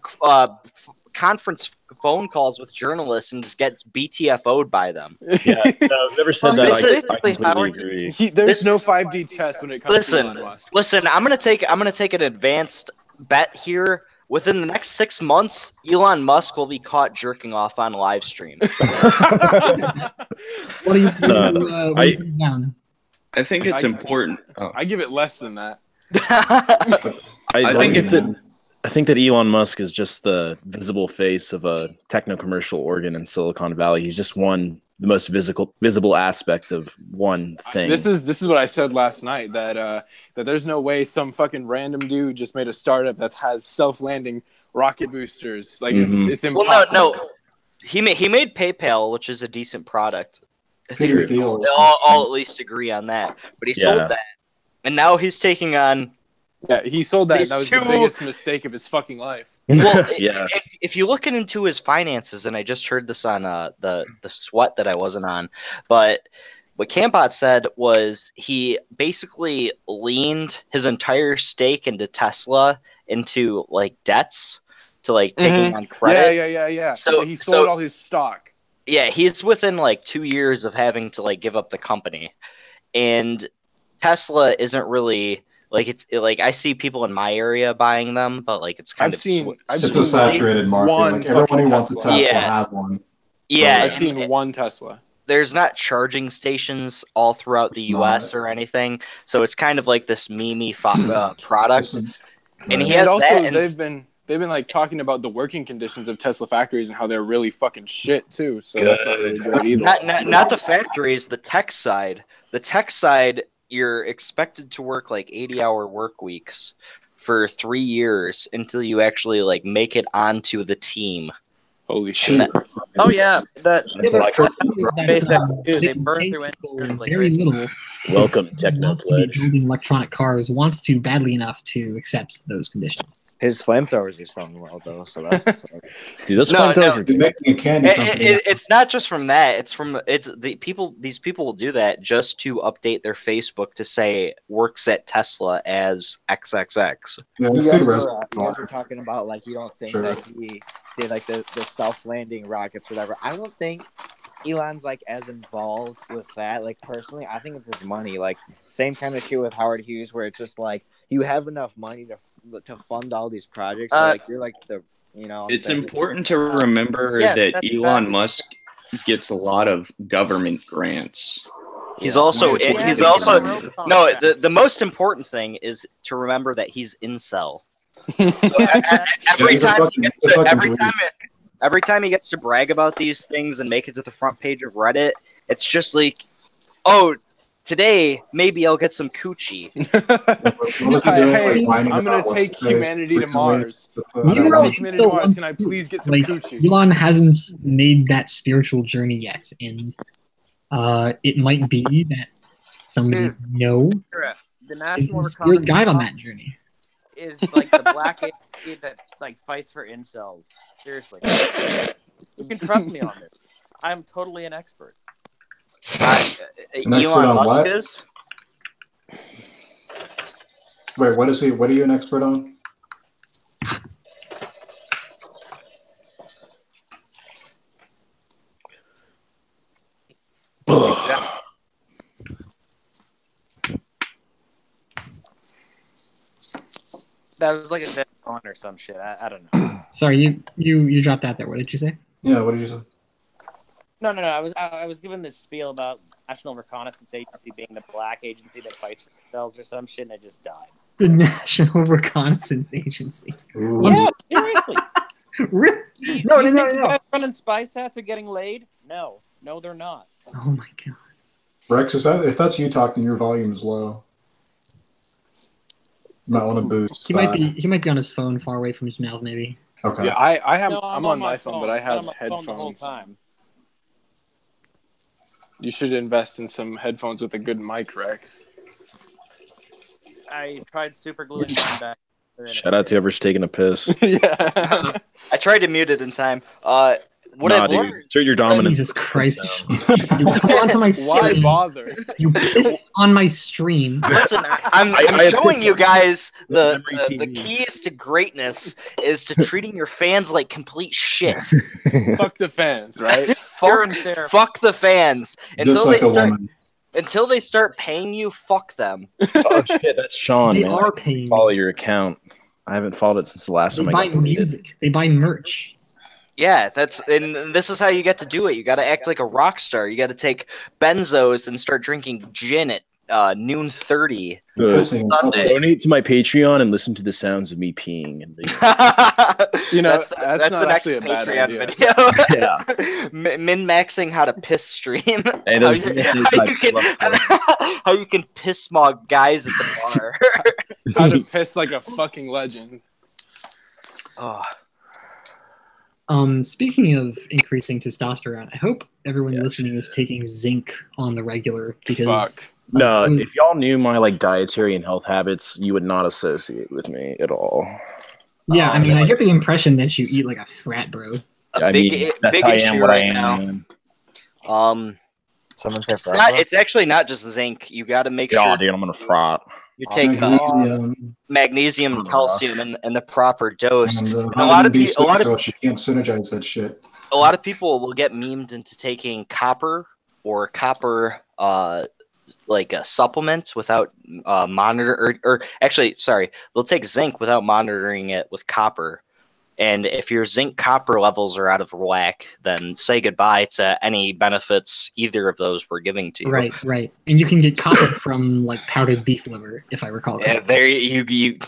conference phone calls with journalists and just gets BTFO'd by them. Yeah, I've never said that. I completely agree. There's no 5D chess when it comes to Elon Musk. Listen, I'm gonna take an advanced bet here. Within the next 6 months, Elon Musk will be caught jerking off on live stream. What do you down? I think it's important. I give it less than that. I think that Elon Musk is just the visible face of a techno-commercial organ in Silicon Valley. He's just the most visible aspect of one thing. This is what I said last night, that there's no way some fucking random dude just made a startup that has self-landing rocket boosters. Like it's impossible. Well, no. He made PayPal, which is a decent product. I think I'll at least agree on that. But he sold that, and now he's taking on. Yeah, he sold that. That was the biggest mistake of his fucking life. Well, if you look into his finances, and I just heard this on the sweat that I wasn't on, but what Campbot said was he basically leaned his entire stake into Tesla into like debts to like taking on credit. Yeah. So he sold all his stock. Yeah, he's within like 2 years of having to like give up the company, and Tesla isn't really. Like it's like I see people in my area buying them, but like it's it's a saturated market. Like everyone who wants a Tesla has one. Yeah, I've seen one Tesla. There's not charging stations all throughout the U.S. or anything, so it's kind of like this meme product. And he has also that. And like talking about the working conditions of Tesla factories and how they're really fucking shit too. So that's not really great either. Not the factories, the tech side. The tech side, you're expected to work like 80-hour work weeks for 3 years until you actually like make it onto the team. Holy shit! Oh yeah, that Dude, they burn through people very little. Welcome, Who Techno wants to be Pledge. building electronic cars wants to badly enough to accept those conditions. His flamethrowers are selling well though, so that's what's up. Dude, those No, flamethrowers no. are He's making a candy company. It's not just from that. It's the people. These people will do that just to update their Facebook to say works at Tesla as XXX. Yeah, You it's guys, good were, reservoir. you guys were talking about like you don't think Sure. that he did like the self-landing rockets or whatever. I don't think Elon's like as involved with that. Like personally, I think it's his money. Like same kind of shit with Howard Hughes, where it's just like you have enough money to fund all these projects. So, like you're like the It's important to remember Yes, that that's Elon fact. Musk gets a lot of government grants. He's also Yeah, he's yeah, also yeah. no. The most important thing is to remember that he's incel. So every time he gets to brag about these things and make it to the front page of Reddit, it's just like, oh, today maybe I'll get some coochie. Hey, I'm gonna take humanity to Mars. I'm gonna take humanity to Mars. Can I please get some Like, coochie? Elon hasn't made that spiritual journey yet, and it might be that somebody know The is National the spirit Reconnaissance guide on that journey. is like the black agency that like fights for incels. Seriously, you can trust me on this. I'm totally an expert. An expert Elon on Musk what? is. Wait, what is he? What are you an expert on? That was like a dead on or some shit. I don't know. Sorry, you dropped out there. What did you say? Yeah, what did you say? No. I was given this spiel about National Reconnaissance Agency being the black agency that fights for themselves or some shit, and I just died. The National Reconnaissance Agency. Ooh. Yeah, seriously. Really? You No. think the guys running spy sats are getting laid? No, they're not. Oh my god. Rex, if that's you talking, your volume is low. You might want to boost. He might be on his phone, far away from his mouth, maybe. Okay. Yeah, I have. No, I'm on my phone, but I have I'm on my phone the whole headphones. time. You should invest in some headphones with a good mic, Rex. I tried super gluing them back. Shout out to whoever's taking a piss. Yeah. I tried to mute it in time. What Nah, I've dude. learned. Assert your dominance. Jesus Christ. You go onto my Why stream. bother? You piss on my stream. Listen, I'm I showing pissed you on guys the Memory TV. keys to greatness is to treating your fans like complete shit. Fuck the fans, right? Fuck the fans Just like a woman. until they start paying you. Fuck them. Oh shit, that's Sean. They man. are paying. Follow your account. I haven't followed it since the last They time I buy got deleted. music. They buy merch. Yeah, and this is how you get to do it. You got to act like a rock star. You got to take benzos and start drinking gin at noon 30 Good. Sunday. Donate to my Patreon and listen to the sounds of me peeing. And You know, that's not the next actually a bad Patreon idea. video. Min-maxing how to piss stream. Hey, how, those you, videos how you can piss smog guys at the bar. How to piss like a fucking legend. Oh. Speaking of increasing testosterone, I hope everyone listening is taking zinc on the regular because no, if y'all knew my like dietary and health habits, you would not associate with me at all. Yeah, I mean, I get the impression that you eat like a frat bro. I mean, that's how I am what I am. Someone say It's actually not just zinc. You got to make sure. Dude, I'm gonna frat. You take magnesium, calcium, and the proper dose. And, And a lot of you people, can't synergize that shit. a lot of people will get memed into taking copper or copper supplements without or actually, sorry, they'll take zinc without monitoring it with copper. And if your zinc copper levels are out of whack, then say goodbye to any benefits either of those were giving to you. Right. And you can get copper from like powdered beef liver, if I recall Yeah, correctly.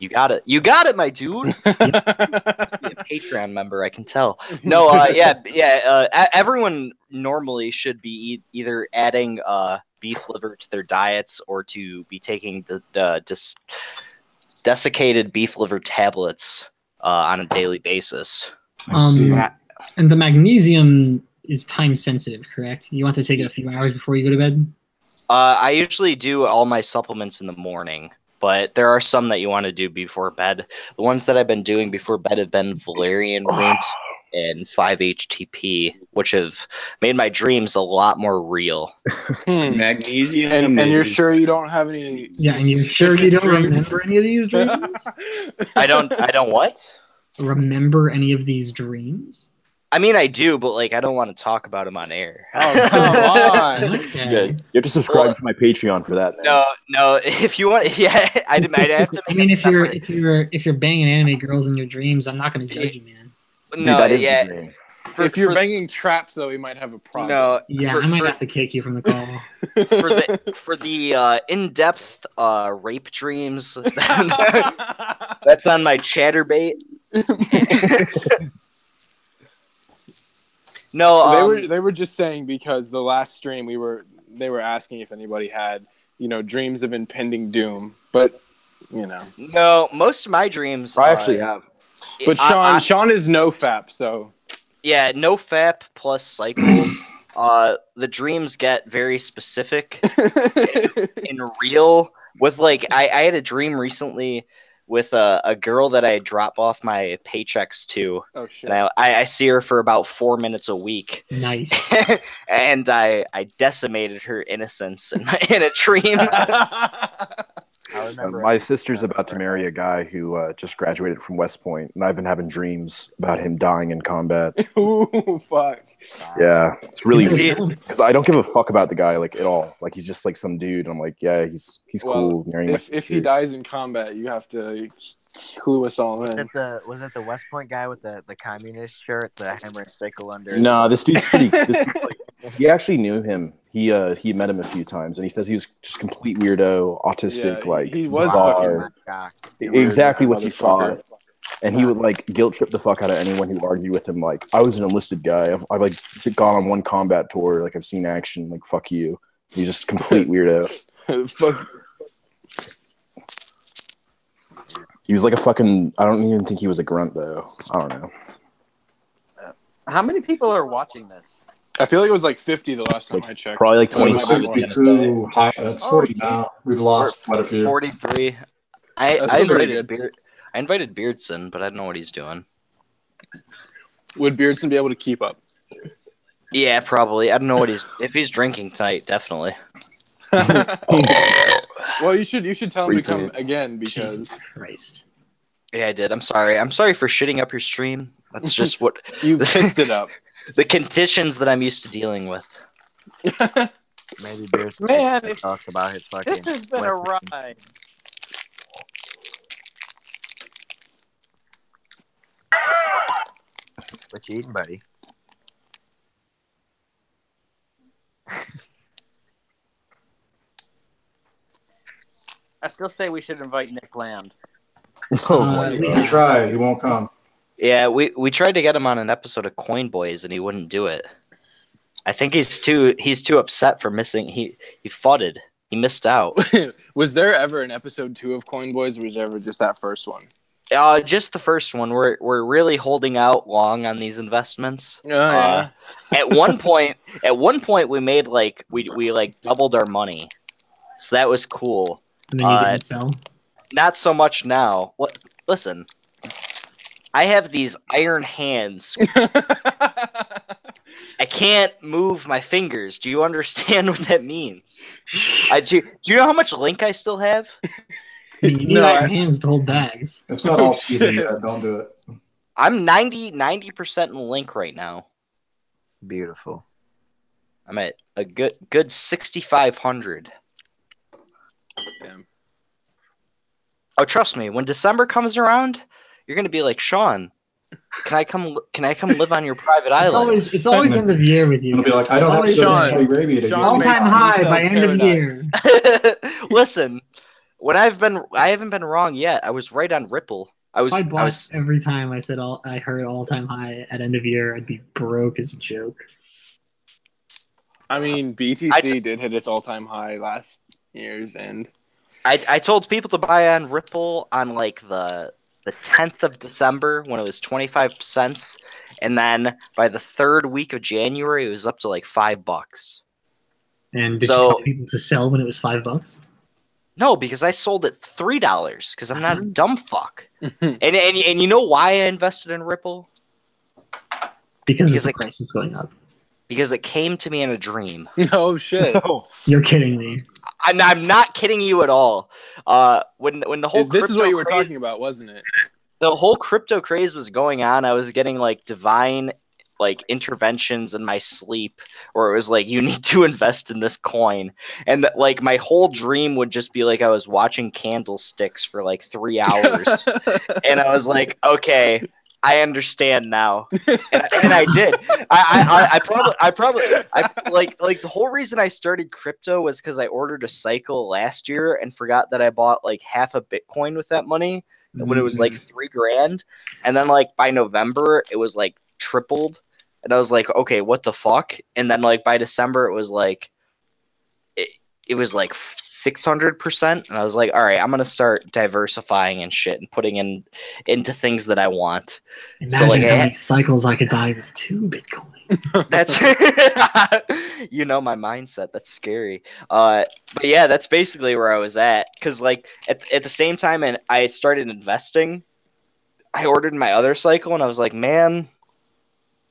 You got it. You got it, my dude. Be a Patreon member, I can tell. No, everyone normally should be either adding beef liver to their diets or to be taking the desiccated beef liver tablets on a daily basis. And the magnesium is time sensitive, correct? You want to take it a few hours before you go to bed? I usually do all my supplements in the morning. But there are some that you want to do before bed. The ones that I've been doing before bed have been valerian root and 5-HTP, which have made my dreams a lot more real. Magnesium. And you're sure you don't have any? Yeah, and you're sure you don't remember any of these dreams? I don't what? Remember any of these dreams? I mean, I do, but like, I don't want to talk about them on air. Oh, come on! Okay. Yeah, you have to subscribe to my Patreon for that. Man. No. If you want, yeah, I'd have to. I mean, if you're banging anime girls in your dreams, I'm not going to judge you, man. No, yeah. If you're banging traps, though, we might have a problem. No, yeah, I might have to kick you from the call. for the in-depth rape dreams, that's on my ChatterBait. No, they were just saying because the last stream they were asking if anybody had dreams of impending doom, but no, most of my dreams I actually have. But Sean is no FAP, so yeah, no FAP plus cycle. The dreams get very specific and real. With like, I had a dream recently with a girl that I drop off my paychecks to. Oh shit! And I see her for about 4 minutes a week. Nice. And I decimated her innocence in a dream. My sister's about to marry a guy who just graduated from West Point, and I've been having dreams about him dying in combat. Ooh, fuck. Yeah, it's really weird because I don't give a fuck about the guy like at all. Like he's just like some dude. I'm like, yeah, he's cool. If he dies in combat, you have to clue us all in. Was it the West Point guy with the communist shirt, the hammer and sickle under? No, this dude's pretty. He actually knew him. He met him a few times, and he says he was just complete weirdo, autistic, like he was exactly what you thought. And he would like guilt trip the fuck out of anyone who argued with him. Like, I was an enlisted guy. I've like gone on one combat tour. Like, I've seen action. Like, fuck you. He's just complete weirdo. Fuck. He was like a fucking. I don't even think he was a grunt though. I don't know. How many people are watching this? I feel like it was like 50 the last time I checked. Probably like 20. 62. It's 40 now. We've lost quite a few. 43. I invited Beardson, but I don't know what he's doing. Would Beardson be able to keep up? Yeah, probably. I don't know what if he's drinking tonight, definitely. Well, you should tell him to come again because Jesus Christ. Yeah, I did. I'm sorry. I'm sorry for shitting up your stream. That's just what you pissed it up. The conditions that I'm used to dealing with. Maybe Beardson talk about his fucking. This has been a ride. What you eating, buddy? I still say we should invite Nick Land. We tried. He won't come. Yeah, we tried to get him on an episode of Coin Boys, and he wouldn't do it. I think he's too upset for missing. He fudded. He missed out. Was there ever an episode 2 of Coin Boys, or was there ever just that first one? Just the first one. We're really holding out long on these investments. Yeah. At one point, we made like we like doubled our money, so that was cool. And then you didn't sell? Not so much now. What? Listen, I have these iron hands. I can't move my fingers. Do you understand what that means? Do you know how much link I still have? You need iron hands to hold bags. It's not all season yet. Don't do it. I'm 90% in link right now. Beautiful. I'm at a good 6,500. Damn. Oh, trust me. When December comes around, you're gonna be like, Sean, can I come live on your private island? It's always end of year with you. I'll be like, I don't have to go to Saudi Arabia to all time high by end of year. Listen, I haven't been wrong yet. I was right on Ripple. I was every time I heard all-time high at end of year, I'd be broke as a joke. I mean, BTC did hit its all-time high last year's end. I told people to buy on Ripple on like the 10th of December when it was 25 cents, and then by the third week of January it was up to like $5. And did you tell people to sell when it was $5? No, because I sold at $3 because I'm not a dumb fuck. and you know why I invested in Ripple? Because the price is going up. Because it came to me in a dream. Oh shit! No. You're kidding me. I'm not kidding you at all. When the whole this is what you were talking about, wasn't it? The whole crypto craze was going on. I was getting like divine like interventions in my sleep, where it was like, you need to invest in this coin, and like my whole dream would just be like I was watching candlesticks for like 3 hours, and I was like, okay, I understand now, and I did. I probably like the whole reason I started crypto was because I ordered a cycle last year and forgot that I bought like half a Bitcoin with that money when it was like $3,000, and then like by November it was like tripled, and I was like, okay, what the fuck? And then like by December it was like it was like 600%, and I was like, all right, I'm gonna start diversifying and shit and putting into things that I want. Imagine so like how many cycles I could buy with 2 Bitcoin. That's you know my mindset. That's scary. But yeah, that's basically where I was at. Because like at the same time, and I had started investing, I ordered my other cycle, and I was like, man,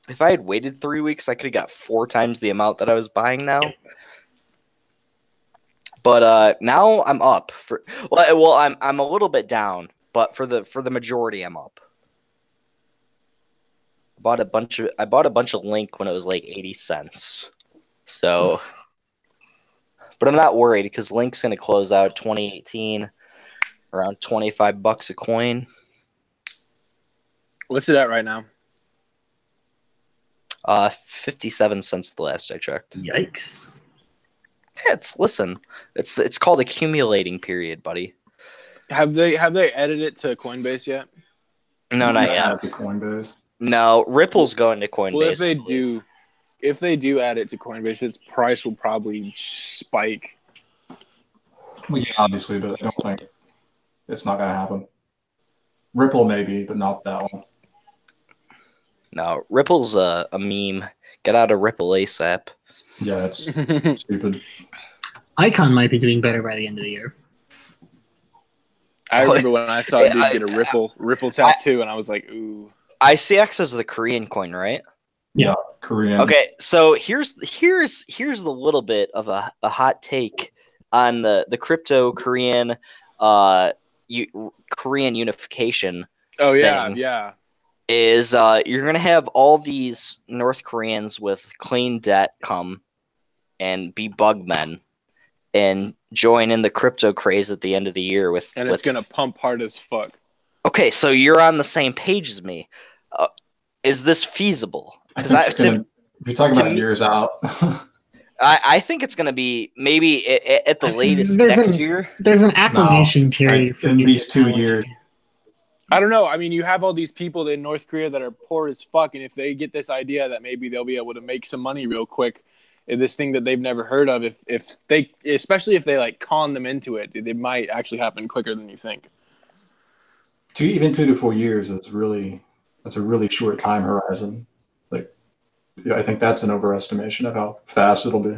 if I had waited 3 weeks, I could have got 4 times the amount that I was buying now. But now I'm up. I'm a little bit down, but for the majority, I'm up. I bought a bunch of Link when it was like 80 cents. So, but I'm not worried because Link's gonna close out 2018 around $25 a coin. What's it at right now? 57 cents the last I checked. Yikes. Yeah, it's called accumulating period, buddy. Have they added it to Coinbase yet? No, not yet. To Coinbase. No, Ripple's going to Coinbase. Well, if they do add it to Coinbase, its price will probably spike. Well, yeah, obviously, but I don't think it's not going to happen. Ripple maybe, but not that one. No, Ripple's a meme. Get out of Ripple ASAP. Yeah, that's stupid. Icon might be doing better by the end of the year. I remember when I saw it get a Ripple tattoo, and I was like, ooh. ICX is the Korean coin, right? Yeah, Korean. Okay, so here's the little bit of a hot take on the crypto Korean Korean unification. Oh yeah, thing. yeah. Is you're gonna have all these North Koreans with clean debt come and be bug men and join in the crypto craze at the end of the year it's gonna pump hard as fuck. Okay, so you're on the same page as me. Is this feasible? Because if you're talking about years out. I think it's going to be maybe at the latest next year. There's an acclimation period for these 2 years. I don't know. I mean, you have all these people in North Korea that are poor as fuck, and if they get this idea that maybe they'll be able to make some money real quick in this thing that they've never heard of, especially if they like con them into it, it might actually happen quicker than you think. 2 to 4 years that's a really short time horizon. Like, yeah, I think that's an overestimation of how fast it'll be.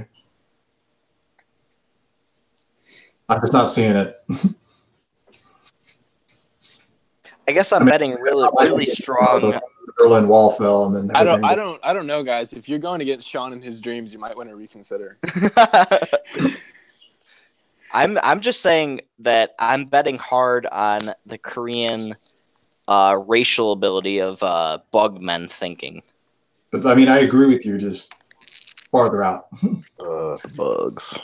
I'm just not seeing it. I guess I'm betting really strong. Berlin Wall fell, and then I don't know, guys. If you're going against Sean and his dreams, you might want to reconsider. I'm just saying that I'm betting hard on the Korean racial ability of bug men thinking. But I mean, I agree with you. Just farther out. Bugs.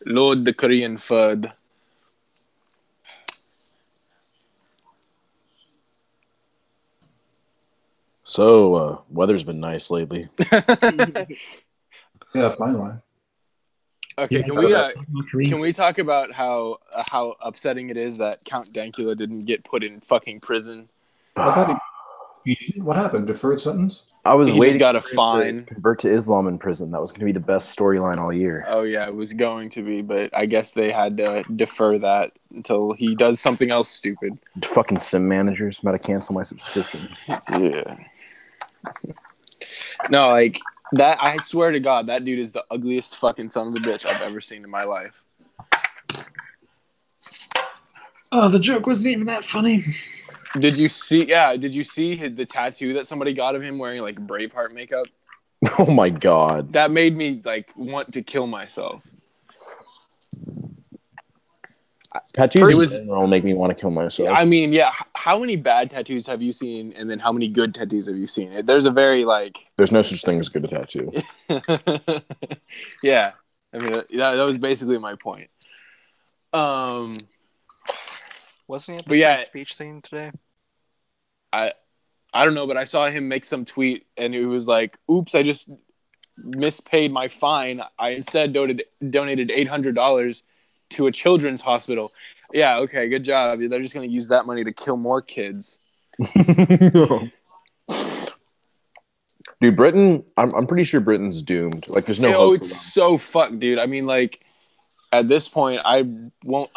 Lord the Korean FUD. So, weather's been nice lately. Yeah, finally. Okay, Yeah, can we talk about how upsetting it is that Count Dankula didn't get put in fucking prison? I thought what happened? Deferred sentence? I was He waiting just got a for him to fine. convert to Islam in prison. That was going to be the best storyline all year. Oh yeah, it was going to be, but I guess they had to defer that until he does something else stupid. Fucking sim managers. I'm about to cancel my subscription. Yeah. No, like that. I swear to God, that dude is the ugliest fucking son of a bitch I've ever seen in my life. Oh, the joke wasn't even that funny. Did you see? Yeah, did you see the tattoo that somebody got of him wearing like Braveheart makeup? Oh my God. That made me like want to kill myself. Tattoos in general make me want to kill myself. I mean, yeah. How many bad tattoos have you seen, and then how many good tattoos have you seen? There's a very like. There's no such thing as good a tattoo. Yeah, I mean that was basically my point. Wasn't he at the free speech thing today? I don't know, but I saw him make some tweet, and it was like, "Oops, I just mispaid my fine. I instead donated $800 to a children's hospital." Yeah, okay, good job. They're just going to use that money to kill more kids. Dude, Britain, I'm pretty sure Britain's doomed. Like, there's no hope. It's so fucked, dude. I mean, like, at this point, I'm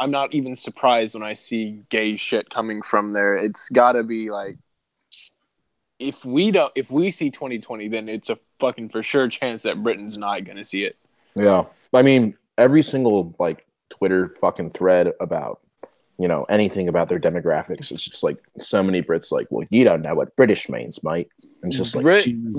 not even surprised when I see gay shit coming from there. It's got to be like, if we see 2020, then it's a fucking for sure chance that Britain's not going to see it. Yeah. I mean, every single like Twitter fucking thread about, anything about their demographics. It's just like so many Brits like, well, you don't know what British means, mate. And it's just like, Britain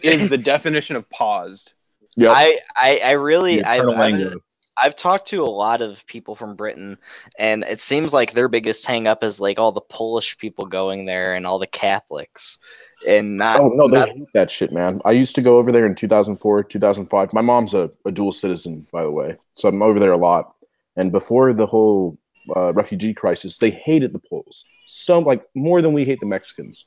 is the definition of paused. Yeah. I really I've talked to a lot of people from Britain, and it seems like their biggest hang up is like all the Polish people going there and all the Catholics. And they hate that shit, man. I used to go over there in 2004, 2005. My mom's a dual citizen, by the way, so I'm over there a lot. And before the whole refugee crisis, they hated the Poles more than we hate the Mexicans.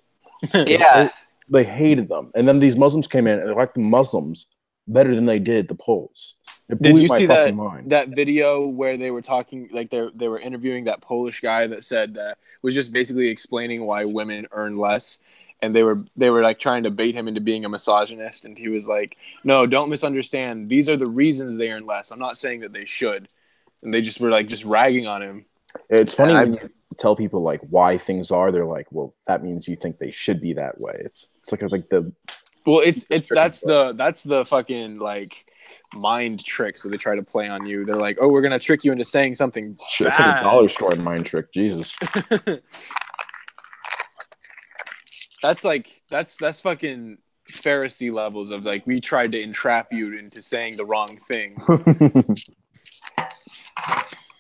Yeah, they hated them. And then these Muslims came in, and they liked the Muslims better than they did the Poles. Did you see that video where they were talking, like they were interviewing that Polish guy that said was just basically explaining why women earn less, and they were like trying to bait him into being a misogynist, and he was like, "No, don't misunderstand. These are the reasons they earn less. I'm not saying that they should." And they just were like just ragging on him. It's funny when you tell people like why things are, they're like, "Well, that means you think they should be that way." It's like the. Well, that's the fucking like mind trick. So they try to play on you. They're like, "Oh, we're gonna trick you into saying something." Shit, it's like a dollar store mind trick. Jesus. That's fucking Pharisee levels of like we tried to entrap you into saying the wrong thing.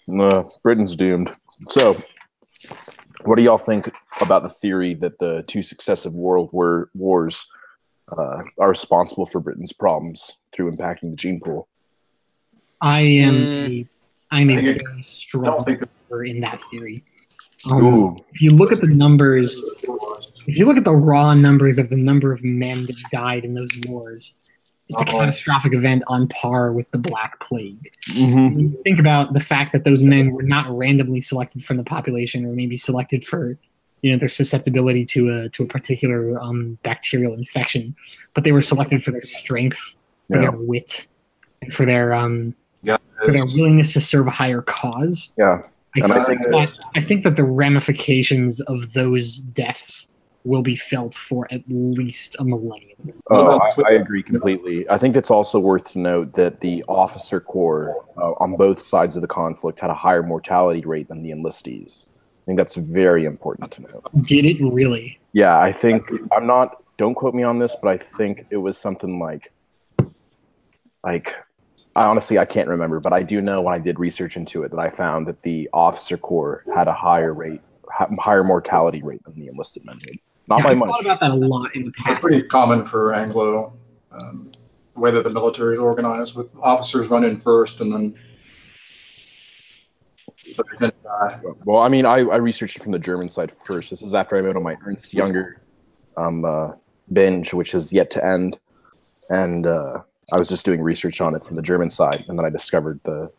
No, Britain's doomed. So, what do y'all think about the theory that the two successive world wars are responsible for Britain's problems through impacting the gene pool? I'm a very strong believer in that theory. If you look at the numbers, if you look at the raw numbers of the number of men that died in those wars, it's a catastrophic event on par with the Black Plague. Mm-hmm. You think about the fact that those men were not randomly selected from the population, or maybe selected for, their susceptibility to a particular bacterial infection, but they were selected for their strength, for their wit, and for their willingness to serve a higher cause. Yeah, I think that the ramifications of those deaths will be felt for at least a millennium. I agree completely. I think it's also worth to note that the officer corps on both sides of the conflict had a higher mortality rate than the enlistees. I think that's very important to note. Did it really? Yeah, I think don't quote me on this, but I think it was something like I can't remember, but I do know when I did research into it that I found that the officer corps had a higher mortality rate than the enlisted men did. Not by much. I've thought about that a lot in the past. It's pretty common for Anglo, the way that the military is organized, with officers run in first and then. Well, I mean, I researched it from the German side first. This is after I went on my Ernst Younger binge, which has yet to end. And I was just doing research on it from the German side, and then I discovered the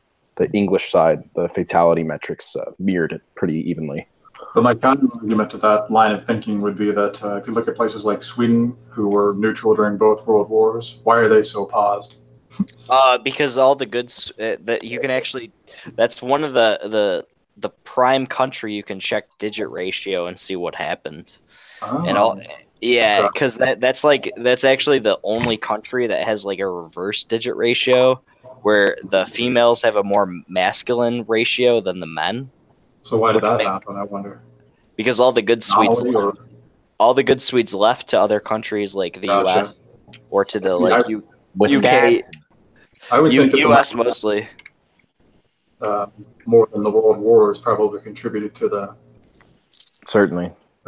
English side, the fatality metrics mirrored it pretty evenly. But my counter argument to that line of thinking would be that if you look at places like Sweden, who were neutral during both world wars, why are they so paused? Because all the goods that you can actually, that's one of the prime country you can check digit ratio and see what happened. And all, yeah, because that's actually the only country that has like a reverse digit ratio, where the females have a more masculine ratio than the men. So why did that happen? I wonder. Because all the good Swedes, left to other countries like the U.S. or to the UK. I would think that U.S. mostly. More than the world wars probably contributed to the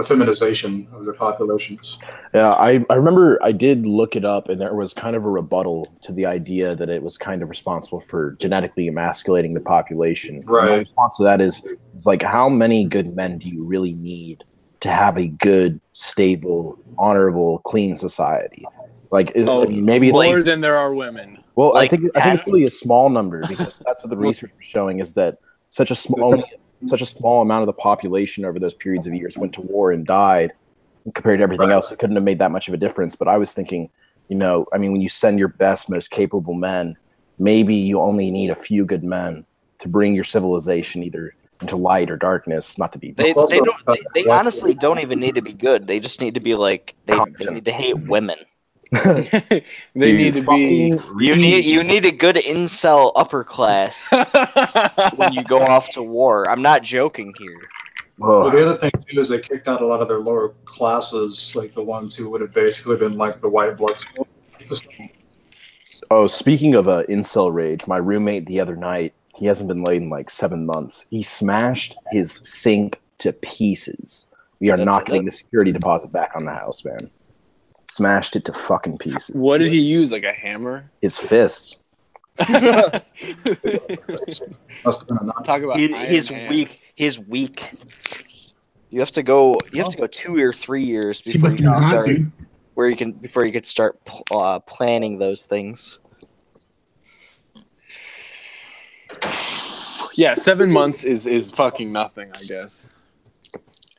feminization of the populations. Yeah, I remember I did look it up, and there was kind of a rebuttal to the idea that it was kind of responsible for genetically emasculating the population. Right. My response to that is like, how many good men do you really need to have a good, stable, honorable, clean society? Like, maybe it's more than there are women. Well, like, I think it's really a small number, because that's what the research was showing, is that such a small amount of the population over those periods of years went to war and died, compared to everything else. It couldn't have made that much of a difference. But I was thinking, when you send your best, most capable men, maybe you only need a few good men to bring your civilization either into light or darkness. Not to be. They honestly don't even need to be good. They just need to be like they need to hate women. They need to be. You need a good incel upper class when you go off to war. I'm not joking here. Well, the other thing too is they kicked out a lot of their lower classes, like the ones who would have basically been like the white blood cells. Oh, speaking of incel rage, my roommate the other night, he hasn't been laid in like 7 months. He smashed his sink to pieces. We are not getting the security deposit back on the house, man. Smashed it to fucking pieces. What did he use? Like a hammer? His fists. Talk about he's weak. He's weak. You have to go 2 or 3 years before you can start planning those things. Yeah, 7 months is fucking nothing, I guess.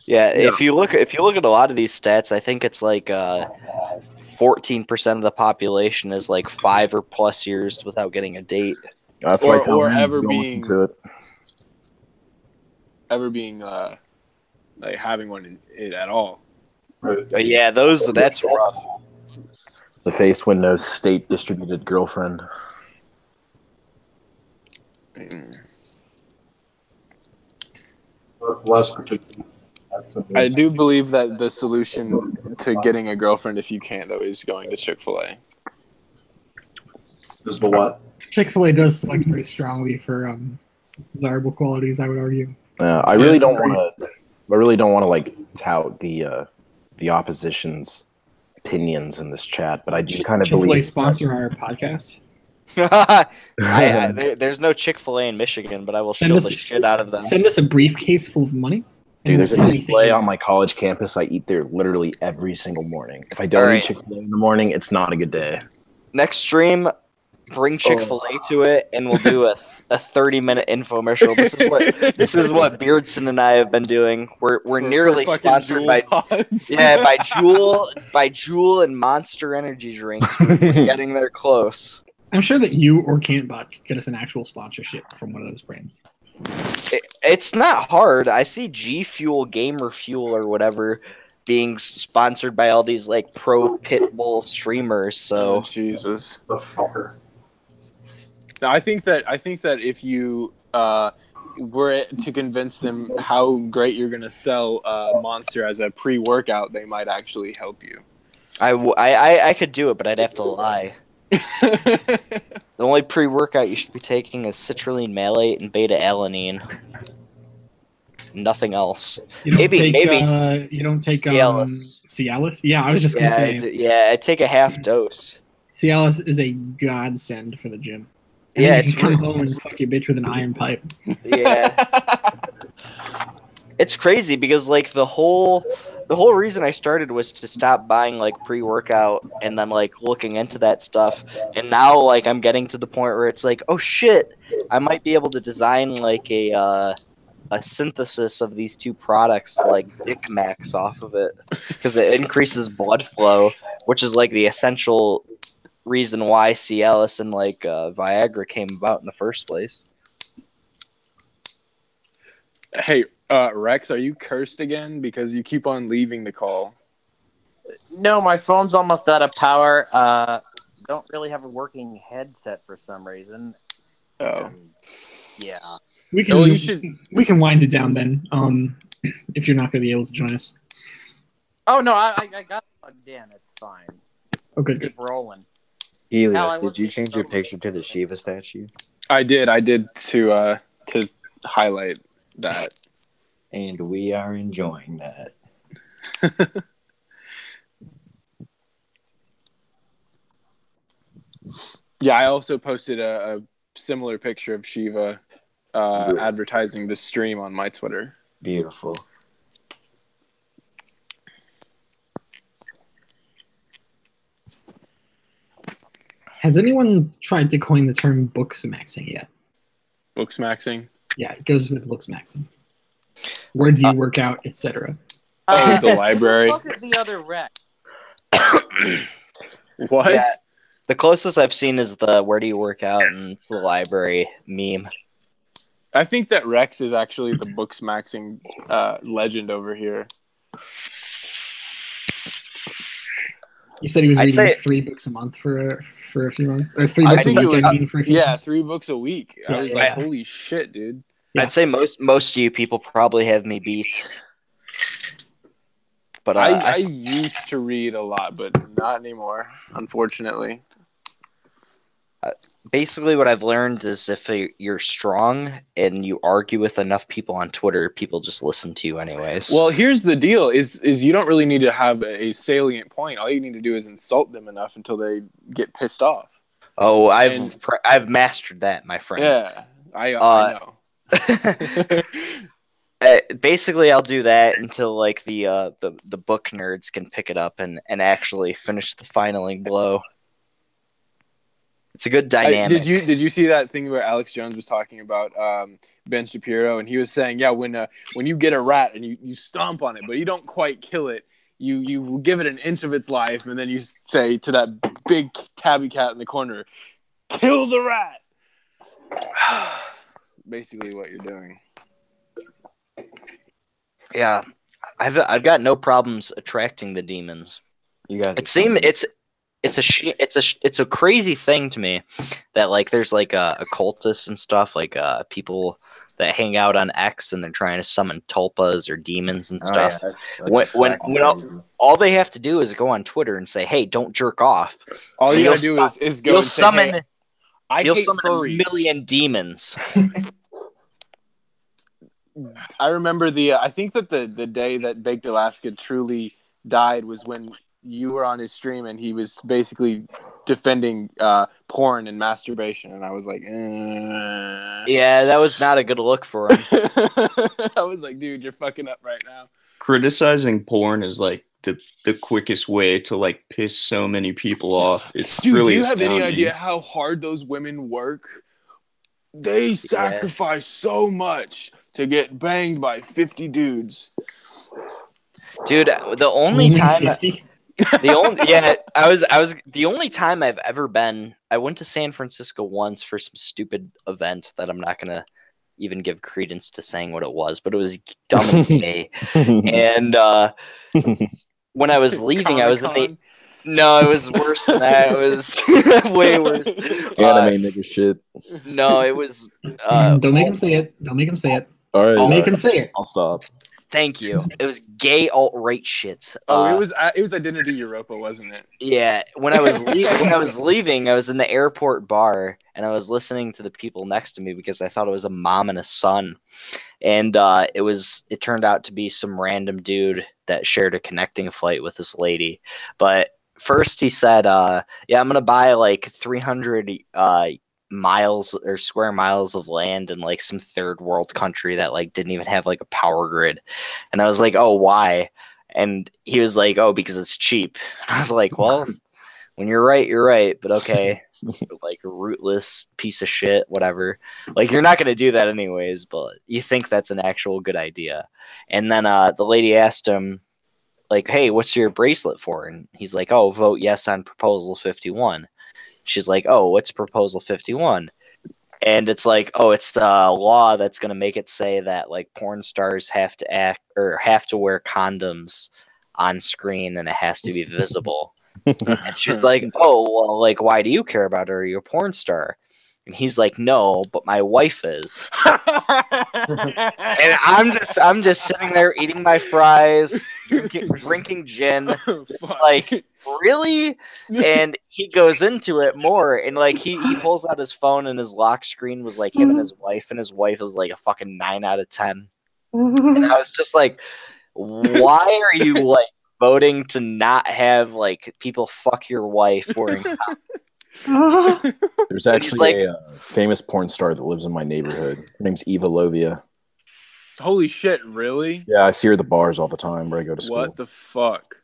Yeah, if you look at a lot of these stats, I think it's like 14% of the population is like 5 or plus years without getting a date. That's why ever being like having one at all. But yeah, that's rough. The face windows state distributed girlfriend. Less particular. I do believe that the solution to getting a girlfriend, if you can't, though, is going to Chick-fil-A. Is the what? Chick-fil-A does select very strongly for desirable qualities, I would argue. I really don't want to like tout the opposition's opinions in this chat, but I do kind of Chick-fil-A believe sponsor our podcast. There's no Chick-fil-A in Michigan, but I will shill the shit out of them. Send us a briefcase full of money. Dude, there's a Chick-fil-A on my college campus. I eat there literally every single morning. If I don't eat Chick-fil-A in the morning, it's not a good day. Next stream, bring Chick-fil-A to it, and we'll do a 30-minute infomercial. This is what Beardson and I have been doing. We're nearly sponsored by Juul and Monster Energy drinks. We're getting there close. I'm sure that you or Cantbot could get us an actual sponsorship from one of those brands. It's not hard. I see G Fuel, Gamer Fuel, or whatever being sponsored by all these like pro Pitbull streamers. So Jesus, the fucker. Now, I think that if you were to convince them how great you're gonna sell Monster as a pre-workout, they might actually help you. I could do it, but I'd have to lie. The only pre-workout you should be taking is citrulline malate and beta-alanine. Nothing else. You don't maybe you don't take Cialis? Yeah, I was just gonna say. I take a half dose. Cialis is a godsend for the gym. And yeah, you can come home and fuck your bitch with an iron pipe. Yeah. It's crazy because like the whole the whole reason I started was to stop buying like pre-workout and then like looking into that stuff. And now like I'm getting to the point where it's like, oh shit, I might be able to design like a synthesis of these two products like Dick Max off of it because it increases blood flow, which is like the essential reason why Cialis and like Viagra came about in the first place. Hey, Rex, are you cursed again? Because you keep on leaving the call. No, my phone's almost out of power. Don't really have a working headset for some reason. Oh. Yeah. We can Well, you should. we can wind it down then. If you're not going to be able to join us. Oh no, I got plugged in. It's fine. Just Okay, keep rolling. Helios, I did you wasn't change your totally- picture to the Shiva statue? I did to highlight that. And we are enjoying that. Yeah, I also posted a similar picture of Shiva advertising the stream on my Twitter. Beautiful. Has anyone tried to coin the term books maxing yet? Books maxing? Yeah, it goes with looks maxing. Where do you work out, etc. Oh, the library. Look at the other wreck. What? Yeah, the closest I've seen is the "Where do you work out?" and it's the library meme. I think that Rex is actually the books maxing legend over here. You said he was I'd reading say- 3 books a month for a few months, or 3 I books a think it week. was- I mean, for a few Yeah, months. 3 books a week. I Yeah, was yeah, like, yeah. holy shit, dude. Yeah. I'd say most of you people probably have me beat. But I used to read a lot, but not anymore, unfortunately. basically what I've learned is if you're strong and you argue with enough people on Twitter, people just listen to you anyways. Well, here's the deal: is you don't really need to have a salient point. All you need to do is insult them enough until they get pissed off. Oh, I've mastered that, my friend. Yeah, I know. Basically, I'll do that until like the book nerds can pick it up and actually finish the finaling blow. It's a good dynamic. Did you see that thing where Alex Jones was talking about Ben Shapiro, and he was saying, yeah, when you get a rat and you stomp on it, but you don't quite kill it, you give it an inch of its life, and then you say to that big tabby cat in the corner, kill the rat. Basically what you're doing. Yeah, I've got no problems attracting the demons. You guys. It seems it's a crazy thing to me that like there's like occultists and stuff like people that hang out on X and they're trying to summon tulpas or demons and stuff. Oh, yeah, when all they have to do is go on Twitter and say, "Hey, don't jerk off." All you gotta do is go. You'll and say, summon. hey, You'll hate summon furries. a million demons. I remember I think that the day that Baked Alaska truly died was when you were on his stream and he was basically defending porn and masturbation, and I was like, Yeah, that was not a good look for him. I was like, dude, you're fucking up right now. Criticizing porn is like the quickest way to like piss so many people off. It's Dude, really do you have any astounding. idea how hard those women work? They sacrifice so much to get banged by 50 dudes. Dude, the only time 50? the only time I've ever been, I went to San Francisco once for some stupid event that I'm not gonna even give credence to saying what it was, but it was dumb and gay. And when I was leaving, I was in the no, it was worse than that. It was way worse. Anime nigga shit. No, it was. Don't make him say it. Don't make him say it. All right, Don't make him say it. I'll stop. Thank you. It was gay alt-right shit. It was Identity Europa, wasn't it? Yeah, when I was leaving, I was in the airport bar and I was listening to the people next to me because I thought it was a mom and a son, and it turned out to be some random dude that shared a connecting flight with this lady. But first he said, "Yeah, I'm gonna buy like 300 miles or square miles of land in like some third world country that like didn't even have like a power grid," and I was like, "Oh, why?" And he was like, "Oh, because it's cheap." And I was like, "Well, when you're right, but okay." Like a rootless piece of shit, whatever. Like, you're not gonna do that anyways, but you think that's an actual good idea. And then the lady asked him, like, "Hey, what's your bracelet for?" And he's like, "Oh, vote yes on proposal 51." She's like, "Oh, what's proposal 51?" And it's like, "Oh, it's the law that's gonna make it say that like porn stars have to act or have to wear condoms on screen, and it has to be visible." And she's like, "Oh, well, like, why do you care about her? Are you a porn star?" And he's like, "No, but my wife is." And I'm just sitting there eating my fries, drinking gin, like, really? And he goes into it more, and like he pulls out his phone, and his lock screen was like him and his wife is like a fucking 9 out of 10. And I was just like, why are you like voting to not have like people fuck your wife wearing condoms? There's actually a famous porn star that lives in my neighborhood. Her name's Eva Lovia. Holy shit! Really? Yeah, I see her at the bars all the time where I go to school. What the fuck?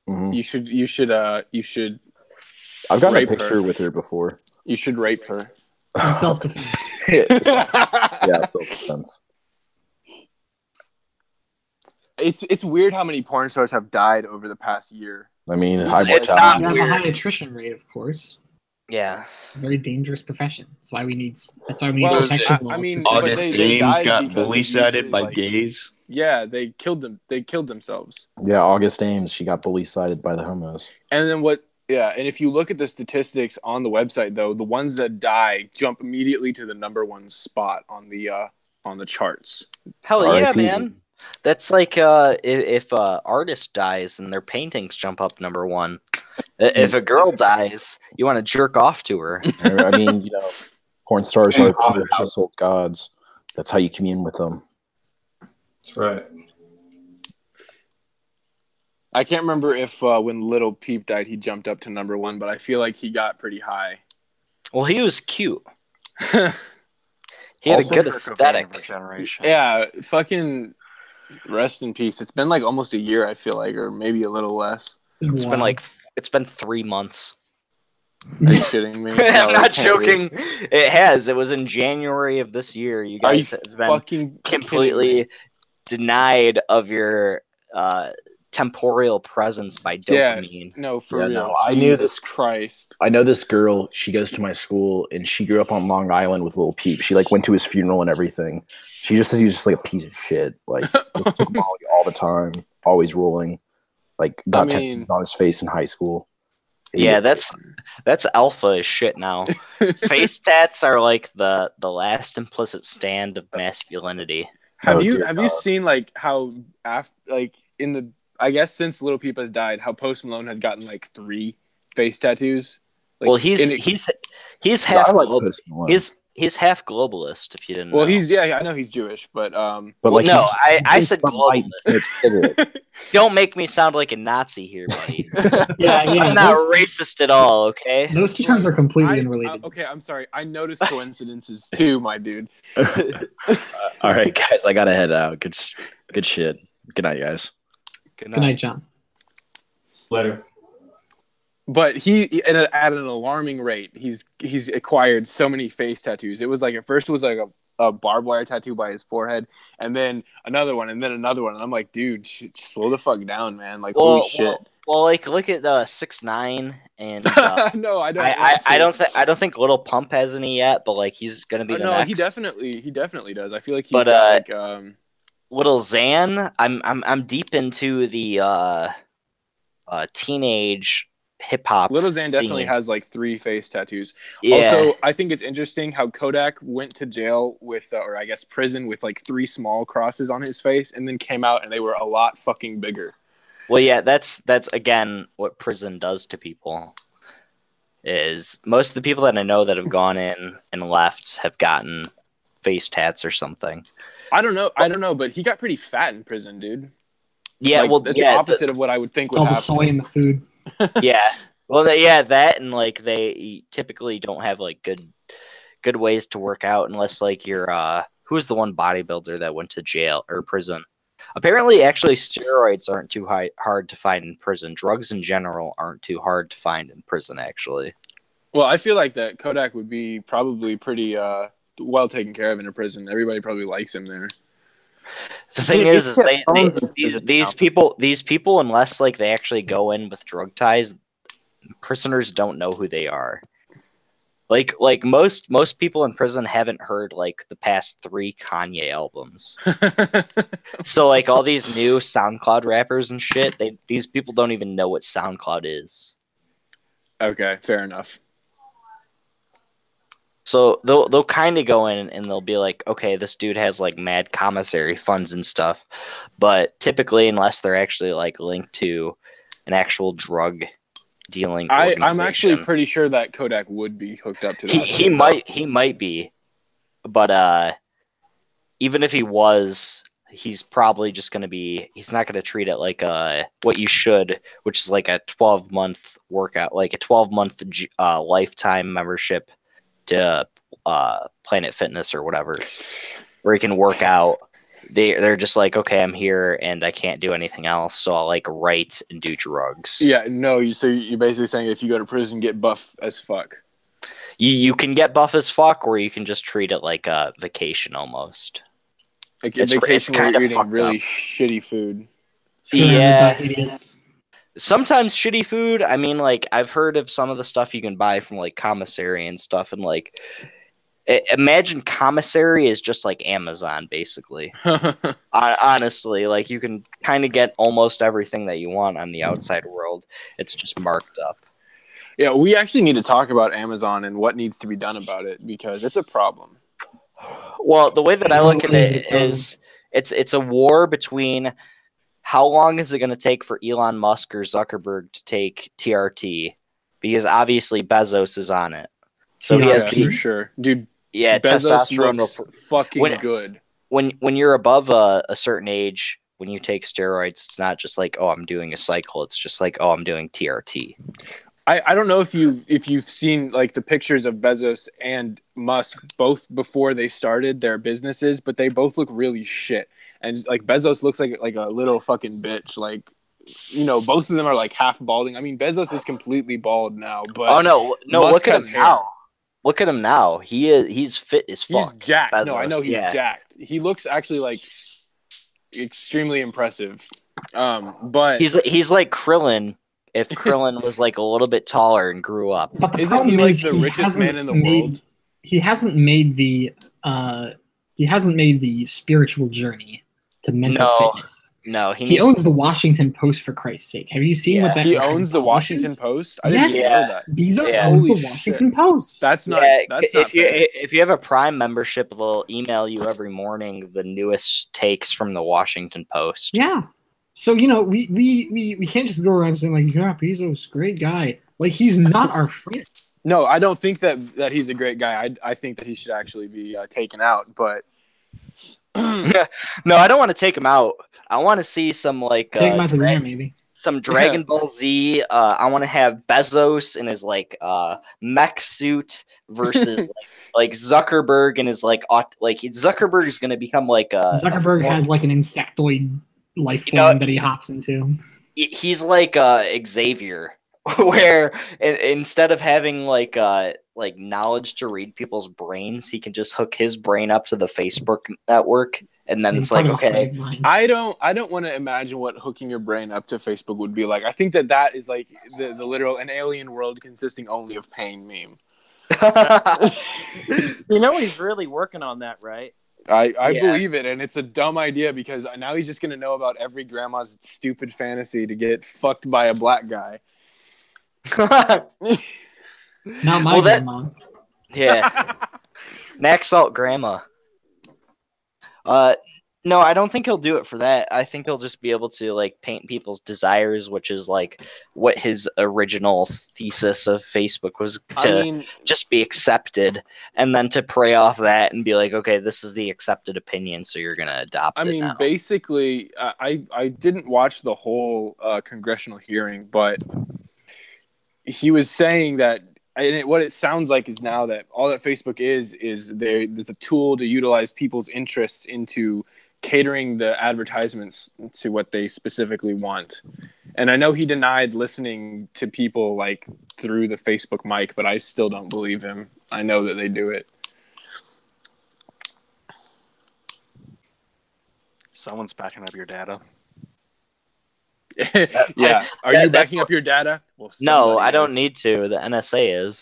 Mhm. You should. I've gotten a rape picture her. with her before. You should rape her. In self-defense. Yeah, self-defense. It's weird how many porn stars have died over the past year. I mean, It's high not mortality. You have a weird. high attrition rate, of course. Yeah. A very dangerous profession. That's why we need Well, protection I laws. mean, for but sex August workers. they Ames died got because of bully sided usually, by like- gays. Yeah, they killed them. They killed themselves. Yeah, August Ames, she got bully sided by the homos. And then what? Yeah, and if you look at the statistics on the website, though, the ones that die jump immediately to the #1 spot on the charts. Hell yeah, R.I.P. man. That's like if an artist dies and their paintings jump up #1. If a girl dies, you want to jerk off to her. I mean, you know, porn stars are the household gods. That's how you commune with them. That's right. I can't remember if when Little Peep died, he jumped up to #1, but I feel like he got pretty high. Well, he was cute. He had Also a good Kurt Cobain aesthetic. of our generation. Yeah, fucking rest in peace. It's been like almost a year, I feel like, or maybe a little less. It's been 3 months. Are you shitting me? I'm No, I not can't read. joking. It has. It was in January of this year. You Are you guys have been fucking completely denied of your temporal presence by dopamine. Yeah, no, for Yeah, real. no, I knew Jesus this- Christ. I know this girl. She goes to my school, and she grew up on Long Island with Lil Peep. She like went to his funeral and everything. She just said he was just like a piece of shit. Like just took Molly all the time, always rolling. Like got tattoos on his face in high school. Yeah, that's alpha as shit now. Face tats are like the last implicit stand of masculinity. Have you seen like how in the I guess since Little Peep has died, how Post Malone has gotten like 3 face tattoos? Like, Well, he's half he's half globalist. If you didn't know. Well, I know he's Jewish, but like no, he- I said globalist. globalist. Don't make me sound like a Nazi here, buddy. Yeah, I'm not racist at all. Okay. Those two terms are completely unrelated. Okay, I'm sorry. I noticed coincidences too, my dude. All right, guys, I gotta head out. Good shit. Good night, guys. Good night, John. Later. But he at an alarming rate. He's acquired so many face tattoos. It was like at first it was like a barbed wire tattoo by his forehead, and then another one, and then another one. And I'm like, dude, slow the fuck down, man. Like, holy shit. Well, like look at 6ix9ine and no, I don't. I don't think Little Pump has any yet, but like he's gonna be the no, next. he definitely does. I feel like he's But, got like Little Xan, I'm deep into the teenage hip hop. Little Xan definitely scene. has like 3 face tattoos. Yeah. Also, I think it's interesting how Kodak went to jail with, or I guess prison with like 3 small crosses on his face, and then came out and they were a lot fucking bigger. Well, yeah, that's again what prison does to people. Is most of the people that I know that have gone in and left have gotten face tats or something. I don't know, but he got pretty fat in prison, dude. Yeah, like, well, that's yeah, the opposite of what I would think would All happen. the soy in the food. Yeah, well, that and like they typically don't have like good ways to work out unless like you're who's the one bodybuilder that went to jail or prison? Apparently, actually, steroids aren't too hard to find in prison. Drugs in general aren't too hard to find in prison, actually. Well, I feel like that Kodak would be probably pretty well taken care of in a prison. Everybody probably likes him there. The thing Dude, is these people, unless like they actually go in with drug ties, prisoners don't know who they are. Like most people in prison haven't heard like the past 3 Kanye albums. So like all these new SoundCloud rappers and shit, these people don't even know what SoundCloud is. Okay, fair enough. So they'll kind of go in and they'll be like, okay, this dude has like mad commissary funds and stuff, but typically, unless they're actually like linked to an actual drug dealing organization, I'm actually pretty sure that Kodak would be hooked up to that. He might be, but even if he was, he's probably just going to be. He's not going to treat it like what you should, which is like a 12-month workout, like a 12-month lifetime membership to Planet Fitness or whatever, where you can work out. They're just like, okay, I'm here and I can't do anything else, so I'll like write and do drugs. Yeah, no. So you're basically saying if you go to prison, get buff as fuck. You can get buff as fuck, or you can just treat it like a vacation almost. Like a vacation where you're eating really shitty food. Yeah. Sometimes shitty food. I mean, like, I've heard of some of the stuff you can buy from, like, commissary and stuff. And, like, imagine commissary is just like Amazon, basically. Honestly, like, you can kind of get almost everything that you want on the outside world. It's just marked up. Yeah, we actually need to talk about Amazon and what needs to be done about it, because it's a problem. Well, the way that I look at it is it's a war between how long is it going to take for Elon Musk or Zuckerberg to take TRT, because obviously Bezos is on it. So he has for sure, dude. Yeah, Bezos testosterone looks fucking good. When you're above a certain age, when you take steroids, it's not just like, oh, I'm doing a cycle. It's just like, oh, I'm doing TRT. I don't know if you've seen like the pictures of Bezos and Musk both before they started their businesses, but they both look really shit. And like Bezos looks like a little fucking bitch. Like, you know, both of them are like half balding. I mean, Bezos is completely bald now, but oh no, Musk look at him hair. now. Look at him now. He's fit as fuck. He's jacked. Bezos. No, I know he's jacked. He looks actually like extremely impressive. But he's like Krillin. If Krillin was like a little bit taller and grew up. But the Isn't problem he like is the richest man in the world? He hasn't made the spiritual journey to mental fitness. No, he owns the Washington Post, for Christ's sake. Have you seen what that? He owns the Washington Post. I didn't know that. Bezos owns the Washington Post. That's not. That's not. If you have a Prime membership, they'll email you every morning the newest takes from the Washington Post. Yeah. So, you know, we can't just go around saying like, yeah, Bezos, great guy. Like, he's not our friend. No, I don't think that he's a great guy. I think that he should actually be taken out. But no, I don't want to take him out. I want to see some like take him out to dinner, maybe. Some Dragon Ball Z. I want to have Bezos in his like mech suit versus like Zuckerberg and his like Zuckerberg is going to become like Zuckerberg has like an insectoid life form that he hops into. He's like Xavier, where instead of having like knowledge to read people's brains, he can just hook his brain up to the Facebook network, and then it's like, okay. I don't want to imagine what hooking your brain up to Facebook would be like. I think that is like the literal an alien world consisting only of pain meme. You know he's really working on that, right? I believe it, and it's a dumb idea because now he's just going to know about every grandma's stupid fantasy to get fucked by a black guy. Not my grandma. Yeah. Max out grandma. No, I don't think he'll do it for that. I think he'll just be able to like paint people's desires, which is like what his original thesis of Facebook was to just be accepted, and then to prey off that and be like, okay, this is the accepted opinion, so you're gonna adopt it now. Basically, I didn't watch the whole congressional hearing, but he was saying that. What it sounds like is now that all that Facebook is there's a tool to utilize people's interests into catering the advertisements to what they specifically want. And I know he denied listening to people like through the Facebook mic, but I still don't believe him. I know that they do it. Someone's backing up your data. Yeah. Are you backing up your data? Well, No, I is. don't need to. The NSA is.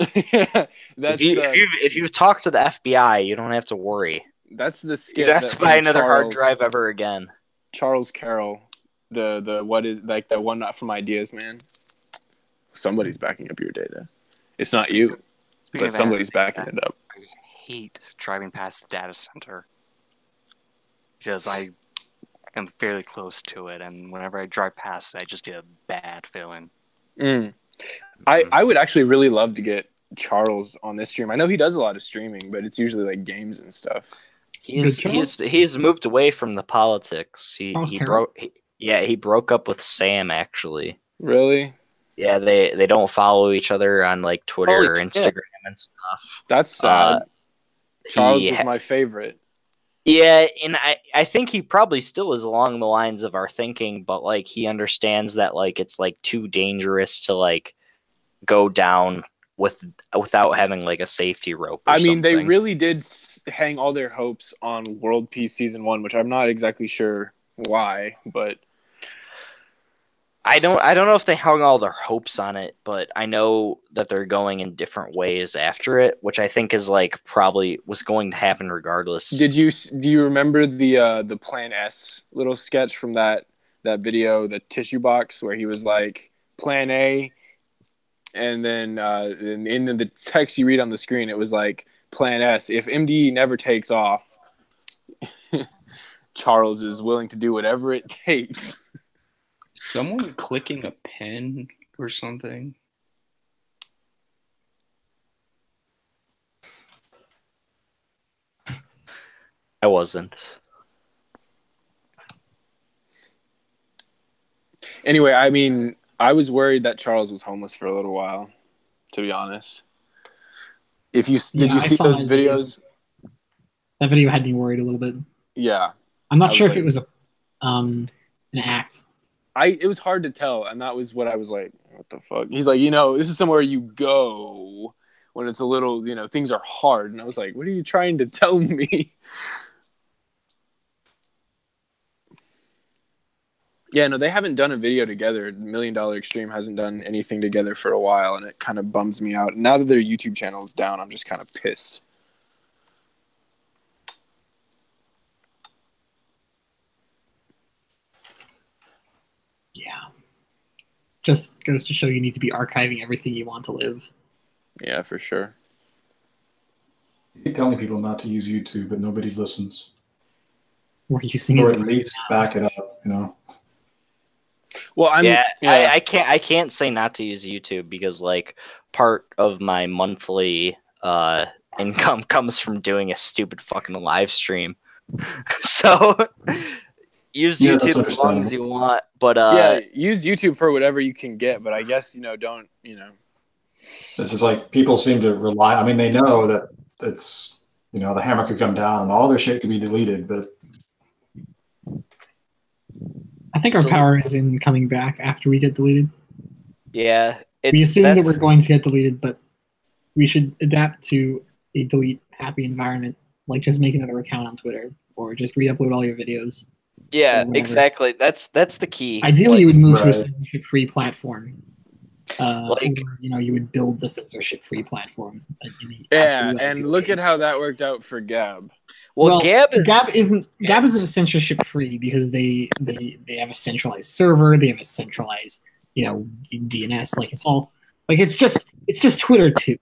That's if you've talked to the FBI, you don't have to worry. That's the skit. You don't have to buy another hard drive ever again. Charles Carroll, the what is like the one not from Ideas Man. Somebody's backing up your data. It's not you, but somebody's backing it up. I hate driving past the data center because I am fairly close to it, and whenever I drive past it, I just get a bad feeling. I would actually really love to get Charles on this stream. I know he does a lot of streaming, but it's usually like games and stuff. He's moved away from the politics. He broke up with Sam actually. Really? Yeah, they don't follow each other on like Twitter or Instagram and stuff. That's sad. Charles was my favorite. Yeah, and I think he probably still is along the lines of our thinking, but like he understands that like it's like too dangerous to like go down without having like a safety rope. I mean, they really did hang all their hopes on World Peace Season 1, which I'm not exactly sure why, but I don't know if they hung all their hopes on it, but I know that they're going in different ways after it, which I think is like probably was going to happen regardless. Do you remember the Plan S little sketch from that video, the tissue box, where he was like Plan A, and then in the text you read on the screen it was like Plan S. If MDE never takes off, Charles is willing to do whatever it takes. Someone clicking a pen or something. I wasn't. Anyway, I mean, I was worried that Charles was homeless for a little while, to be honest. Did you see those videos? That video had me worried a little bit. Yeah. I'm not sure if it was an act. It was hard to tell, and that was what I was like, what the fuck? He's like, this is somewhere you go when it's a little, things are hard. And I was like, what are you trying to tell me? Yeah, no, they haven't done a video together. $1 Million Extreme hasn't done anything together for a while, and it kind of bums me out. Now that their YouTube channel is down, I'm just kind of pissed. Yeah. Just goes to show you need to be archiving everything you want to live. Yeah, for sure. You keep telling people not to use YouTube, but nobody listens. We're using or it at least back it up, Well, I can't say not to use YouTube because like part of my monthly income comes from doing a stupid fucking live stream. So use YouTube as long as you want, but use YouTube for whatever you can get. But I guess don't. This is like people seem to rely. I mean, they know that it's the hammer could come down and all their shit could be deleted, but I think our power is in coming back after we get deleted. Yeah, we assume that we're going to get deleted, but we should adapt to a delete happy environment. Like just make another account on Twitter or just re-upload all your videos. Yeah, exactly. That's the key. Ideally, you would move to a censorship-free platform. Or, you would build the censorship-free platform. And look at how that worked out for Gab. Well, Gab isn't censorship-free because they have a centralized server. They have a centralized DNS. Like it's all like it's just Twitter too.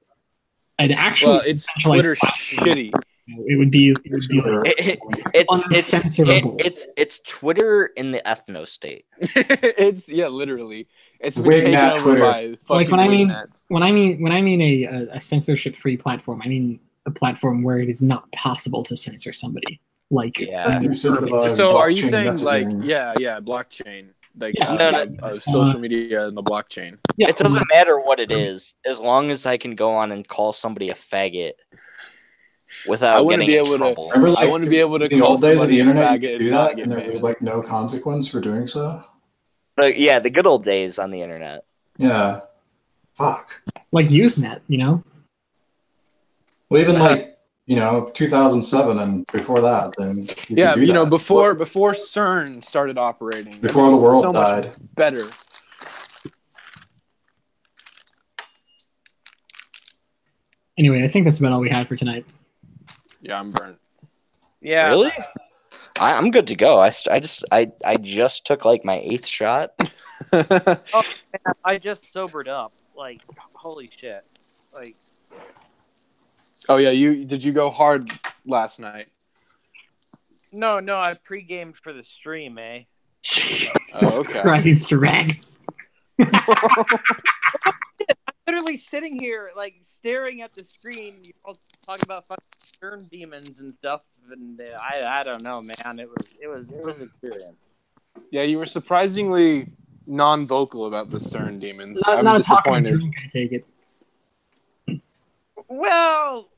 An actual it's Twitter shitty. It would be it's Twitter in the ethno state. It's literally. It's been taken over by like when I mean a censorship free platform, I mean a platform where it is not possible to censor somebody. Like so are you saying blockchain. Like social media and the blockchain. Yeah. It doesn't matter what it is, as long as I can go on and call somebody a faggot. without getting in trouble. Remember, like, I want to be able to the call old days of the somebody a internet, you faggot could do and not that, get and there was banned. like no consequence for doing so. But yeah, the good old days on the internet. Yeah. Fuck. Like Usenet, you know? Well, even like, 2007 and before that, then you Yeah, could do that. before CERN started operating, Before the everything was world so died. much better. Anyway, I think that's about all we had for tonight. Yeah, I'm burnt. Yeah. Really? I'm good to go. I just took like my 8th shot. Oh, man, I just sobered up. Like, holy shit. Like, Oh yeah, did you go hard last night? no, I pre-gamed for the stream, eh? Jesus okay. Christ, Rex. I'm literally sitting here, like, staring at the screen. You all talking about fucking CERN demons and stuff, and I don't know, man. It was an experience. Yeah, you were surprisingly non-vocal about the CERN demons. I'm Not a talking disappointed. drunk, I take it. Well,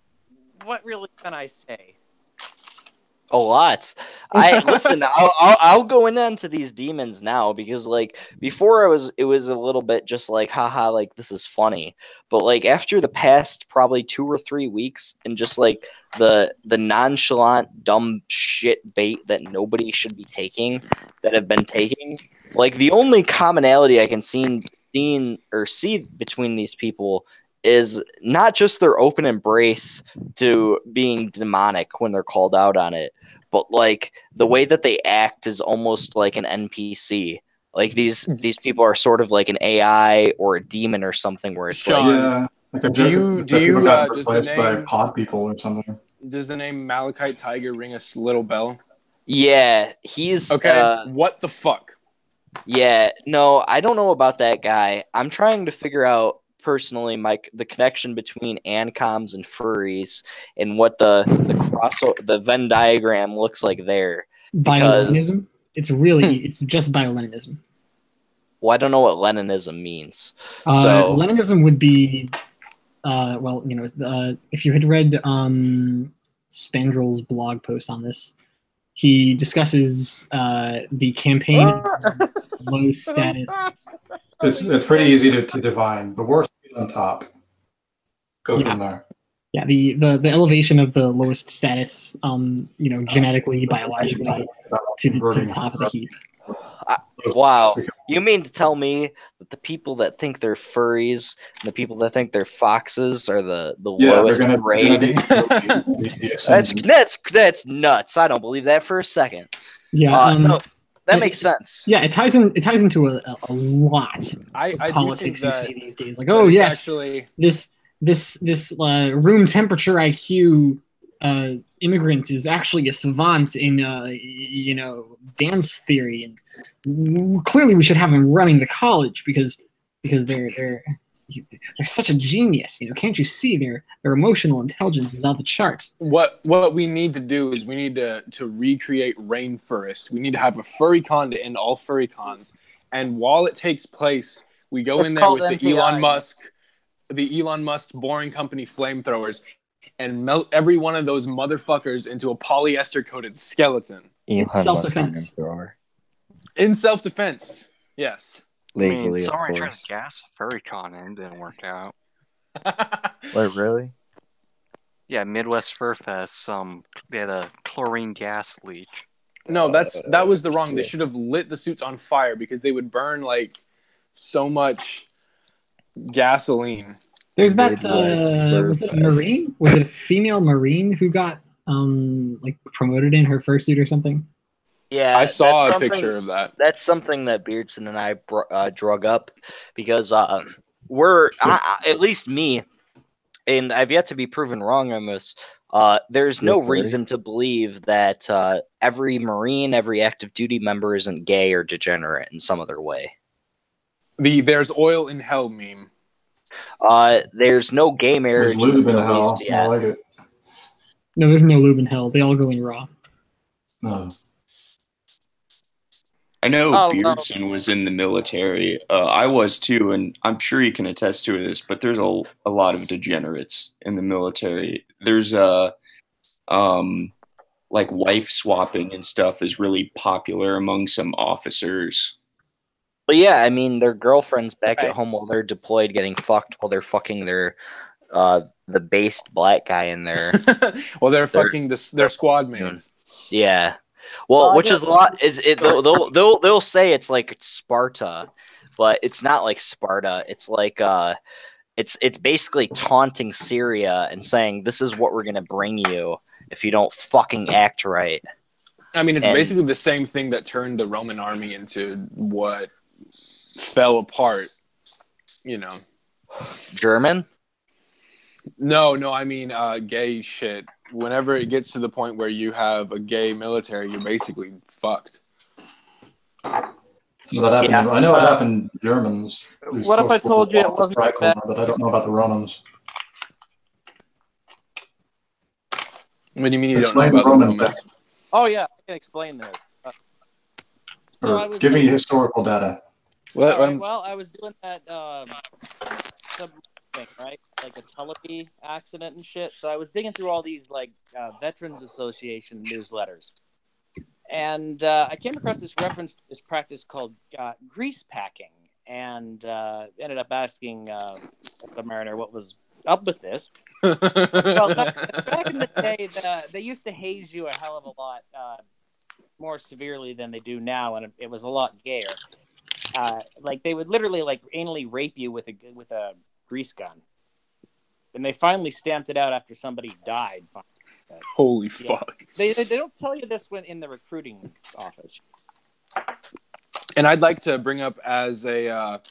what really can I say? A lot. Listen. I'll go into these demons now because like before it was a little bit just like haha, like this is funny, but like after the past probably 2 or 3 weeks and just like the nonchalant dumb shit bait that nobody should be taking that have been taking, like the only commonality I can see between these people is not just their open embrace to being demonic when they're called out on it, but like the way that they act is almost like an NPC. Like these people are sort of like an AI or a demon or something where it's Sean, Yeah, like a people got replaced by pod people or something. Does the name Malachite Tiger ring a little bell? Yeah, he's okay. What the fuck? Yeah, no, I don't know about that guy. I'm trying to figure out personally, Mike, the connection between ancoms and furries and what the Venn diagram looks like there. Bio-Leninism? It's just bio-Leninism. Well, I don't know what Leninism means. Leninism would be, if you had read Spandrel's blog post on this, he discusses the campaign of low status. It's pretty easy to divine. The worst on top. Go from there. Yeah, the elevation of the lowest status, genetically, biologically, to the top of the heap. Wow. You mean to tell me that the people that think they're furries and the people that think they're foxes are the lowest grade? That's nuts. I don't believe that for a second. Yeah. No, that makes sense. Yeah, it ties into a lot of politics you see these days. Like, oh yes, actually this room temperature IQ immigrant is actually a savant in dance theory, and clearly we should have him running the college because they're such a genius. Can't you see their emotional intelligence is off the charts? What we need to do is we need to recreate Rainforest. We need to have a furry con to end all furry cons. And while it takes place, we go in there with the Elon Musk Boring Company flamethrowers and melt every one of those motherfuckers into a polyester coated skeleton. Self-defense. In self-defense, yes. Legally, someone of tried course. to gas a furry con and it didn't work out. Wait, really? Yeah, Midwest Fur Fest. They had a chlorine gas leak. No, that was the wrong. They should have lit the suits on fire because they would burn like so much gasoline. There's that. Was it a Marine? Was it a female Marine who got promoted in her fursuit or something? Yeah, I saw a picture of that. That's something that Beardson and I drug up because we're at least me, and I've yet to be proven wrong on this. There's no reason to believe that every Marine, every active duty member isn't gay or degenerate in some other way. There's oil in hell meme. There's no gay marriage. There's lube in hell. I like it. No, there's no lube in hell. They all go in raw. No. I know Beardson was in the military. I was too, and I'm sure he can attest to this, but there's a lot of degenerates in the military. There's like wife swapping and stuff is really popular among some officers. But yeah, I mean, their girlfriends back at home while they're deployed getting fucked while they're fucking the based black guy in there. Well, they're fucking their squad mates. Yeah. Well, which is a lot. They'll say it's like Sparta, but it's not like Sparta. It's like it's basically taunting Syria and saying this is what we're gonna bring you if you don't fucking act right. I mean, it's basically the same thing that turned the Roman army into what fell apart. You know, German. No, I mean gay shit. Whenever it gets to the point where you have a gay military, you're basically fucked. So that happened. I know it happened to Germans. What if I told you it wasn't bad? But I don't know about the Romans. What do you mean you don't know about the Romans? Oh yeah, I can explain this. Give me historical data. Well, I was doing that thing, right? Like a Telebi accident and shit. So I was digging through all these like Veterans Association newsletters, and I came across this reference to this practice called grease packing, and ended up asking the mariner what was up with this. Well, back in the day, they used to haze you a hell of a lot more severely than they do now, and it was a lot gayer. Like they would literally like anally rape you with a grease gun, and they finally stamped it out after somebody died. Holy fuck! They don't tell you this when in the recruiting office. And I'd like to bring up as a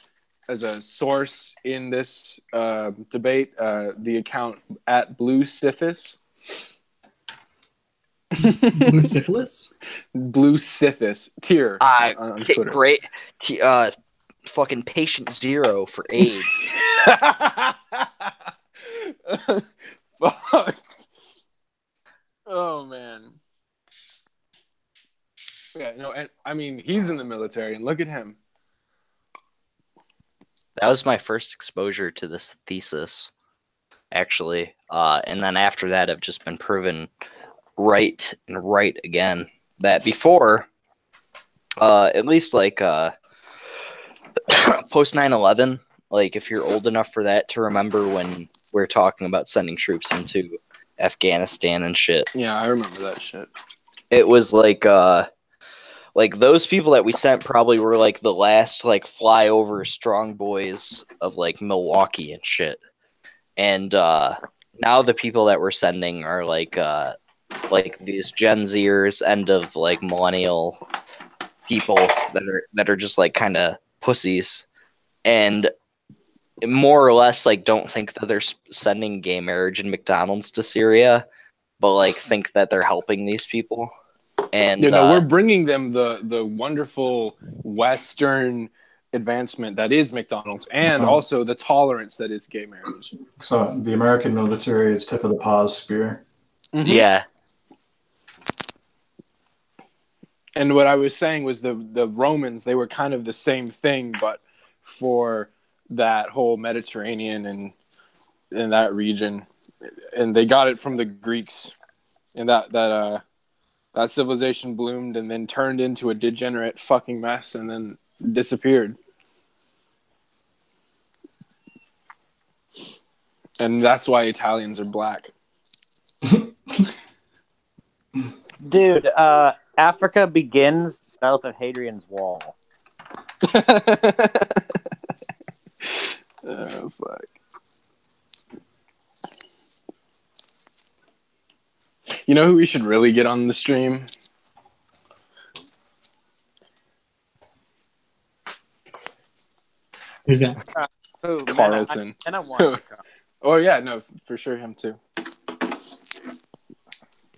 source in this debate the account at Blue Syphis. Blue syphilis? Blue Syphis tier on Twitter. Great. Fucking patient 0 for AIDS. Fuck. Oh man. Yeah, no, and I mean he's in the military, and look at him. That was my first exposure to this thesis, actually. And then after that, I've just been proven right and right again. That before, at least like post 9/11, like if you're old enough for that to remember when we're talking about sending troops into Afghanistan and shit. Yeah, I remember that shit. It was like those people that we sent probably were like the last like flyover strong boys of like Milwaukee and shit. And now the people that we're sending are like these Gen Zers, end of like millennial people that are just like kind of pussies, and more or less like don't think that they're sending gay marriage and McDonald's to Syria, but like think that they're helping these people. And we're bringing them the wonderful Western advancement that is McDonald's, and also the tolerance that is gay marriage. So the American military is tip of the paws spear. Mm-hmm. Yeah. And what I was saying was the Romans, they were kind of the same thing, but for that whole Mediterranean and in that region, and they got it from the Greeks, and that civilization bloomed and then turned into a degenerate fucking mess and then disappeared. And that's why Italians are black. Dude, Africa begins south of Hadrian's Wall. Oh, fuck. You know who we should really get on the stream? Who's that? Carlton. And I want to Oh, yeah, no, for sure him too.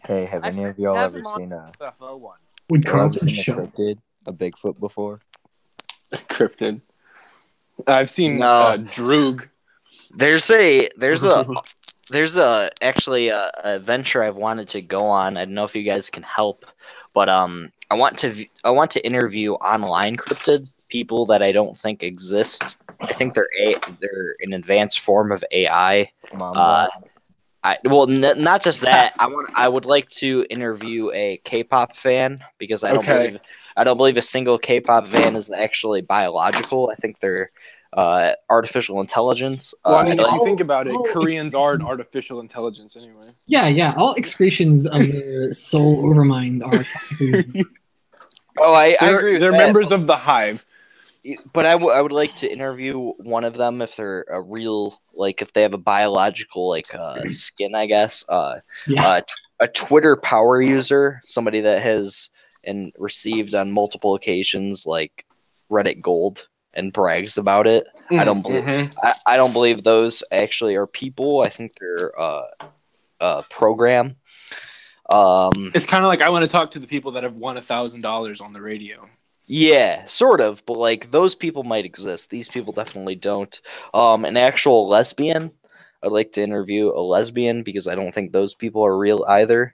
Hey, have any of y'all ever seen Would Carlton show a Bigfoot before? Cryptid. I've seen Droog. There's actually a venture I've wanted to go on. I don't know if you guys can help, but I want to interview online cryptids, people that I don't think exist. I think they're an advanced form of AI. Not just that. I would like to interview a K-pop fan because I don't believe a single K-pop fan is actually biological. I think they're artificial intelligence. Well, I mean, if you think about it, Koreans are artificial intelligence anyway. Yeah. All excretions of the soul overmind are technically. I agree with they're that. members of the hive. But I would like to interview one of them if they're a real, like, if they have a biological, like, skin, I guess. A Twitter power user, somebody that has and received on multiple occasions, like, Reddit gold and brags about it. I don't believe I don't believe those actually are people. I think they're a program. It's kind of like I want to talk to the people that have won $1,000 on the radio. Yeah, sort of, but like those people might exist. These people definitely don't. An actual lesbian. I'd like to interview a lesbian because I don't think those people are real either.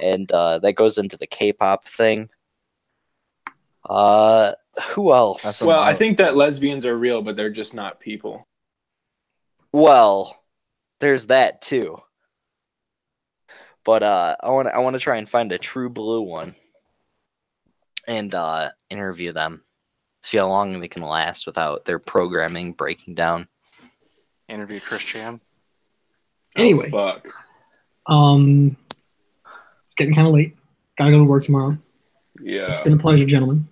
And that goes into the K-pop thing. Who else? Well, I think that lesbians are real, but they're just not people. Well, there's that too. But I want to try and find a true blue one and interview them. See how long they can last without their programming breaking down. Interview Chris Chan. Anyway, fuck. It's getting kind of late. Gotta go to work tomorrow. Yeah. It's been a pleasure, gentlemen.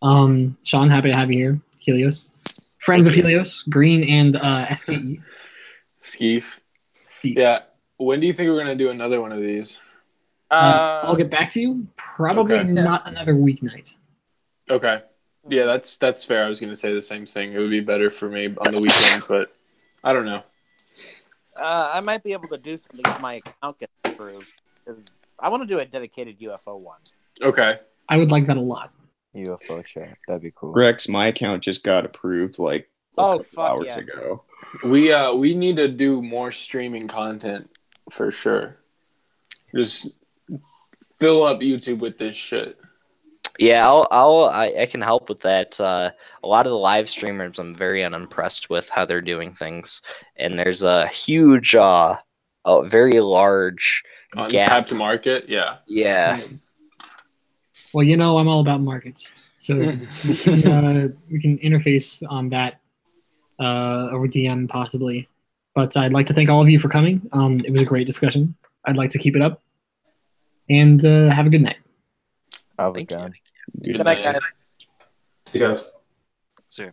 Sean, happy to have you here. Helios. Friends of Helios, Green and SKE. Skeef. Yeah. When do you think we're going to do another one of these? I'll get back to you. Probably not another weeknight. Okay. Yeah, that's fair. I was going to say the same thing. It would be better for me on the weekend, but I don't know. I might be able to do something if my account gets approved. Because I want to do a dedicated UFO one. Okay. I would like that a lot. UFO chat. That'd be cool. Rex, my account just got approved like a couple hours ago. We need to do more streaming content for sure. Just fill up YouTube with this shit. Yeah, I can help with that. A lot of the live streamers, I'm very unimpressed with how they're doing things, and there's a huge, a very large untapped market. Yeah. Yeah. Well, I'm all about markets, so we can interface on that over DM possibly. But I'd like to thank all of you for coming. It was a great discussion. I'd like to keep it up, and have a good night. Have a good night. Good night, guys. See you guys. See you.